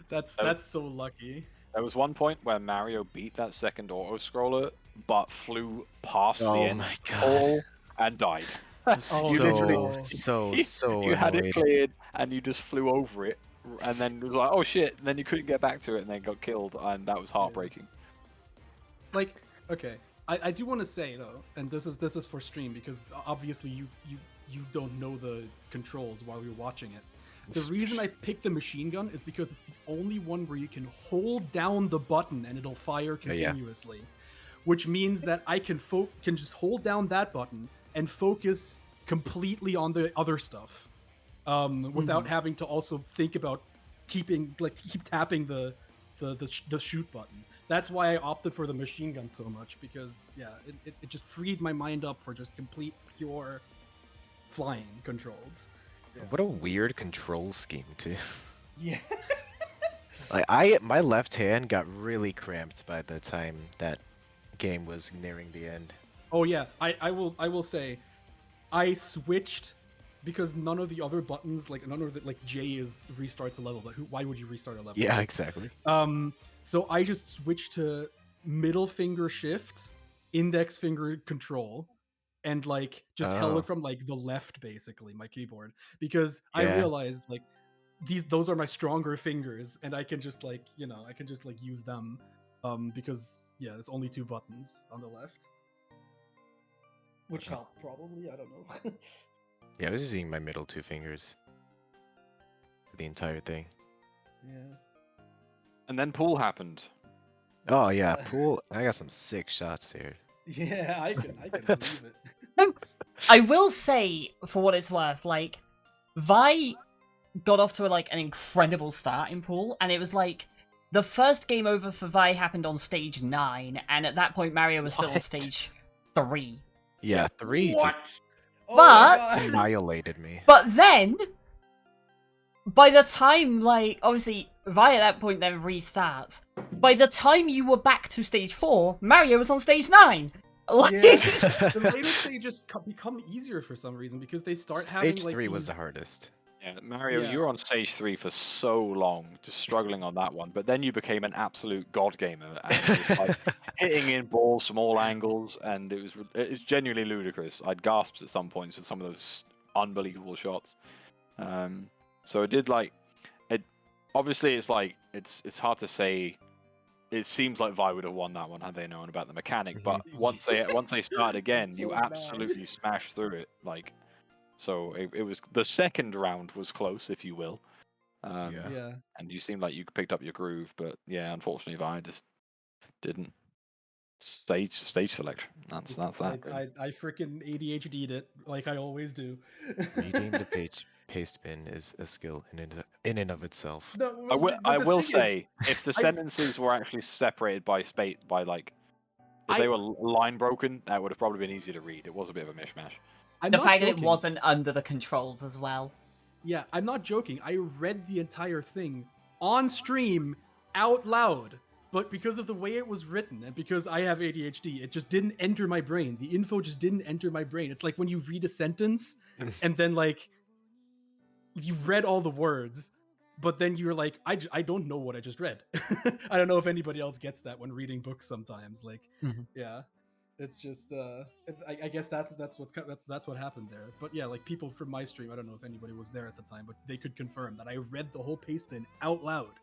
That's so lucky. There was one point where Mario beat that second auto scroller, but flew past the Oh end my God. hole and died. I'm Oh, You so literally- so You had it annoyed. cleared and you just flew over it, and then it was like, oh shit, and then you couldn't get back to it and then got killed, and that was heartbreaking. Like, okay, I do want to say though, and this is for stream because obviously you don't know the controls while you're watching it. The reason I picked the machine gun is because it's the only one where you can hold down the button and it'll fire Yeah. continuously, which means that I can just hold down that button and focus completely on the other stuff, without having to also think about keep tapping the shoot button. That's why I opted for the machine gun so much, because yeah, it just freed my mind up for just complete pure flying controls. What a weird control scheme too. Yeah. Like my left hand got really cramped by the time that game was nearing the end. Oh yeah, I will say, I switched because none of the other buttons, none of the J is restarts a level, but why would you restart a level? Yeah, exactly. So I just switched to middle finger shift, index finger control, and just held Oh. it from the left, basically, my keyboard, because I Yeah. realized those are my stronger fingers, and I can just use them, because yeah, there's only 2 buttons on the left, which helped probably, I don't know. Yeah, I was using my middle 2 fingers for the entire thing. Yeah. And then pool happened. Oh yeah, pool. I got some sick shots here. Yeah, I can believe it. I will say, for what it's worth, Vi got off to an incredible start in pool, and it was the first game over for Vi happened on stage 9, and at that point Mario was still on What? stage 3. Yeah, 3 just What? Oh my But- God. annihilated me. But then, by the time, obviously, Vi at that point then restarts. By the time you were back to stage 4, Mario was on stage 9! Yeah. The later stages become easier for some reason because they start having Stage 3 was these- the hardest. Yeah, Mario, Yeah. you were on stage 3 for so long, just struggling on that one. But then you became an absolute god gamer, and it was hitting in balls from all angles, and it's genuinely ludicrous. I'd gasp at some points with some of those unbelievable shots. So it did it. Obviously, it's hard to say. It seems like Vi would have won that one had they known about the mechanic. But once they start again, you so bad. absolutely smash through it. So it was the second round was close, if you will. Yeah. Yeah. And you seemed like you picked up your groove, but yeah, unfortunately, Vi just didn't. Stage selection. That's that. really. I freaking ADHD'd it like I always do. Reading the paste bin is a skill in and of itself. No, I will. but I the will thing is, say, if the I- sentences were actually separated by space, if they were line broken, that would have probably been easier to read. It was a bit of a mishmash. I'm The not fact that it joking. wasn't under the controls as well. Yeah, I'm not joking. I read the entire thing on stream out loud, but because of the way it was written and because I have ADHD, it just didn't enter my brain. The info just didn't enter my brain. It's like when you read a sentence and then you read all the words, but then you're like, I don't know what I just read. I don't know if anybody else gets that when reading books sometimes. Like, Mhm. yeah, it's just I guess that's what happened there. But yeah, like people from my stream, I don't know if anybody was there at the time, but they could confirm that I read the whole paste bin out loud,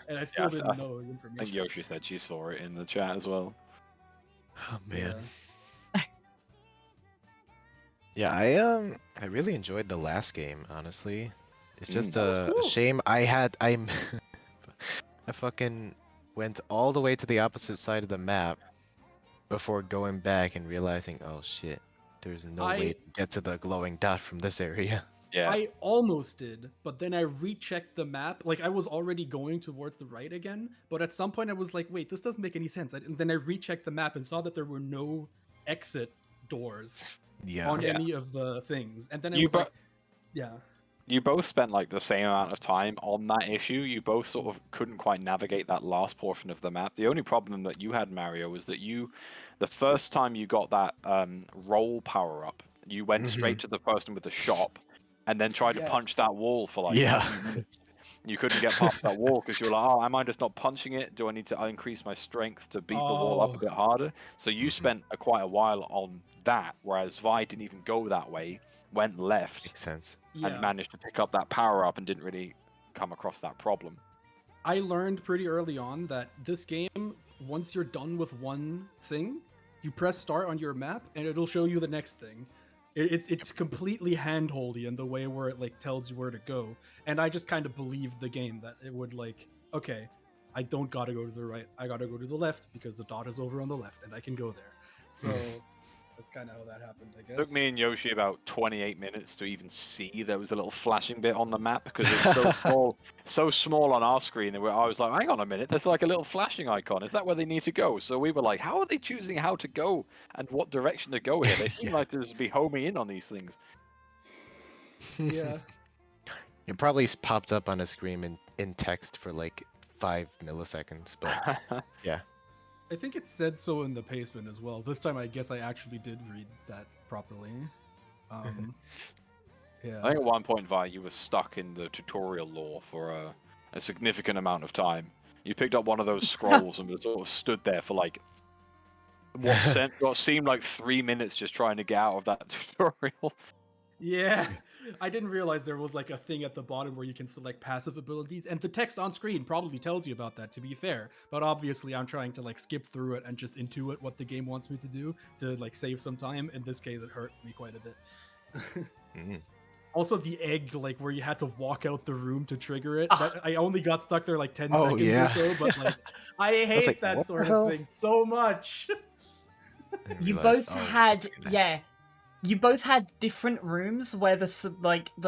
and I still didn't know the I think information. Yoshi said she saw it in the chat as well. Oh man. Yeah. Yeah, I really enjoyed the last game, honestly. It's just That was a cool. shame I fucking went all the way to the opposite side of the map before going back and realizing, oh shit, there's no way I to get to the glowing dot from this area. Yeah. I almost did, but then I rechecked the map. Like I was already going towards the right again, but at some point I was like, wait, this doesn't make any sense. And then I rechecked the map and saw that there were no exit doors Yeah. on Yeah. any of the things. And then I You was like, yeah. You both spent like the same amount of time on that issue. You both sort of couldn't quite navigate that last portion of the map. The only problem that you had, Mario, was that the first time you got that roll power up, you went straight to the person with the shop, and then tried to Yes. punch that wall for like Yeah. a few minutes. You couldn't get past that wall because you were like, oh, am I just not punching it? Do I need to increase my strength to beat the wall up a Oh. bit harder? So you Mhm. spent quite a while on that, whereas Vi didn't even go that way, went left, Makes sense. Yeah. and managed to pick up that power up and didn't really come across that problem. I learned pretty early on that this game, once you're done with one thing, you press start on your map and it'll show you the next thing. It's completely handholdy in the way where it like tells you where to go. And I just kind of believed the game that it would like, okay, I don't gotta go to the right, I gotta go to the left because the dot is over on the left and I can go there. So that's kind of how that happened, I guess. Took me and Yoshi about 28 minutes to even see there was a little flashing bit on the map because it was so small on our screen. I was like, hang on a minute, there's like a little flashing icon. Is that where they need to go? So we were like, how are they choosing how to go and what direction to go here? They seem Yeah. like to just be homing in on these things. Yeah. It probably popped up on a screen in text for like 5 milliseconds, but yeah. I think it said so in the pastebin as well. This time I guess I actually did read that properly. Yeah. I think at one point, Vi, you were stuck in the tutorial lore for a significant amount of time. You picked up one of those scrolls and sort of stood there for like what seemed like 3 minutes just trying to get out of that tutorial. Yeah, I didn't realize there was like a thing at the bottom where you can select passive abilities, and the text on screen probably tells you about that, to be fair. But obviously I'm trying to like skip through it and just intuit what the game wants me to do to like save some time. In this case, it hurt me quite a bit. Also, the egg, like where you had to walk out the room to trigger it. I only got stuck there like 10 seconds yeah. or so, but like I hate like, that what sort the of hell? thing so much. You Realized, both oh, had, it's gonna- yeah. You both had different rooms where the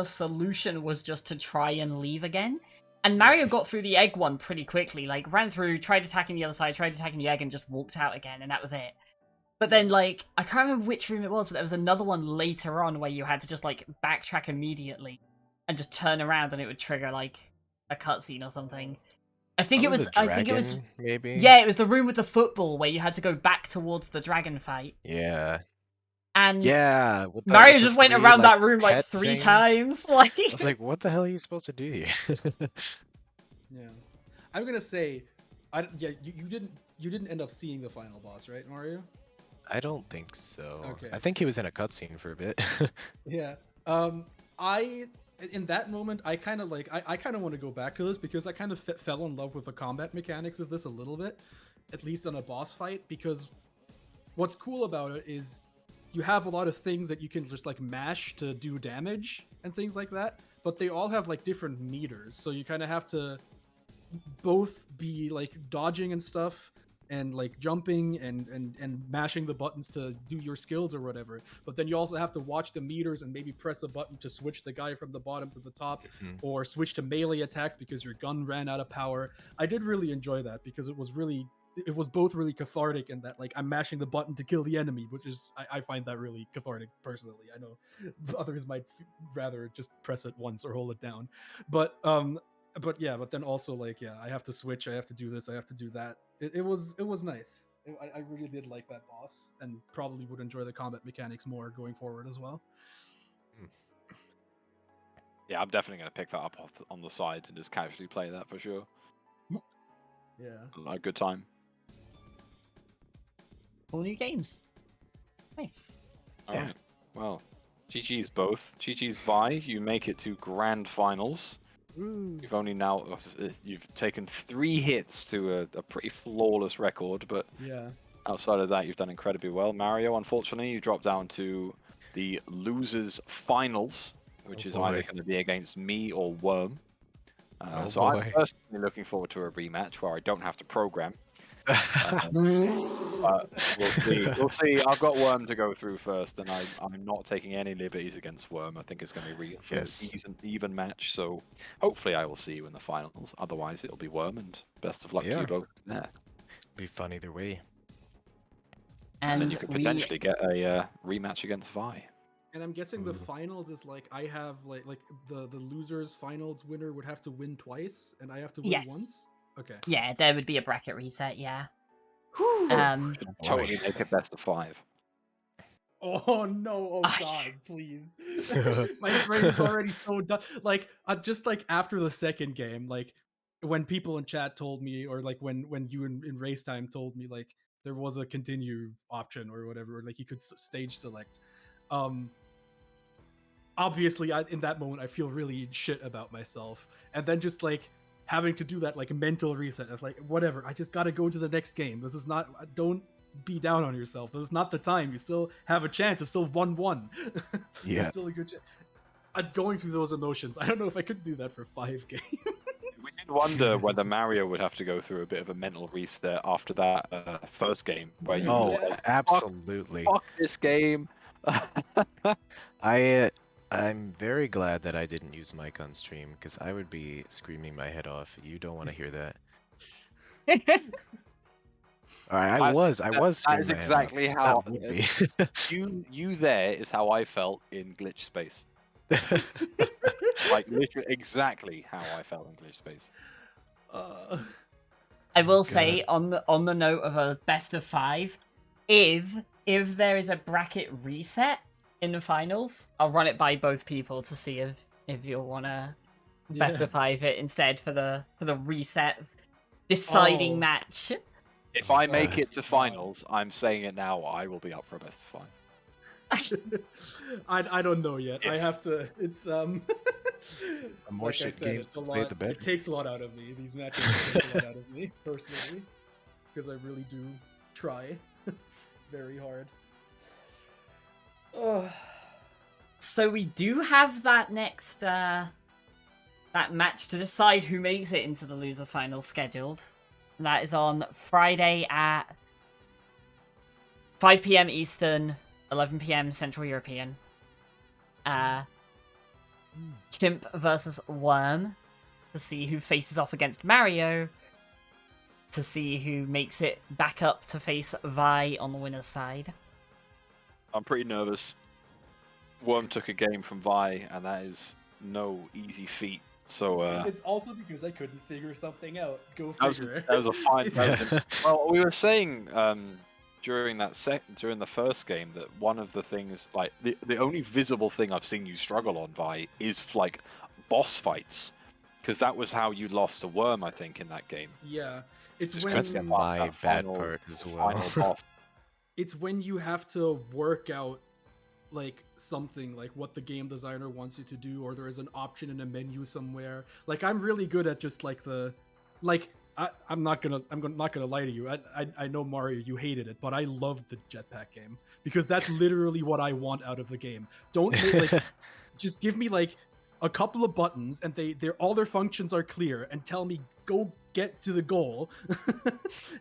solution was just to try and leave again. And Mario got through the egg one pretty quickly. Like ran through, tried attacking the other side, tried attacking the egg, and just walked out again, and that was it. But then, like, I can't remember which room it was, but there was another one later on where you had to just like backtrack immediately and just turn around, and it would trigger like a cutscene or something. I think it Probably was. the I think it was. dragon, maybe. Yeah, it was the room with the football where you had to go back towards the dragon fight. Yeah. And Yeah. With Mario with just went 3, around like, that room like pet 3 things. times. Like, I was like, what the hell are you supposed to do here? Yeah, I'm gonna say, you didn't end up seeing the final boss, right, Mario? I don't think so. Okay. I think he was in a cutscene for a bit. Yeah. I in that moment I kind of like I kind of want to go back to this because I kind of fell in love with the combat mechanics of this a little bit, at least on a boss fight. Because what's cool about it is you have a lot of things that you can just like mash to do damage and things like that, but they all have like different meters, so you kind of have to both be like dodging and stuff and like jumping and mashing the buttons to do your skills or whatever, but then you also have to watch the meters and maybe press a button to switch the guy from the bottom to the top, or switch to melee attacks because your gun ran out of power. I did really enjoy that because it was both really cathartic and that like I'm mashing the button to kill the enemy, which is I find that really cathartic personally. I know others might rather just press it once or hold it down, but then also like, yeah, I have to switch, I have to do this, I have to do that. It was nice. I really did like that boss, and probably would enjoy the combat mechanics more going forward as well. Yeah, I'm definitely going to pick that up on the side and just casually play that for sure. Yeah. A good time. All new games. Nice. All Yeah. right. Well, GG's both. GG's Vi, you make it to grand finals. You've only now you've taken 3 hits to a pretty flawless record, but Yeah. outside of that, you've done incredibly well. Mario, unfortunately, you dropped down to the losers finals, which Oh, is either boy. going to be against me or Worm. Oh, So I'm boy. personally looking forward to a rematch where I don't have to program. But we'll see. We'll see. I've got Worm to go through first, and I'm not taking any liberties against Worm. I think it's going to be Yes. even match. So hopefully I will see you in the finals. Otherwise, it'll be Worm, and best of luck to Yeah. you both there. Be fun either way. And then And you could we potentially get a rematch against Vi. And I'm guessing the Ooh. finals is like I have like the losers finals winner would have to win twice, and I have to win Yes. once. Okay. yeah, there would be a bracket reset. Yeah. Whew. Um. Boy. Totally make it best of 5. Oh no! Oh I- god! Please. My brain is already so done. Like just like after the second game, like when people in chat told me, or like when you in race time told me, like there was a continue option or whatever, or like you could stage select. Obviously, in that moment, I feel really shit about myself, and then just like having to do that like mental reset of like whatever. I just got to go to the next game. This is not. Don't be down on yourself. This is not the time. You still have a chance. It's still 1-1. Yeah. It's still a good chance. Going through those emotions. I don't know if I could do that for 5 games. We did wonder whether Mario would have to go through a bit of a mental reset after that first game, where you Oh, was like, absolutely. "Fuck this game." I'm very glad that I didn't use mic on stream because I would be screaming my head off. You don't want to hear that. All right, I was That screaming is my head off. exactly how That would be. you there is how I felt in glitch space. Like literally exactly how I felt in glitch space. I will God. say on the note of a best of 5, if there is a bracket reset in the finals, I'll run it by both people to see if you'll wanna best of 5 it instead for the reset deciding Oh. match. If I make God. it to finals, I'm saying it now, I will be up for a best of 5. I don't know yet. I If. have to. It's The more like I shit said, games it's a you play, lot. the better. It takes a lot out of me. These matches take a lot out of me personally, because I really do try very hard. Ugh. So we do have that next that match to decide who makes it into the losers finals scheduled. And that is on Friday at 5 p.m. Eastern, 11 p.m. Central European. Chimp versus Worm to see who faces off against Mario, to see who makes it back up to face Vi on the winner's side. I'm pretty nervous. Worm took a game from Vi, and that is no easy feat. So It's also because I couldn't figure something out. Go that figure. was a fine. Well, we were saying during the first game that one of the things, like the only visible thing I've seen you struggle on, Vi, is like boss fights, because that was how you lost to Worm, I think, in that game. Yeah, it's Just when That's couldn't get past my that bad final- part as final well. boss. it's when you have to work out like something, like what the game designer wants you to do, or there is an option in a menu somewhere. Like I'm really good at just like I'm not gonna lie to you. I know Mario, you hated it, but I loved the jetpack game because that's literally what I want out of the game. Don't like just give me like a couple of buttons and they're all their functions are clear and tell me go get to the goal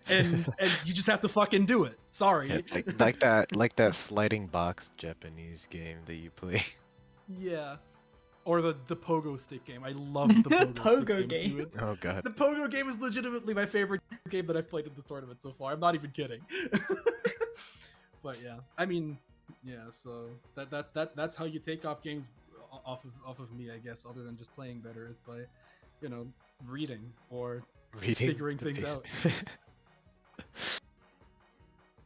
and you just have to fucking do it. Sorry. Yeah, like that sliding box Japanese game that you play. Yeah. Or the pogo stick game. I love the pogo, Pogo stick game. too. Oh god. The pogo game is legitimately my favorite game that I've played in this tournament so far. I'm not even kidding. But yeah, I mean, yeah. So that's how you take off games off of me, I guess. Other than just playing better, is by, reading or Reading figuring the things piece- out.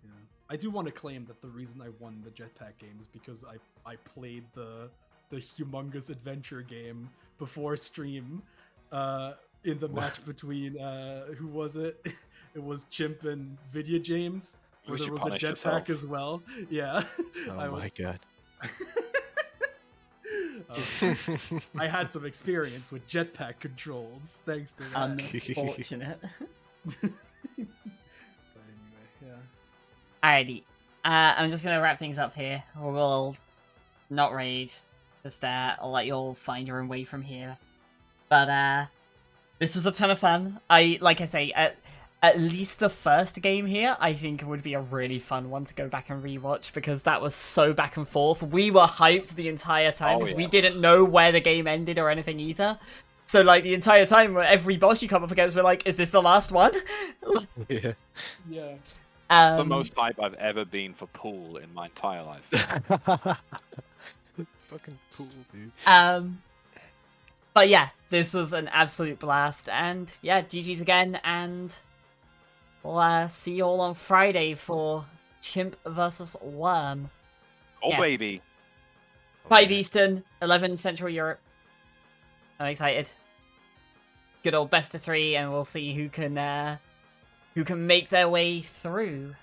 Yeah. I do want to claim that the reason I won the jetpack game is because I played the the humongous adventure game before stream. In the match between who was it? It was Chimp and Vidya James, where Would there you was a punish jetpack yourself? as well. Yeah. Oh my god. I had some experience with jetpack controls, thanks to that. Unfortunate. But anyway, yeah. Alrighty. I'm just gonna wrap things up here. We'll not raid. Just I'll let you all find your own way from here. But this was a ton of fun. Like I say, at least the first game here, I think would be a really fun one to go back and rewatch because that was so back and forth. We were hyped the entire time because we didn't know where the game ended or anything either. So like the entire time, every boss you come up against, we're like, "Is this the last one?" Yeah. Yeah. It's the most hype I've ever been for pool in my entire life. Fucking cool, dude. But yeah, this was an absolute blast, and yeah, GG's again, and we'll see you all on Friday for Chimp versus Worm. Oh, Yeah. baby. 5 Eastern, 11 Central Europe. I'm excited. Good old best of 3, and we'll see who can make their way through.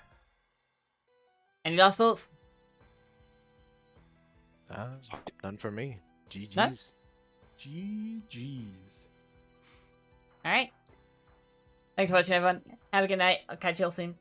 Any last thoughts? None for me. GG's. No? GG's. Alright. Thanks for watching, everyone. Have a good night. I'll catch you all soon.